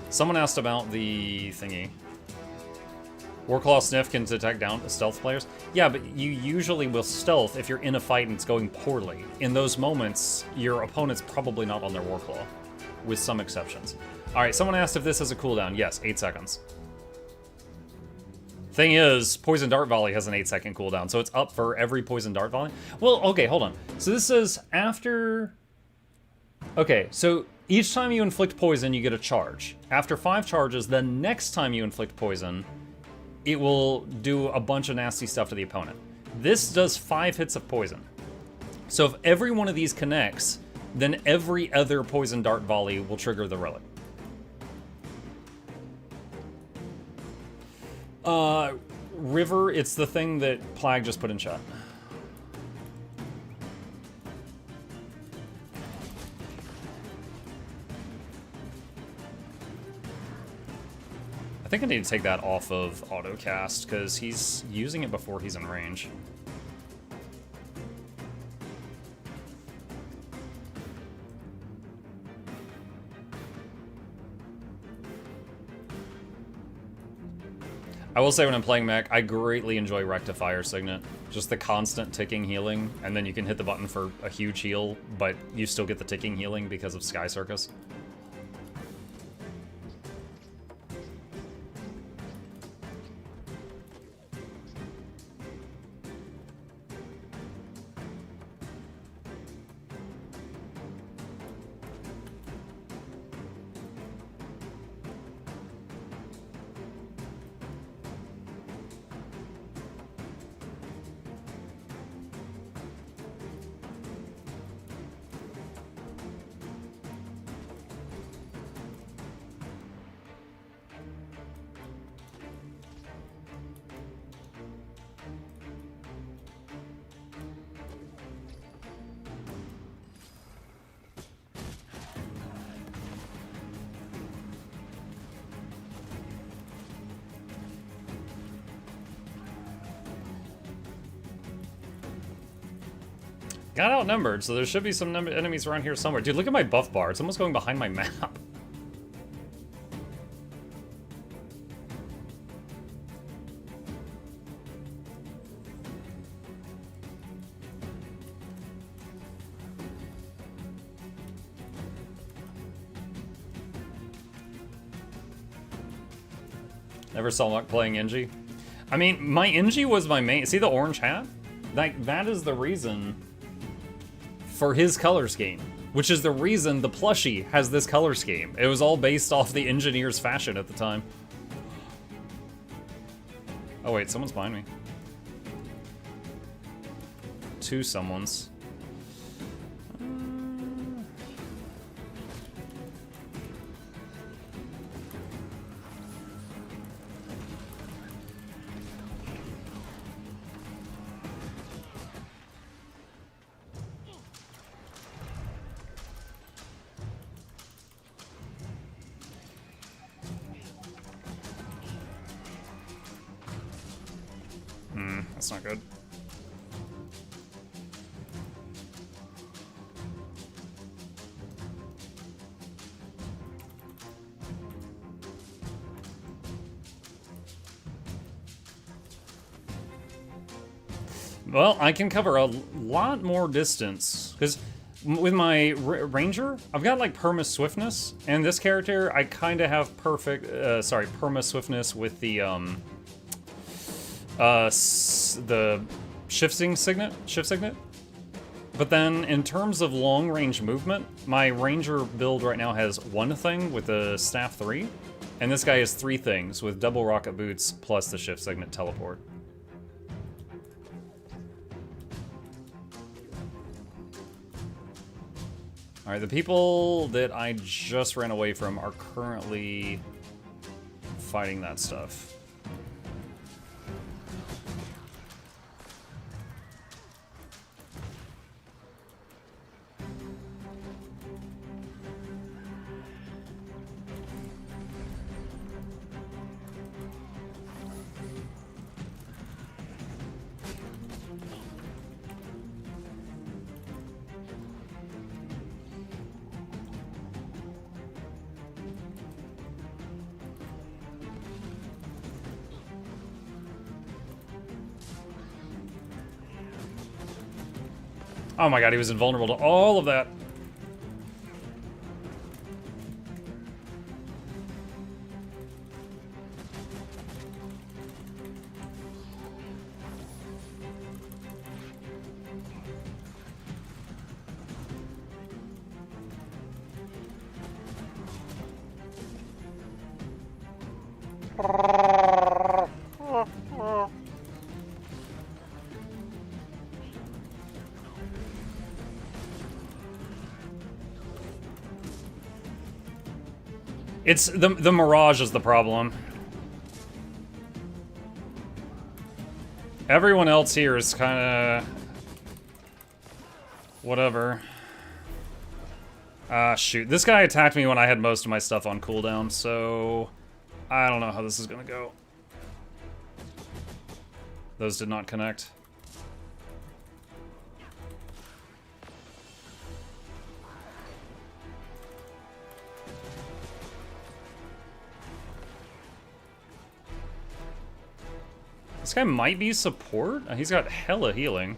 Someone asked about the thingy. Warclaw Sniff can detect down stealth players. Yeah, but you usually will stealth if you're in a fight and it's going poorly. In those moments, your opponent's probably not on their Warclaw, with some exceptions. All right, someone asked if this has a cooldown. Yes, 8 seconds. Thing is, Poison Dart Volley has an 8-second cooldown, so it's up for every Poison Dart Volley. Well, okay, hold on. So this is after... Okay, so each time you inflict poison, you get a charge. After 5 charges, the next time you inflict poison, it will do a bunch of nasty stuff to the opponent. This does 5 hits of poison. So if every one of these connects, then every other Poison Dart Volley will trigger the relic. River, it's the thing that Plague just put in chat. I think I need to take that off of autocast, because he's using it before he's in range. I will say when I'm playing mech, I greatly enjoy Rectifier Signet. Just the constant ticking healing, and then you can hit the button for a huge heal, but you still get the ticking healing because of Sky Circus. Got outnumbered, so there should be some enemies around here somewhere. Dude, look at my buff bar. It's almost going behind my map. Never saw Luck playing Engie. I mean, my Engie was my main. See the orange hat? Like, that is the reason for his color scheme, which is the reason the plushie has this color scheme. It was all based off the engineer's fashion at the time. Oh wait, someone's behind me. Two someone's. That's not good. Well, I can cover a lot more distance, because with my ranger, I've got like perma swiftness, and this character I kind of have perfect, perma swiftness with the shift signet. But then in terms of long range movement, my ranger build right now has one thing with the staff 3, and this guy has 3 things with double rocket boots plus the shift signet teleport. All right, the people that I just ran away from are currently fighting that stuff. Oh my god, he was invulnerable to all of that. It's the Mirage is the problem. Everyone else here is kind of whatever. Ah, shoot. This guy attacked me when I had most of my stuff on cooldown, so I don't know how this is gonna go. Those did not connect. This guy might be support. He's got hella healing.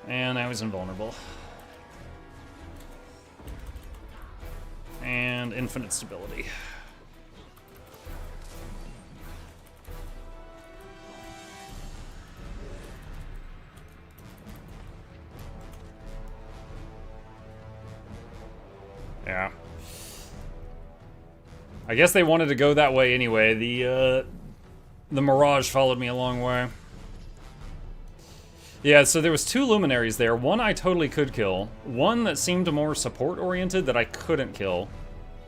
And now he's invulnerable. And infinite stability. Yeah. I guess they wanted to go that way anyway. The Mirage followed me a long way. Yeah, so there was 2 luminaries there. One I totally could kill. One that seemed more support-oriented that I couldn't kill.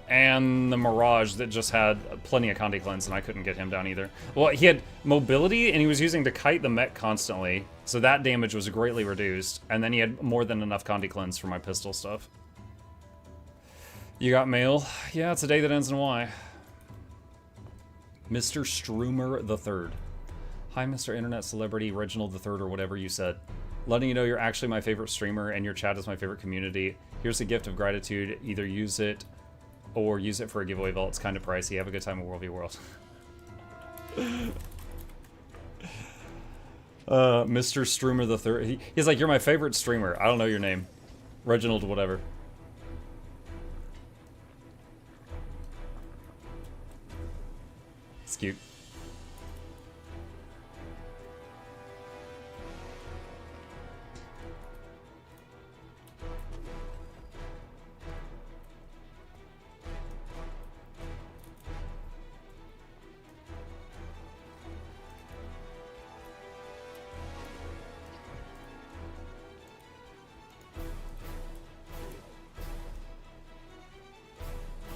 And the Mirage that just had plenty of Condi Cleanse and I couldn't get him down either. Well, he had mobility and he was using to kite the mech constantly. So that damage was greatly reduced. And then he had more than enough Condi Cleanse for my pistol stuff. You got mail? Yeah, it's a day that ends in Y. Mr. Stroomer III. Hi, Mr. Internet Celebrity Reginald III, or whatever you said. Letting you know you're actually my favorite streamer and your chat is my favorite community. Here's a gift of gratitude. Either use it or use it for a giveaway vault. It's kind of pricey. Have a good time at World v World. Mr. Stroomer III. He's like, you're my favorite streamer. I don't know your name. Reginald whatever. It's cute.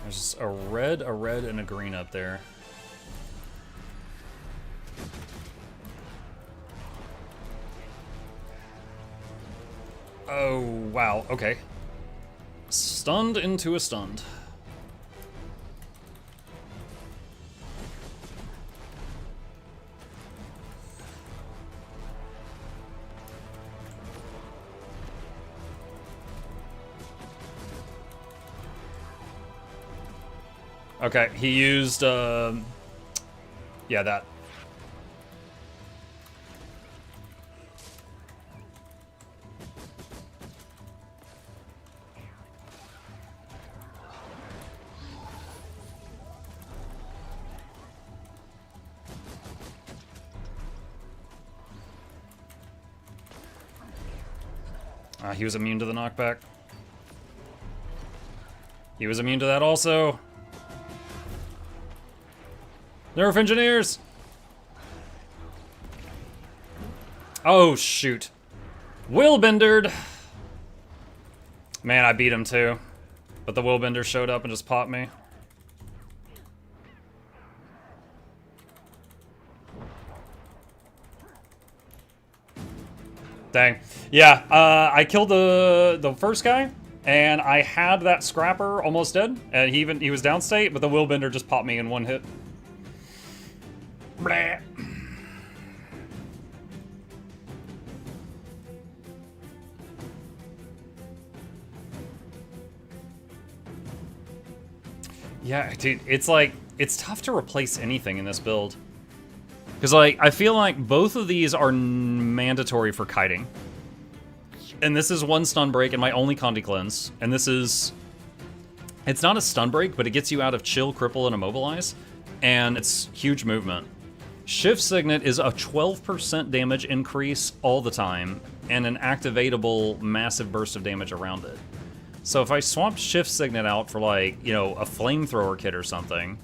There's a red, and a green up there. Oh, wow, okay. Stunned into a stunned. Okay, he used, yeah, that. He was immune to the knockback. He was immune to that also. Nerf engineers! Oh, shoot. Willbendered! Man, I beat him too. But the Willbender showed up and just popped me. Dang. Yeah, I killed the first guy, and I had that Scrapper almost dead, and he was downstate, but the Willbender just popped me in one hit. Blah. Yeah, dude, it's like, it's tough to replace anything in this build. Because, like, I feel like both of these are mandatory for kiting. And this is one stun break and my only Condi Cleanse. And this is... It's not a stun break, but it gets you out of chill, cripple, and immobilize. And it's huge movement. Shift Signet is a 12% damage increase all the time. And an activatable massive burst of damage around it. So if I swapped Shift Signet out for, like, you know, a flamethrower kit or something...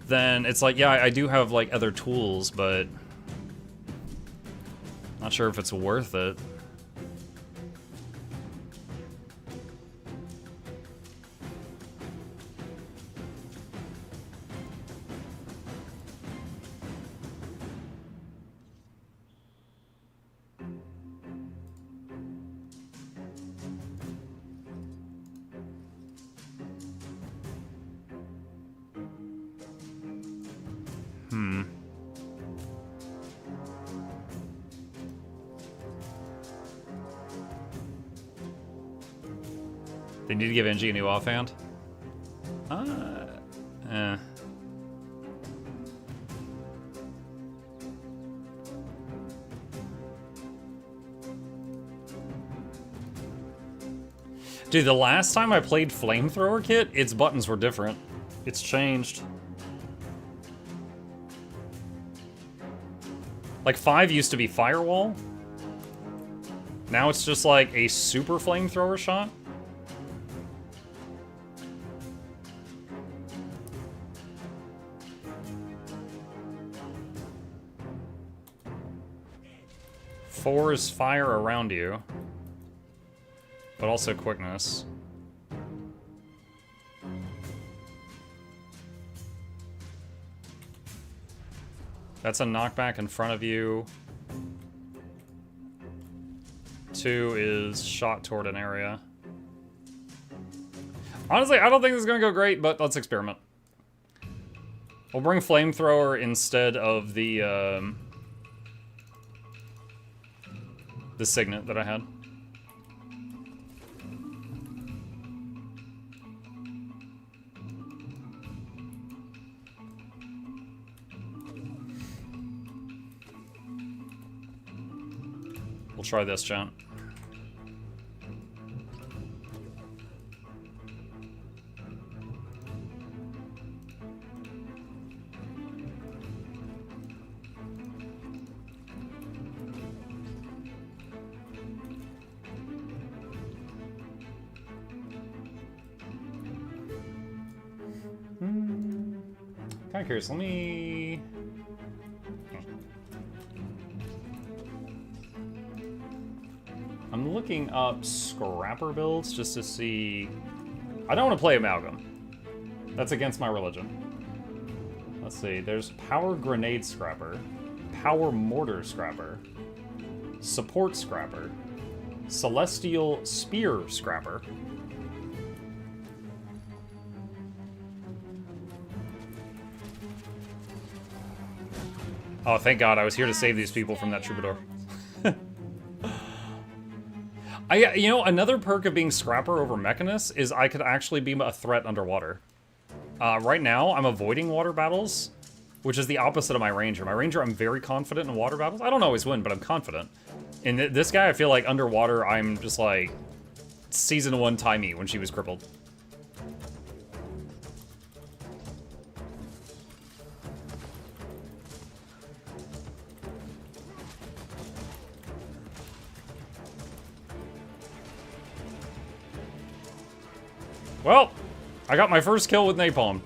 then it's like, yeah, I do have, like, other tools, but... not sure if it's worth it. They need to give NG a new offhand. Dude, the last time I played Flamethrower Kit, its buttons were different. It's changed. Like 5 used to be Firewall. Now it's just like a super flamethrower shot. Four is fire around you, but also quickness. That's a knockback in front of you. 2 is shot toward an area. Honestly, I don't think this is gonna go great, but let's experiment. We'll bring Flamethrower instead of the Signet that I had. We'll try this, John. Kind of curious. Let me. I'm looking up Scrapper builds just to see. I don't want to play Amalgam. That's against my religion. Let's see. There's Power Grenade Scrapper, Power Mortar Scrapper, Support Scrapper, Celestial Spear Scrapper. Oh, thank God, I was here to save these people from that troubadour. You know, another perk of being Scrapper over Mechanist is I could actually be a threat underwater. Right now, I'm avoiding water battles, which is the opposite of my Ranger. My Ranger, I'm very confident in water battles. I don't always win, but I'm confident. And this guy, I feel like underwater, I'm just like Season 1 Timey when she was crippled. Well, I got my first kill with napalm.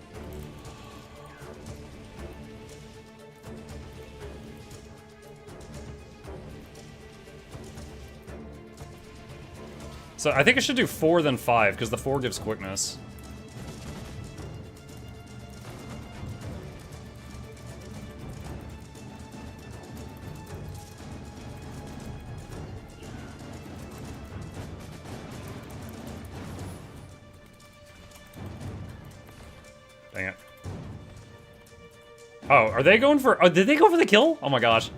So I think I should do 4 then 5, because the 4 gives quickness. Dang it. Oh, are they going for... Oh, did they go for the kill? Oh my gosh.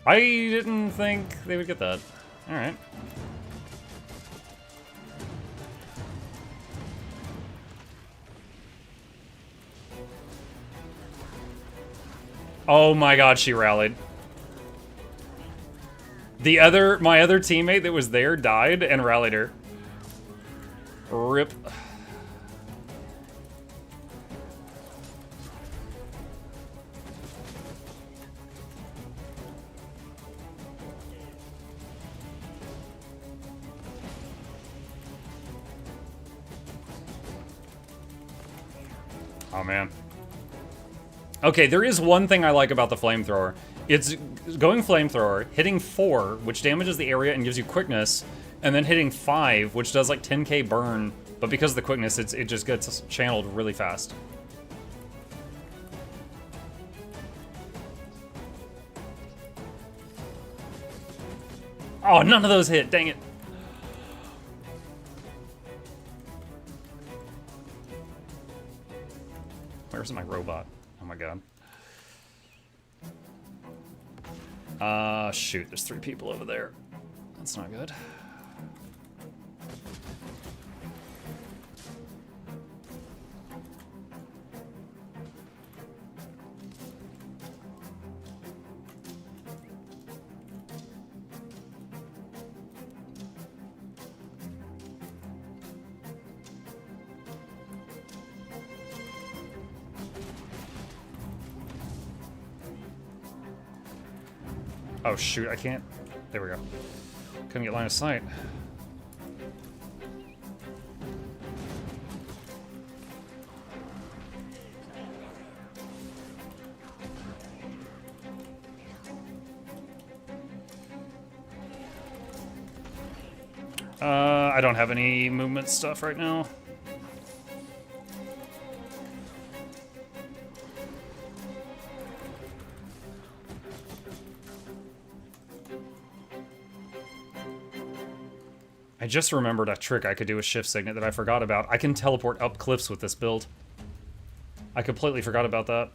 I didn't think they would get that. Alright. Oh my god, she rallied. My other teammate that was there died and rallied her. RIP. Oh man. Okay, there is one thing I like about the flamethrower. It's going flamethrower, hitting 4, which damages the area and gives you quickness, and then hitting 5, which does like 10k burn, but because of the quickness, it just gets channeled really fast. Oh, none of those hit, dang it. Where's my robot? Oh my god. Shoot, there's 3 people over there. That's not good. Oh shoot, I can't. There we go. Couldn't get line of sight. I don't have any movement stuff right now. I just remembered a trick I could do with Shift Signet that I forgot about. I can teleport up cliffs with this build. I completely forgot about that.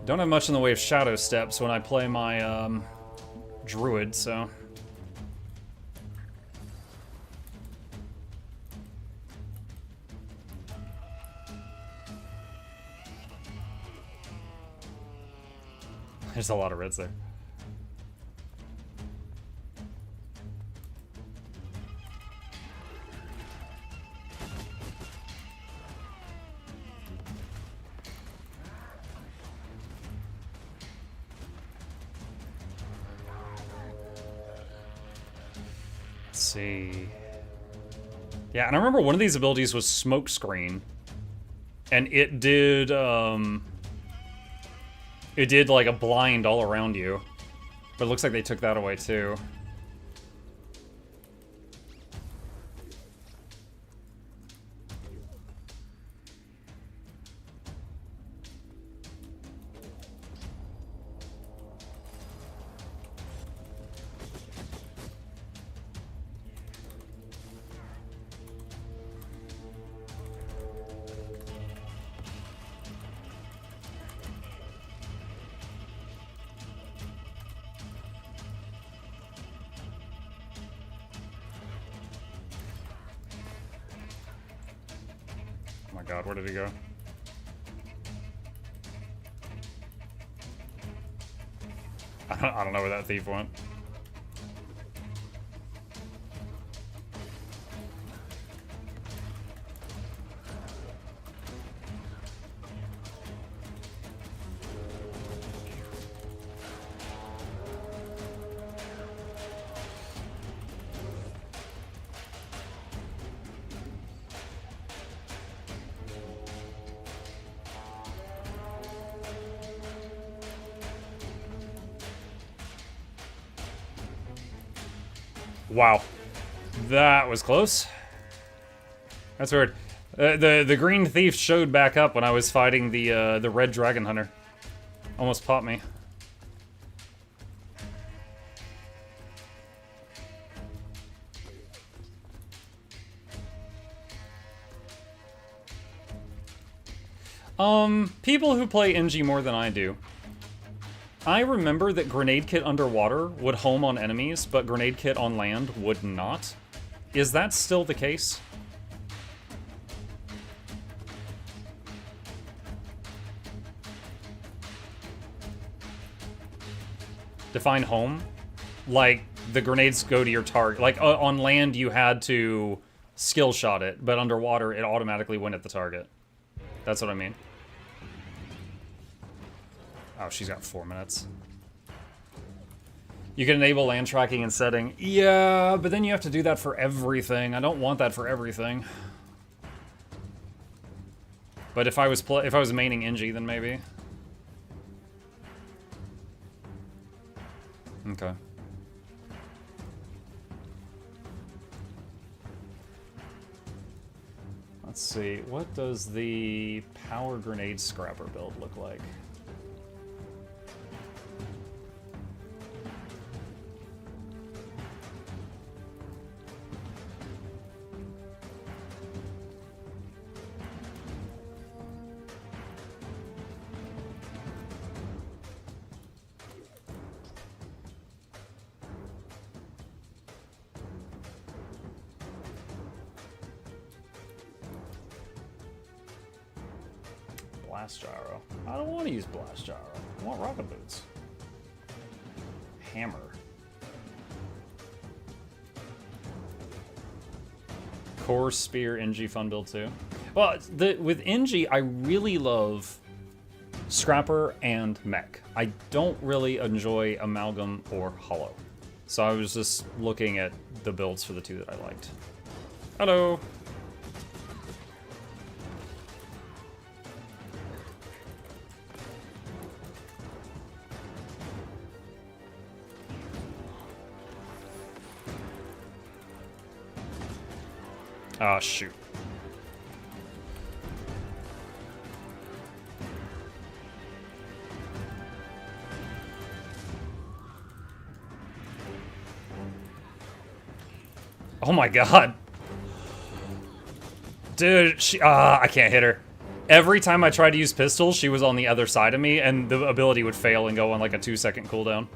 Don't have much in the way of shadow steps when I play my druid, so... There's a lot of reds there. Let's see. Yeah, and I remember one of these abilities was Smoke Screen, and it did like a blind all around you, but it looks like they took that away too. God, where did he go? I don't know where that thief went. Wow, that was close. That's weird. The green thief showed back up when I was fighting the red dragon hunter. Almost popped me. People who play NG more than I do. I remember that Grenade Kit underwater would home on enemies, but Grenade Kit on land would not. Is that still the case? Define home? Like, the grenades go to your target. Like, on land you had to skill shot it, but underwater it automatically went at the target. That's what I mean. Oh, she's got 4 minutes. You can enable land tracking and setting. Yeah, but then you have to do that for everything. I don't want that for everything. But if I was maining NG, then maybe. Okay. Let's see. What does the power grenade scrapper build look like? Blast gyro. I don't want to use blast gyro. I want rocket boots. Hammer. Core, Spear, NG fun build too. Well, with NG, I really love Scrapper and Mech. I don't really enjoy Amalgam or Hollow. So I was just looking at the builds for the two that I liked. Hello! Ah, shoot. Oh my god. Dude, I can't hit her. Every time I tried to use pistol, she was on the other side of me, and the ability would fail and go on like a 2-second cooldown.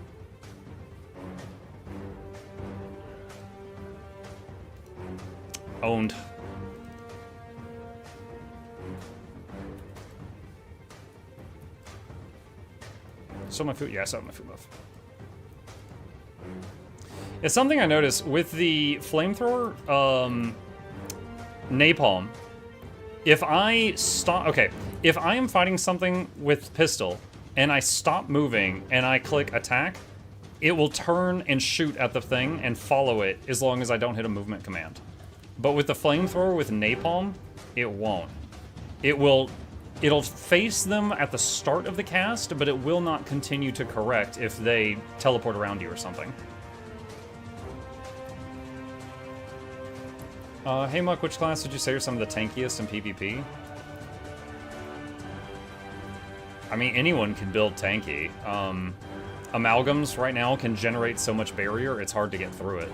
Owned. Still my food? Yeah, I still have my food buff. It's something I noticed with the flamethrower, napalm. If I stop, okay, if I am fighting something with pistol and I stop moving and I click attack, it will turn and shoot at the thing and follow it as long as I don't hit a movement command. But with the flamethrower with napalm, it won't. It'll face them at the start of the cast, but it will not continue to correct if they teleport around you or something. Hey Muck, which class would you say are some of the tankiest in PvP? I mean, anyone can build tanky. Amalgams right now can generate so much barrier, it's hard to get through it.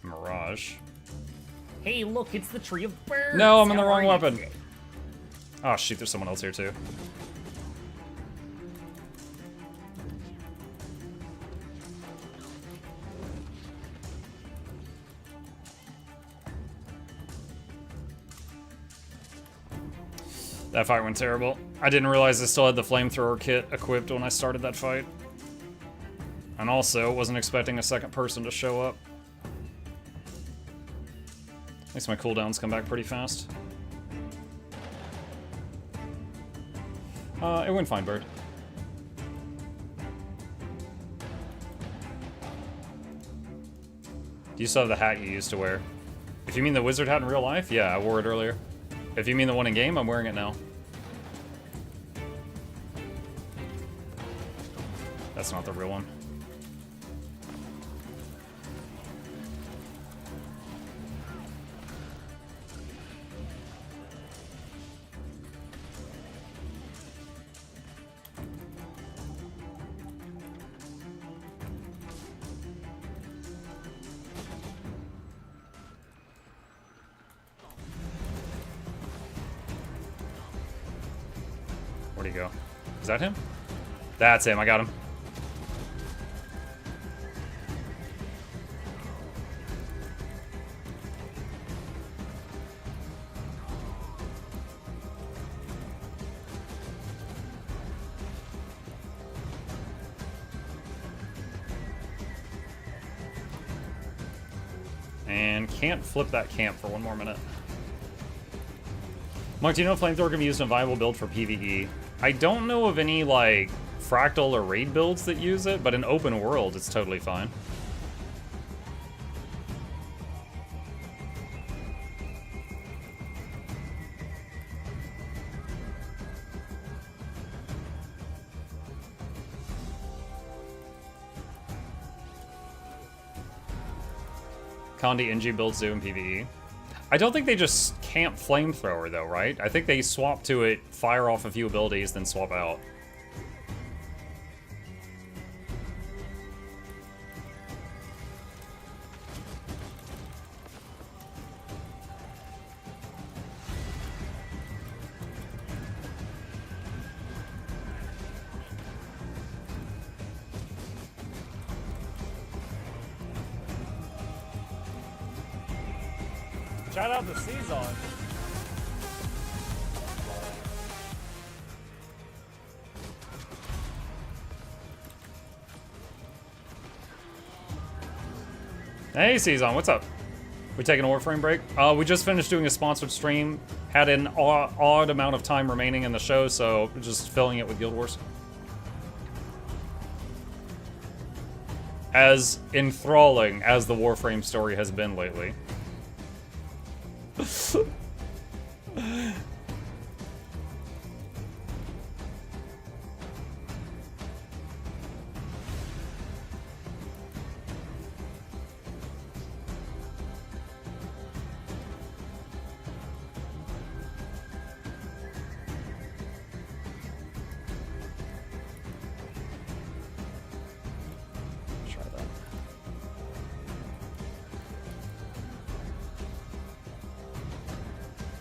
Mirage. Hey, look, it's the Tree of Birds. No, I'm in the How wrong are you weapon. today? Oh shoot, there's someone else here too. That fight went terrible. I didn't realize I still had the flamethrower kit equipped when I started that fight. And also, wasn't expecting a second person to show up. At least my cooldowns come back pretty fast. It went fine, Bird. Do you still have the hat you used to wear? If you mean the wizard hat in real life, yeah, I wore it earlier. If you mean the one in game, I'm wearing it now. That's not the real one. Where'd he go? Is that him? That's him, I got him. And can't flip that camp for one more minute. Mark, do you know if flamethrower can be used in a viable build for PvE? I don't know of any, like, fractal or raid builds that use it, but in open world, it's totally fine. Condi NG builds do in PvE. I don't think they just camp flamethrower though, right? I think they swap to it, fire off a few abilities, then swap out. Shout out to Season. Hey, Season, what's up? We taking a Warframe break? We just finished doing a sponsored stream. Had an odd amount of time remaining in the show, so just filling it with Guild Wars. As enthralling as the Warframe story has been lately.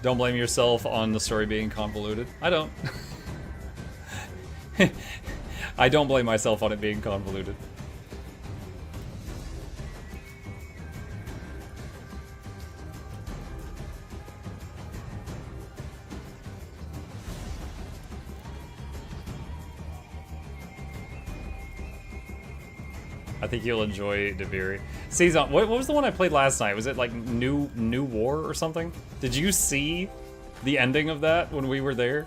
Don't blame yourself on the story being convoluted. I don't. I don't blame myself on it being convoluted. I think you'll enjoy Deviri. Season, what was the one I played last night? Was it like New War or something? Did you see the ending of that when we were there?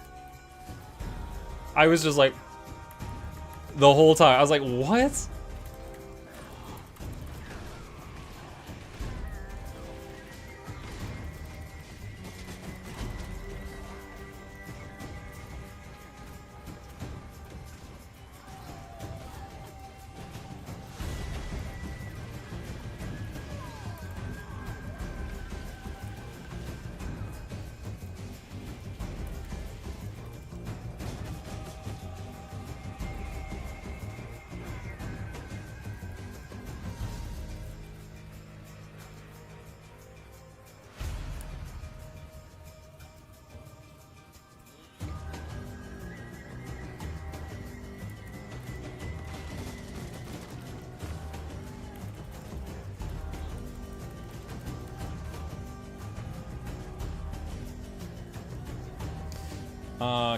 I was just like, the whole time, I was like, what?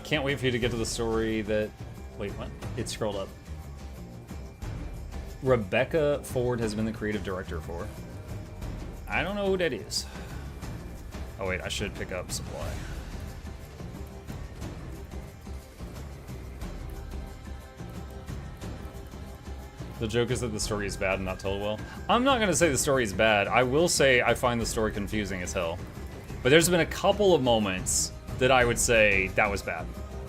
Can't wait for you to get to the story that... Wait, what? It scrolled up. Rebecca Ford has been the creative director for. I don't know who that is. Oh wait, I should pick up supply. The joke is that the story is bad and not told well. I'm not gonna say the story is bad. I will say I find the story confusing as hell. But there's been a couple of moments that I would say that was bad.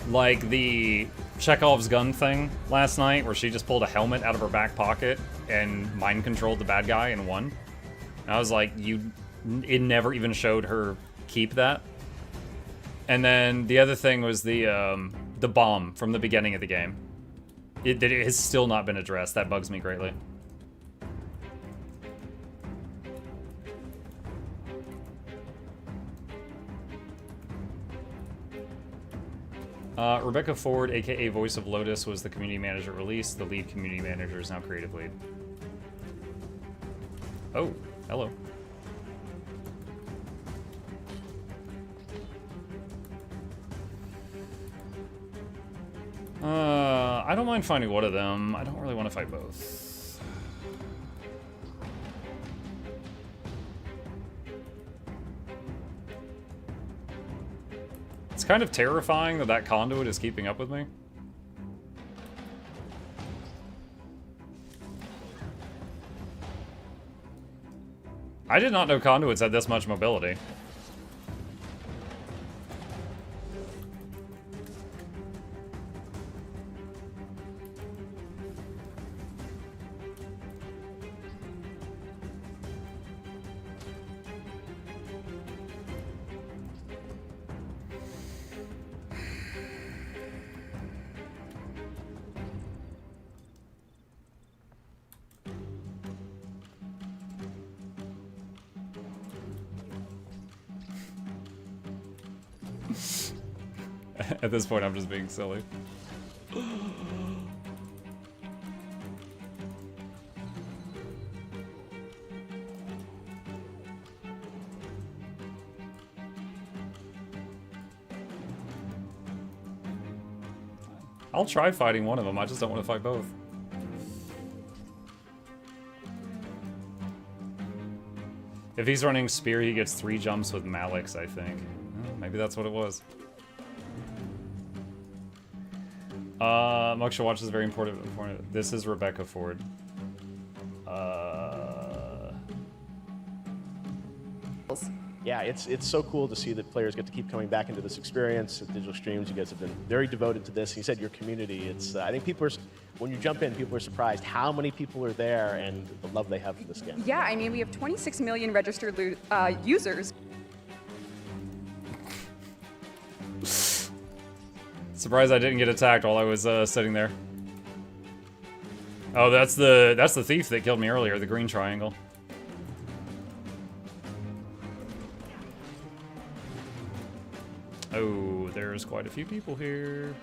Like the Chekhov's gun thing last night, where she just pulled a helmet out of her back pocket and mind controlled the bad guy and won. And I was like, it never even showed her keep that. And then the other thing was the bomb from the beginning of the game. It has still not been addressed. That bugs me greatly. Rebecca Ford, aka Voice of Lotus, was the community manager at release. The lead community manager is now creative lead. Oh, hello. I don't mind finding one of them. I don't really want to fight both. It's kind of terrifying that that conduit is keeping up with me. I did not know conduits had this much mobility. At this point, I'm just being silly. I'll try fighting one of them, I just don't want to fight both. If he's running spear, he gets 3 jumps with Malix, I think. Oh, maybe that's what it was. Moksha Watch is very important. This is Rebecca Ford. Yeah, it's so cool to see that players get to keep coming back into this experience at Digital Streams. You guys have been very devoted to this. You said your community. It's I think people are, when you jump in, people are surprised how many people are there and the love they have for this game. Yeah, I mean, we have 26 million registered users. Surprised I didn't get attacked while I was sitting there. Oh, that's the thief that killed me earlier, the green triangle. Oh, there's quite a few people here.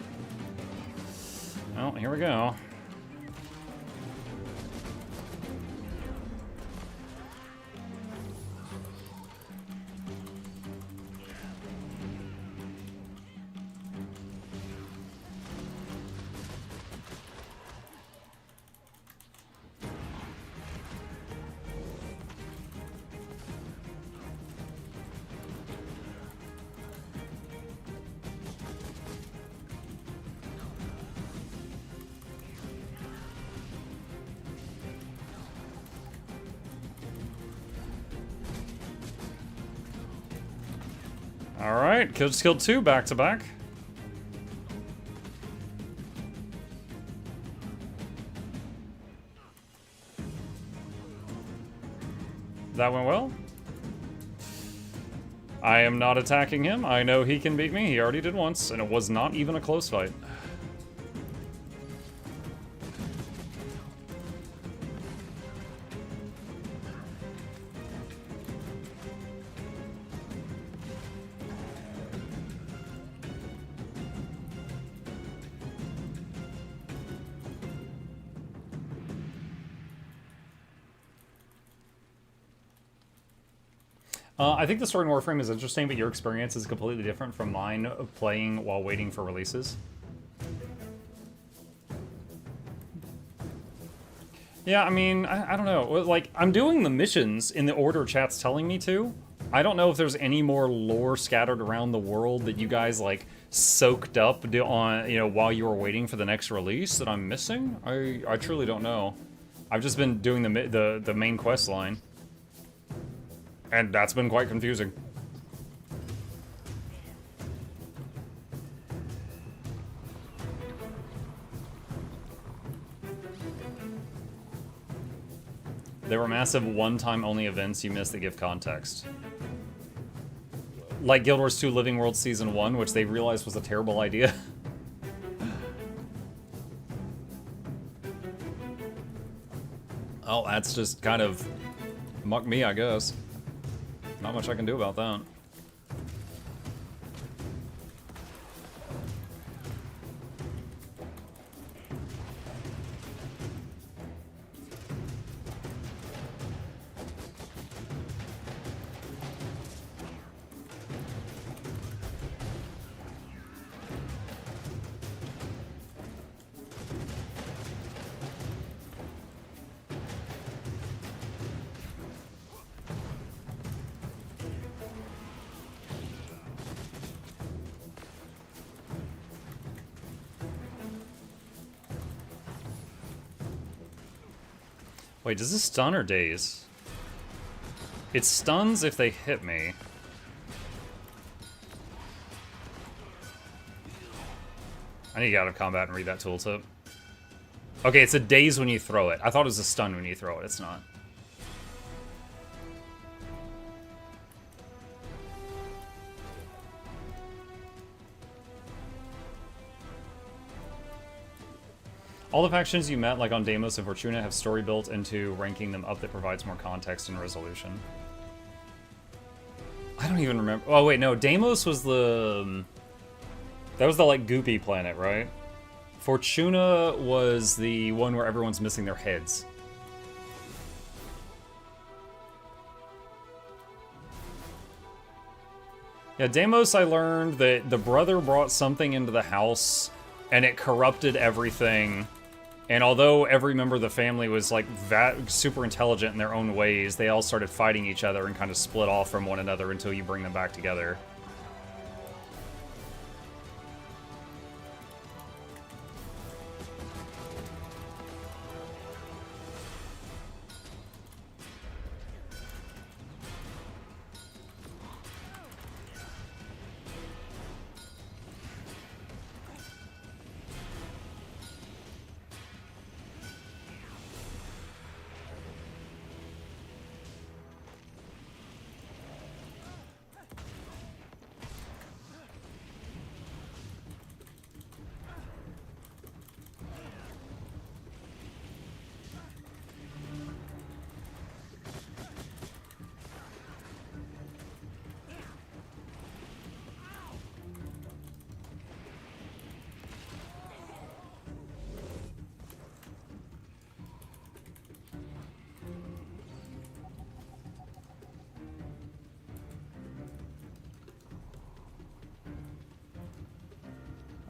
Oh, here we go. Alright, just killed 2 back to back. That went well. I am not attacking him. I know he can beat me. He already did once, and it was not even a close fight. I think the story in Warframe is interesting, but your experience is completely different from mine of playing while waiting for releases. Yeah, I mean, I don't know. Like, I'm doing the missions in the order chat's telling me to. I don't know if there's any more lore scattered around the world that you guys, like, soaked up on, you know, while you were waiting for the next release that I'm missing. I truly don't know. I've just been doing the main quest line. And that's been quite confusing. There were massive one-time only events you missed that give context. Like Guild Wars 2 Living World Season 1, which they realized was a terrible idea. Oh, that's just kind of muck me, I guess. Not much I can do about that. Wait, does this stun or daze? It stuns if they hit me. I need to get out of combat and read that tooltip. Okay, it's a daze when you throw it. I thought it was a stun when you throw it. It's not. All the factions you met, like on Deimos and Fortuna, have story built into ranking them up that provides more context and resolution. I don't even remember. Oh, wait, no. Deimos was the... That was the, like, goopy planet, right? Fortuna was the one where everyone's missing their heads. Yeah, Deimos, I learned that the brother brought something into the house and it corrupted everything. And although every member of the family was like super intelligent in their own ways, they all started fighting each other and kind of split off from one another until you bring them back together.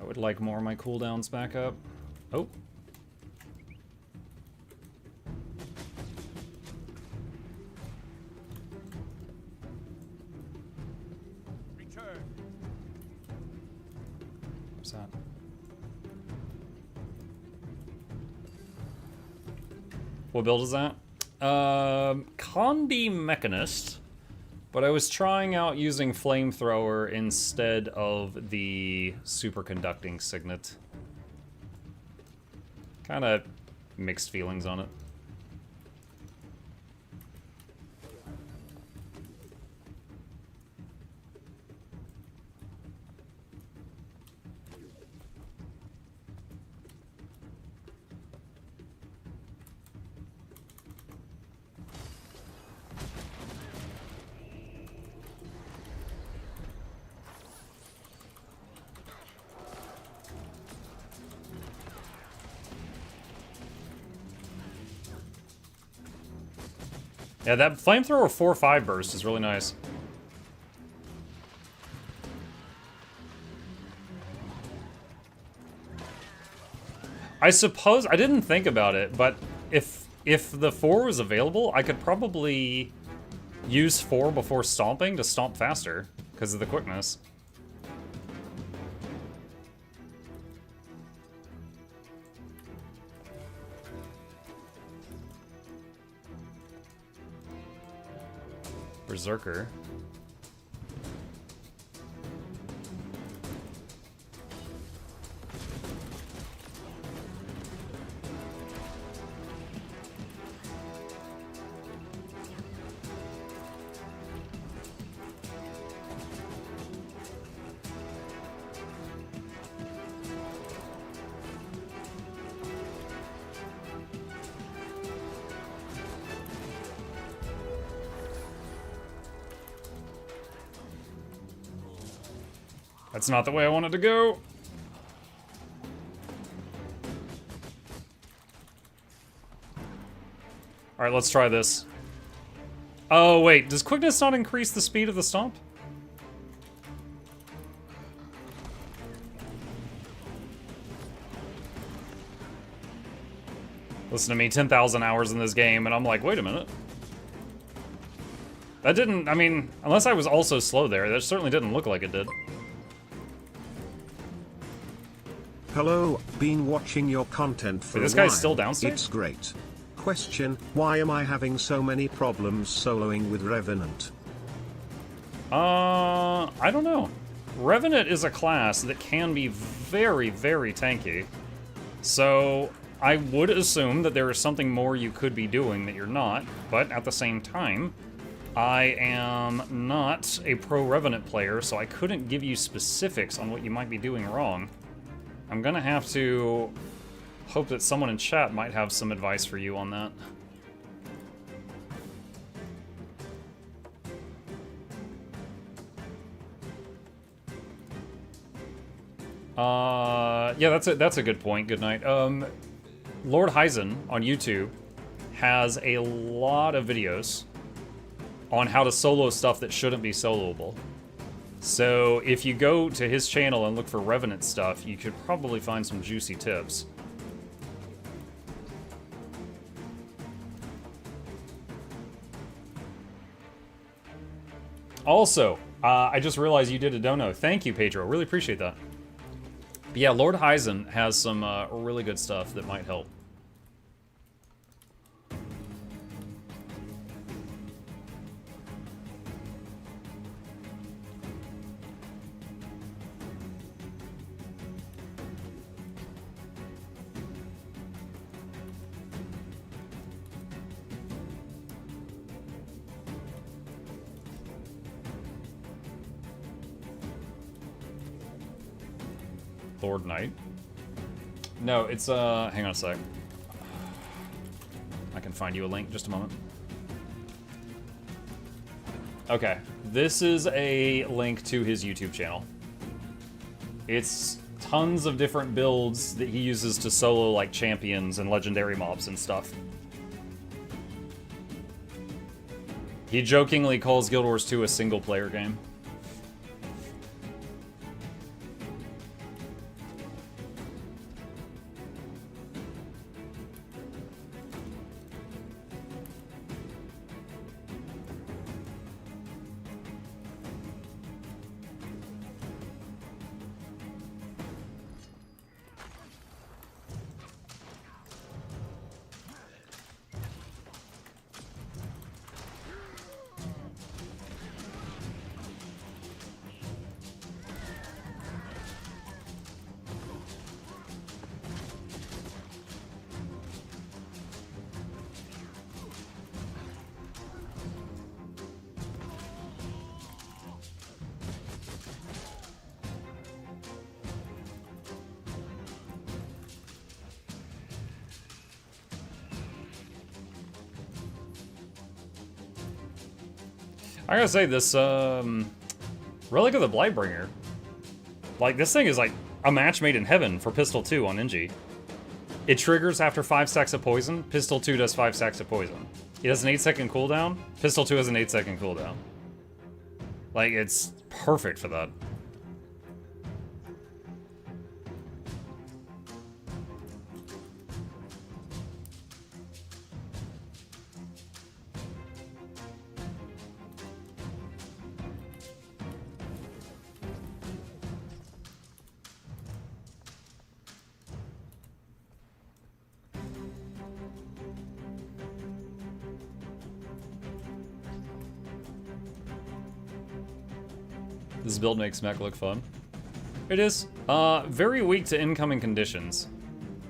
I would like more of my cooldowns back up. Oh. Return. What's that? What build is that? Condi Mechanist. But I was trying out using Flamethrower instead of the Superconducting Signet. Kind of mixed feelings on it. Yeah, that Flamethrower 4-5 burst is really nice. I suppose, I didn't think about it, but if the 4 was available, I could probably use 4 before stomping to stomp faster, because of the quickness. Berserker. That's not the way I wanted to go. Alright, let's try this. Oh, wait. Does quickness not increase the speed of the stomp? Listen to me, 10,000 hours in this game, and I'm like, wait a minute. That didn't, I mean, unless I was also slow there, that certainly didn't look like it did. Hello, been watching your content for a while. This guy's still downstairs? It's great. Question, why am I having so many problems soloing with Revenant? I don't know. Revenant is a class that can be very, very tanky. So, I would assume that there is something more you could be doing that you're not, but at the same time, I am not a pro Revenant player, so I couldn't give you specifics on what you might be doing wrong. I'm gonna have to hope that someone in chat might have some advice for you on that. Yeah, that's a good point. Good night. Lord Heisen on YouTube has a lot of videos on how to solo stuff that shouldn't be soloable. So if you go to his channel and look for Revenant stuff, you could probably find some juicy tips. Also, I just realized you did a dono. Thank you, Pedro. Really appreciate that. But yeah, Lord Heisen has some really good stuff that might help. Lord Knight? No, it's, hang on a sec. I can find you a link, just a moment. Okay, this is a link to his YouTube channel. It's tons of different builds that he uses to solo, like, champions and legendary mobs and stuff. He jokingly calls Guild Wars 2 a single-player game. I gotta say, this, Relic of the Blightbringer, like, this thing is like a match made in heaven for Pistol 2 on NG. It triggers after 5 stacks of poison. Pistol 2 does 5 stacks of poison. It has an 8-second cooldown. Pistol 2 has an 8-second cooldown. Like, it's perfect for that. This build makes mech look fun. It is. Very weak to incoming conditions.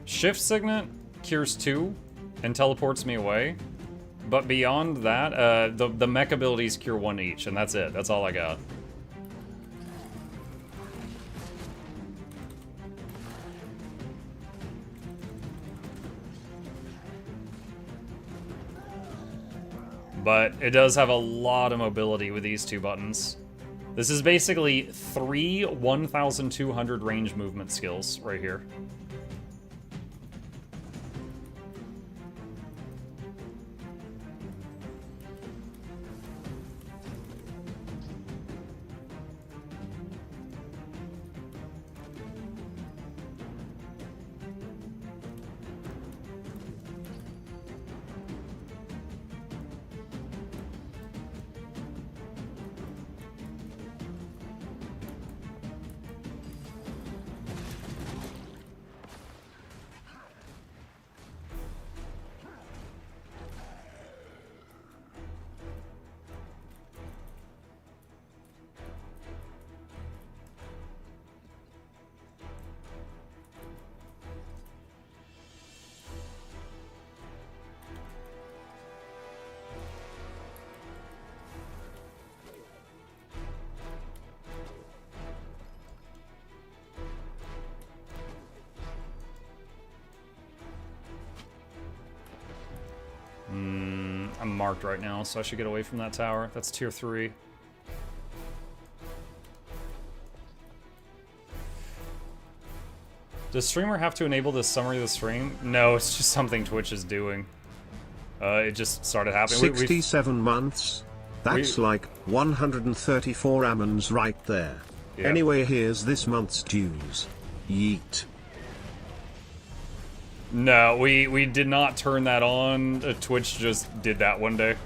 Shift Signet cures 2 and teleports me away. But beyond that, the mech abilities cure 1 each, and that's it. That's all I got. But it does have a lot of mobility with these 2 buttons. This is basically 3 1,200 range movement skills right here. I'm marked right now, so I should get away from that tower. That's tier 3. Does streamer have to enable this summary of the stream? No, it's just something Twitch is doing. It just started happening. 67 months. That's like 134 ammons right there. Yep. Anyway, here's this month's dues. Yeet. No, we did not turn that on. Twitch just did that one day.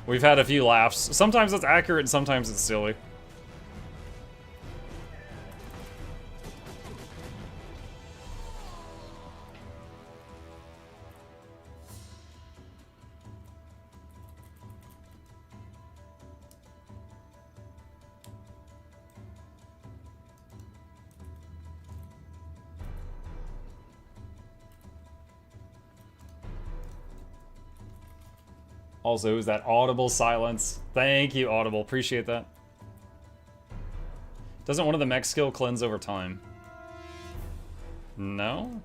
We've had a few laughs. Sometimes it's accurate and sometimes it's silly. Also, is that audible silence? Thank you, Audible. Appreciate that. Doesn't one of the mech skill cleanse over time? No?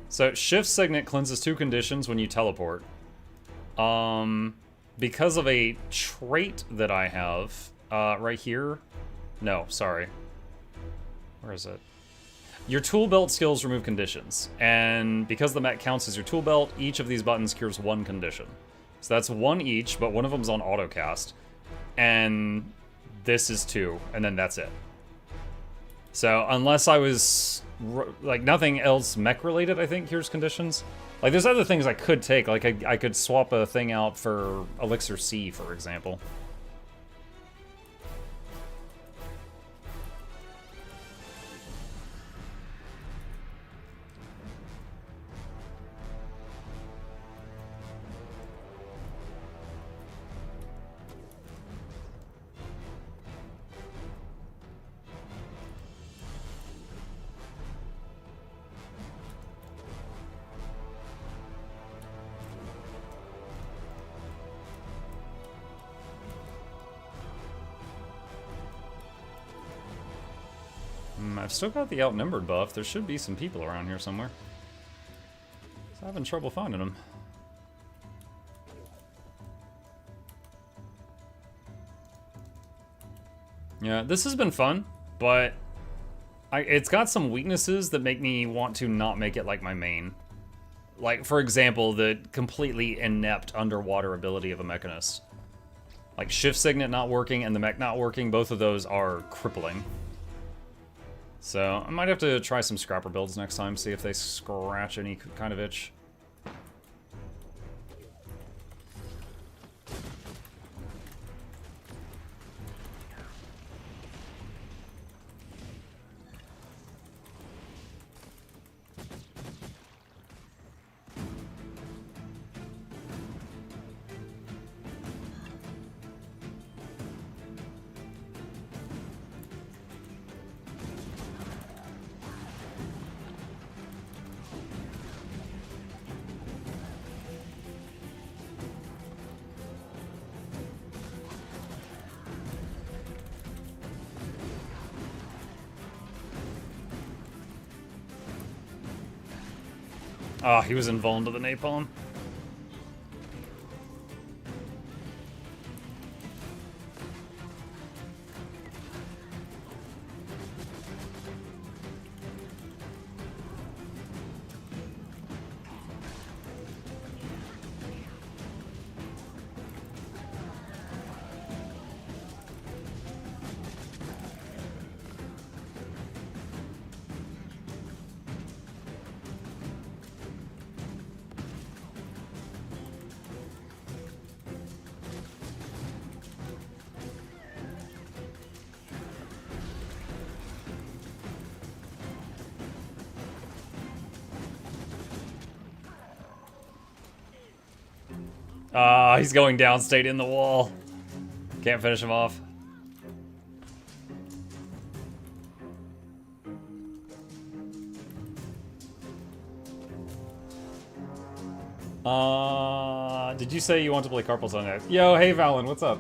So, Shift Signet cleanses 2 conditions when you teleport. Because of a trait that I have, right here. No, sorry. Where is it? Your tool belt skills remove conditions. And because the mech counts as your tool belt, each of these buttons cures 1 condition. So that's 1 each, but one of them's on autocast. And this is 2, and then that's it. So unless I was, like, nothing else mech related, I think, cures conditions. Like, there's other things I could take. Like, I could swap a thing out for Elixir C, for example. I've still got the outnumbered buff. There should be some people around here somewhere. So I'm having trouble finding them. Yeah, this has been fun, but it's got some weaknesses that make me want to not make it like my main. Like, for example, the completely inept underwater ability of a mechanist. Like, Shift Signet not working and the mech not working, both of those are crippling. So, I might have to try some scrapper builds next time, see if they scratch any kind of itch. Ah, he was invulnerable to the napalm. He's going downstate in the wall. Can't finish him off. Did you say you want to play Carpal Tunnel next? Yo, hey Valen, what's up?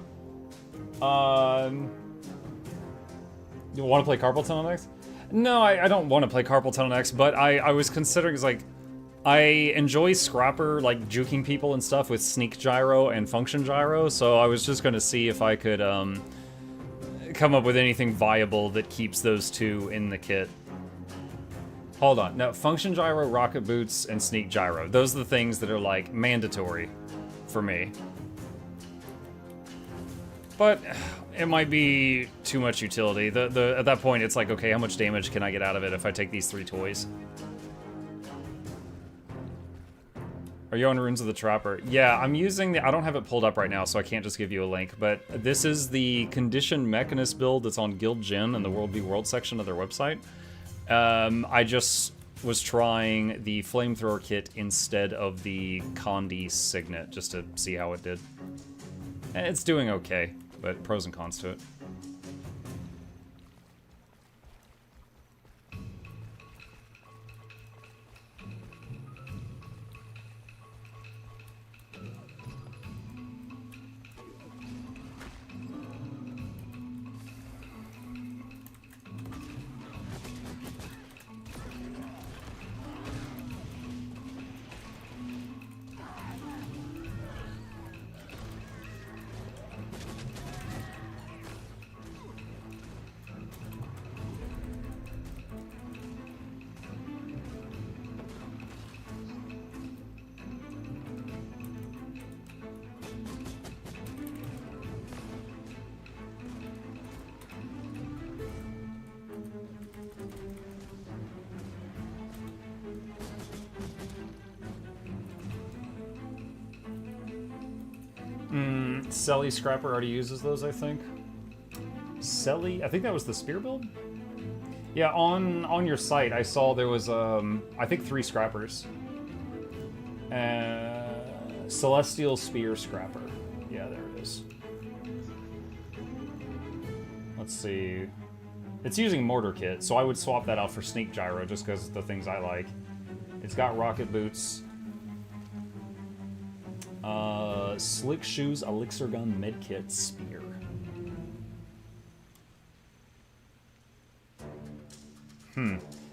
You want to play Carpal Tunnel next? No, I don't want to play Carpal Tunnel next, but I was considering, it's like, I enjoy Scrapper, like, juking people and stuff with Sneak Gyro and Function Gyro, so I was just gonna see if I could, come up with anything viable that keeps those two in the kit. Hold on. No, Function Gyro, Rocket Boots, and Sneak Gyro. Those are the things that are, like, mandatory for me. But it might be too much utility. At that point, it's like, okay, how much damage can I get out of it if I take these 3 toys? Are you on Runes of the Trapper? Yeah, I'm using the... I don't have it pulled up right now, so I can't just give you a link, but this is the Conditioned Mechanist build that's on Guild Gen in the World v World section of their website. I just was trying the Flamethrower kit instead of the Condi Signet, just to see how it did. And it's doing okay, but pros and cons to it. Selly Scrapper already uses those, I think. Selly? I think that was the spear build? Yeah, on your site, I saw there was, I think 3 Scrappers. Celestial Spear Scrapper. Yeah, there it is. Let's see. It's using Mortar Kit, so I would swap that out for Sneak Gyro, just because the things I like. It's got Rocket Boots. Slick Shoes, Elixir Gun, Medkit, Spear.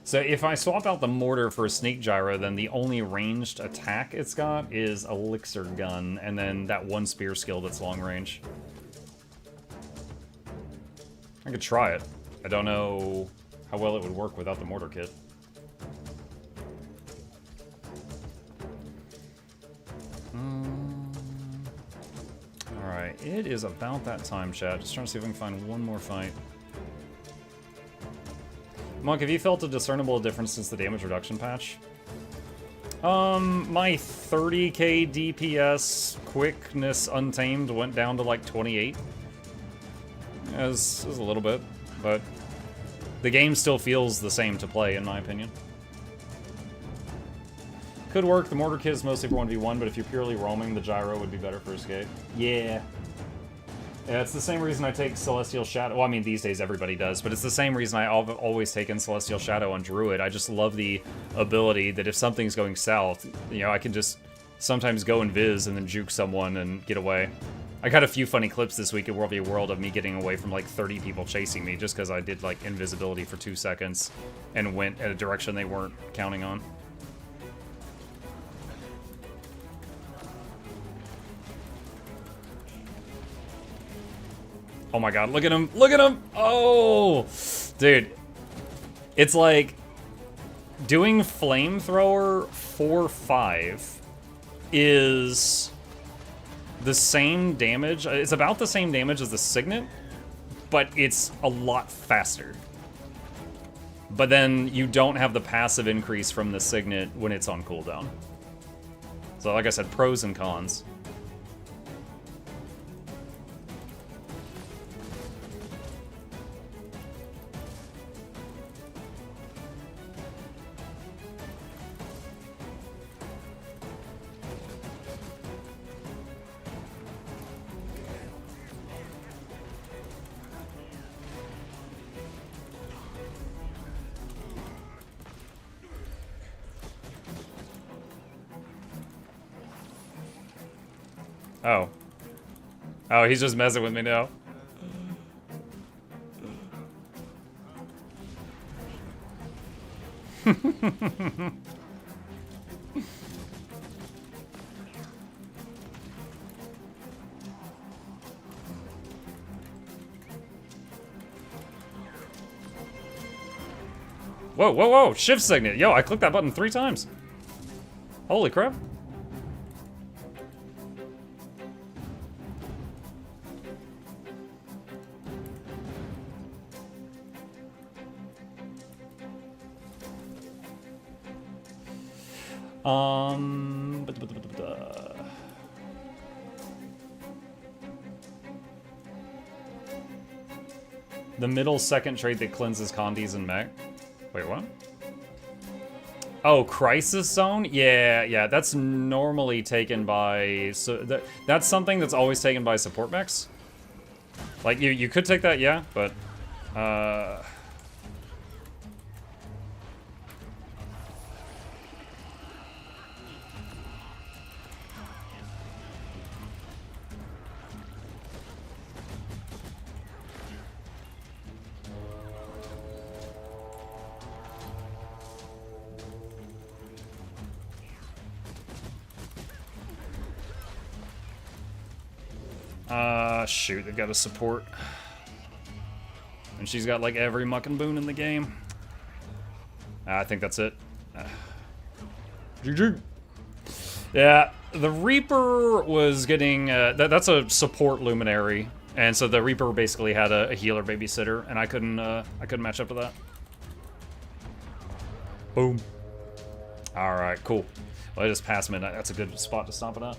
So if I swap out the Mortar for a Sneak Gyro, then the only ranged attack it's got is Elixir Gun, and then that 1 Spear skill that's long range. I could try it. I don't know how well it would work without the Mortar Kit. Alright, it is about that time, chat. Just trying to see if I can find one more fight. Monk, have you felt a discernible difference since the damage reduction patch? My 30k DPS quickness untamed went down to like 28. It was a little bit, but the game still feels the same to play, in my opinion. Could work. The Mortar Kit is mostly for 1v1, but if you're purely roaming, the Gyro would be better for escape. Yeah. Yeah, it's the same reason I take Celestial Shadow. Well, I mean, these days everybody does, but it's the same reason I've always taken Celestial Shadow on Druid. I just love the ability that if something's going south, you know, I can just sometimes go invis and then juke someone and get away. I got a few funny clips this week at World v World of me getting away from like 30 people chasing me just because I did like invisibility for 2 seconds and went in a direction they weren't counting on. Oh my god, look at him! Look at him! Oh! Dude. It's like... doing Flamethrower 4-5 is the same damage. It's about the same damage as the Signet, but it's a lot faster. But then you don't have the passive increase from the Signet when it's on cooldown. So like I said, pros and cons. Oh. Oh, he's just messing with me now. Whoa, whoa, whoa! Shift Signet! Yo, I clicked that button 3 times. Holy crap. The middle second trait that cleanses Condis and mech. Wait, what? Oh, Crisis Zone? Yeah, that's normally taken by... that's something that's always taken by support mechs. Like, you could take that, yeah, but... shoot, they've got a support. And she's got, like, every muck and boon in the game. I think that's it. GG. Yeah, the Reaper was getting... that's a support luminary. And so the Reaper basically had a healer babysitter, and I couldn't match up to that. Boom. Alright, cool. Well, I just passed midnight. That's a good spot to stop it at.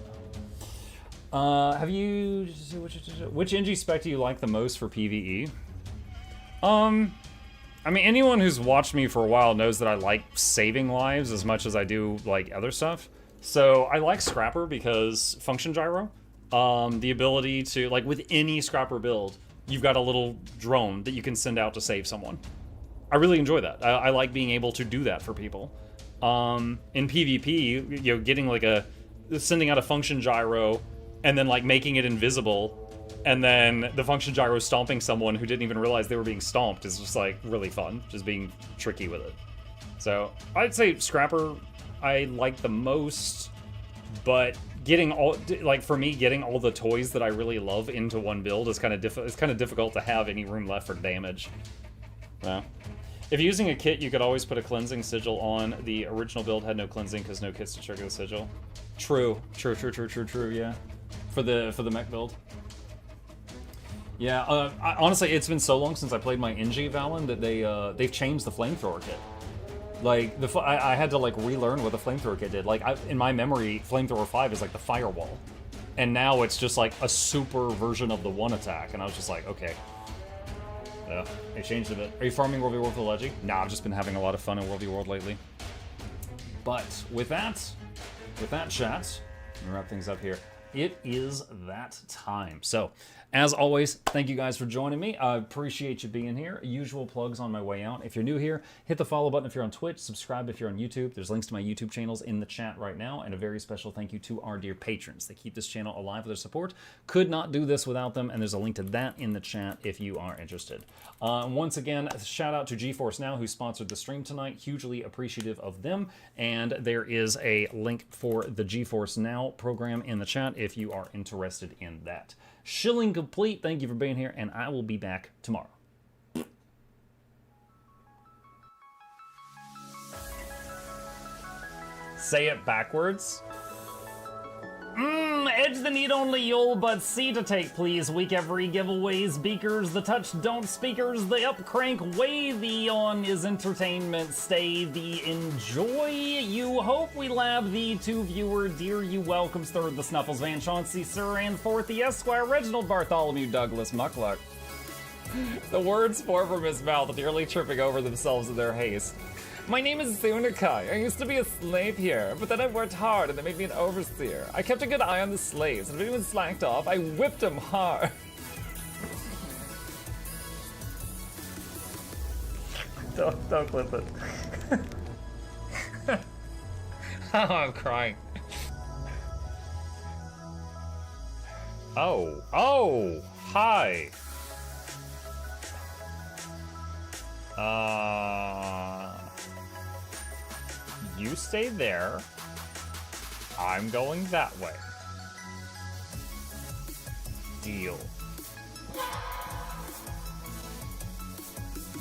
Have you... Which NG spec do you like the most for PvE? I mean, anyone who's watched me for a while knows that I like saving lives as much as I do, like, other stuff. So, I like Scrapper because function gyro. The ability to, like, with any Scrapper build, you've got a little drone that you can send out to save someone. I really enjoy that. I like being able to do that for people. In PvP, you know, getting, like, sending out a function gyro and then, like, making it invisible, and then the function gyro stomping someone who didn't even realize they were being stomped is just, like, really fun. Just being tricky with it. So, I'd say Scrapper I like the most, but getting all, like, for me, getting all the toys that I really love into one build is kind of difficult to have any room left for damage. Yeah. If you're using a kit, you could always put a cleansing sigil on. The original build had no cleansing because no kits to trigger the sigil. True, yeah. For the mech build. Yeah, honestly, it's been so long since I played my NG Valen that they've changed the flamethrower kit. Like, I had to, like, relearn what the flamethrower kit did. Like, in my memory, flamethrower 5 is like the firewall, and now it's just like a super version of the one attack. And I was just like, okay, yeah, they changed a bit. Are you farming World v World for the Leggy? Nah, I've just been having a lot of fun in World v World lately. But with that chat, let me wrap things up here. It is that time. So, as always, thank you guys for joining me. I appreciate you being here. Usual plugs on my way out. If you're new here, hit the follow button if you're on Twitch, subscribe if you're on YouTube. There's links to my YouTube channels in the chat right now, and a very special thank you to our dear patrons. They keep this channel alive with their support. Could not do this without them, and there's a link to that in the chat if you are interested. Once again, shout out to GeForce Now, who sponsored the stream tonight. Hugely appreciative of them, and there is a link for the GeForce Now program in the chat if you are interested in that. Shilling complete. Thank you for being here, and I will be back tomorrow. Say it backwards. Edge the need only you'll but see to take, please. Week every giveaways, beakers, the touch don't speakers, the up crank way, the on is entertainment, stay the enjoy. You hope we lab the two viewer, dear you welcomes, third the Snuffles, Van Chauncey, Sir, and fourth the Esquire, Reginald Bartholomew, Douglas, Mukluk. The words pour from his mouth, nearly tripping over themselves in their haste. My name is Zunikai. I used to be a slave here, but then I worked hard and they made me an overseer. I kept a good eye on the slaves, and if anyone slacked off, I whipped them hard. Don't clip it. Oh, I'm crying. Oh, hi. You stay there. I'm going that way. Deal.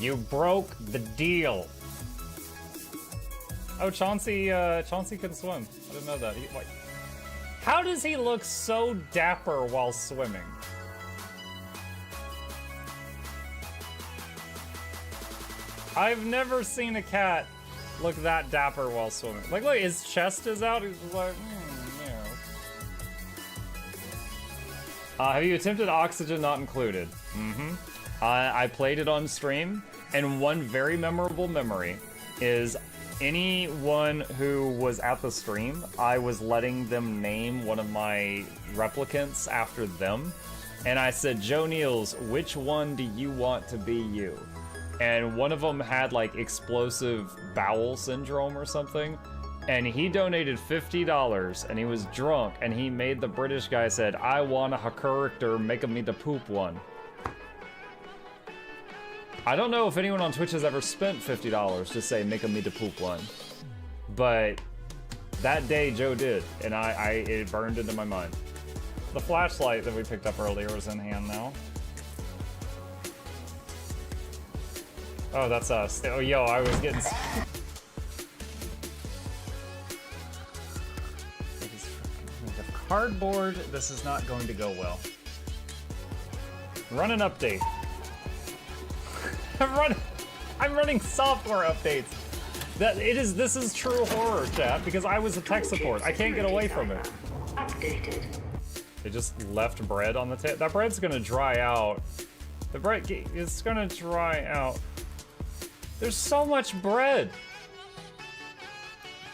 You broke the deal. Oh, Chauncey can swim. I didn't know that. How does he look so dapper while swimming? I've never seen a cat look that dapper while swimming. Like, look, his chest is out. He's just like, yeah. Have you attempted Oxygen Not Included? Mm-hmm. I played it on stream, and one very memorable memory is anyone who was at the stream, I was letting them name one of my replicants after them. And I said, Joe Niels, which one do you want to be you? And one of them had like explosive bowel syndrome or something. And he donated $50 and he was drunk and he made the British guy said, I want a character making me the poop one. I don't know if anyone on Twitch has ever spent $50 to say making me the poop one. But that day Joe did, and it burned into my mind. The flashlight that we picked up earlier is in hand now. Oh, that's us. Oh, yo, I was getting... Cardboard, this is not going to go well. Run an update. I'm running software updates. This is true horror, chat, because I was a tech support. I can't get away from it. Updated. They just left bread on the table. That bread's gonna dry out. The bread is gonna dry out. There's so much bread.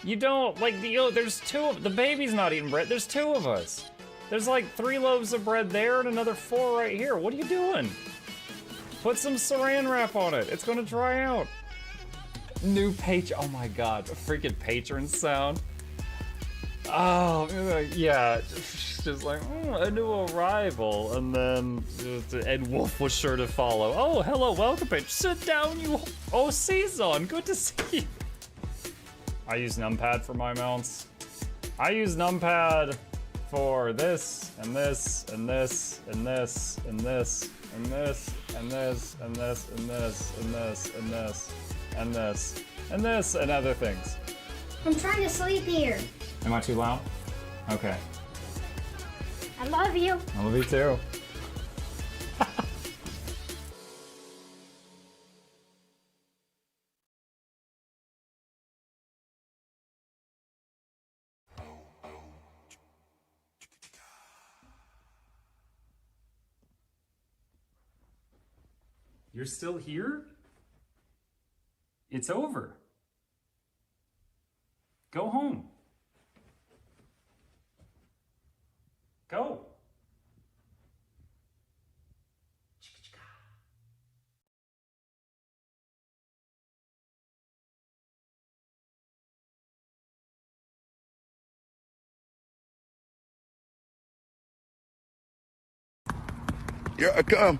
You don't, like, there's two of, the baby's not eating bread. There's two of us. There's like 3 loaves of bread there and another 4 right here. What are you doing? Put some saran wrap on it. It's gonna dry out. New patron, oh my god, a freaking patron sound. Oh, yeah, just like, a new arrival, and then Ed Wolf was sure to follow. Oh, hello, welcome, patron. Sit down, you. Oh, Season, good to see you. I use numpad for my mounts. I use numpad for this, and this, and this, and this, and this, and this, and this, and this, and this, and this, and this, and this, and this, and other things. I'm trying to sleep here. Am I too loud? Okay. I love you. I love you too. You're still here? It's over. Go home. Go. Here I come.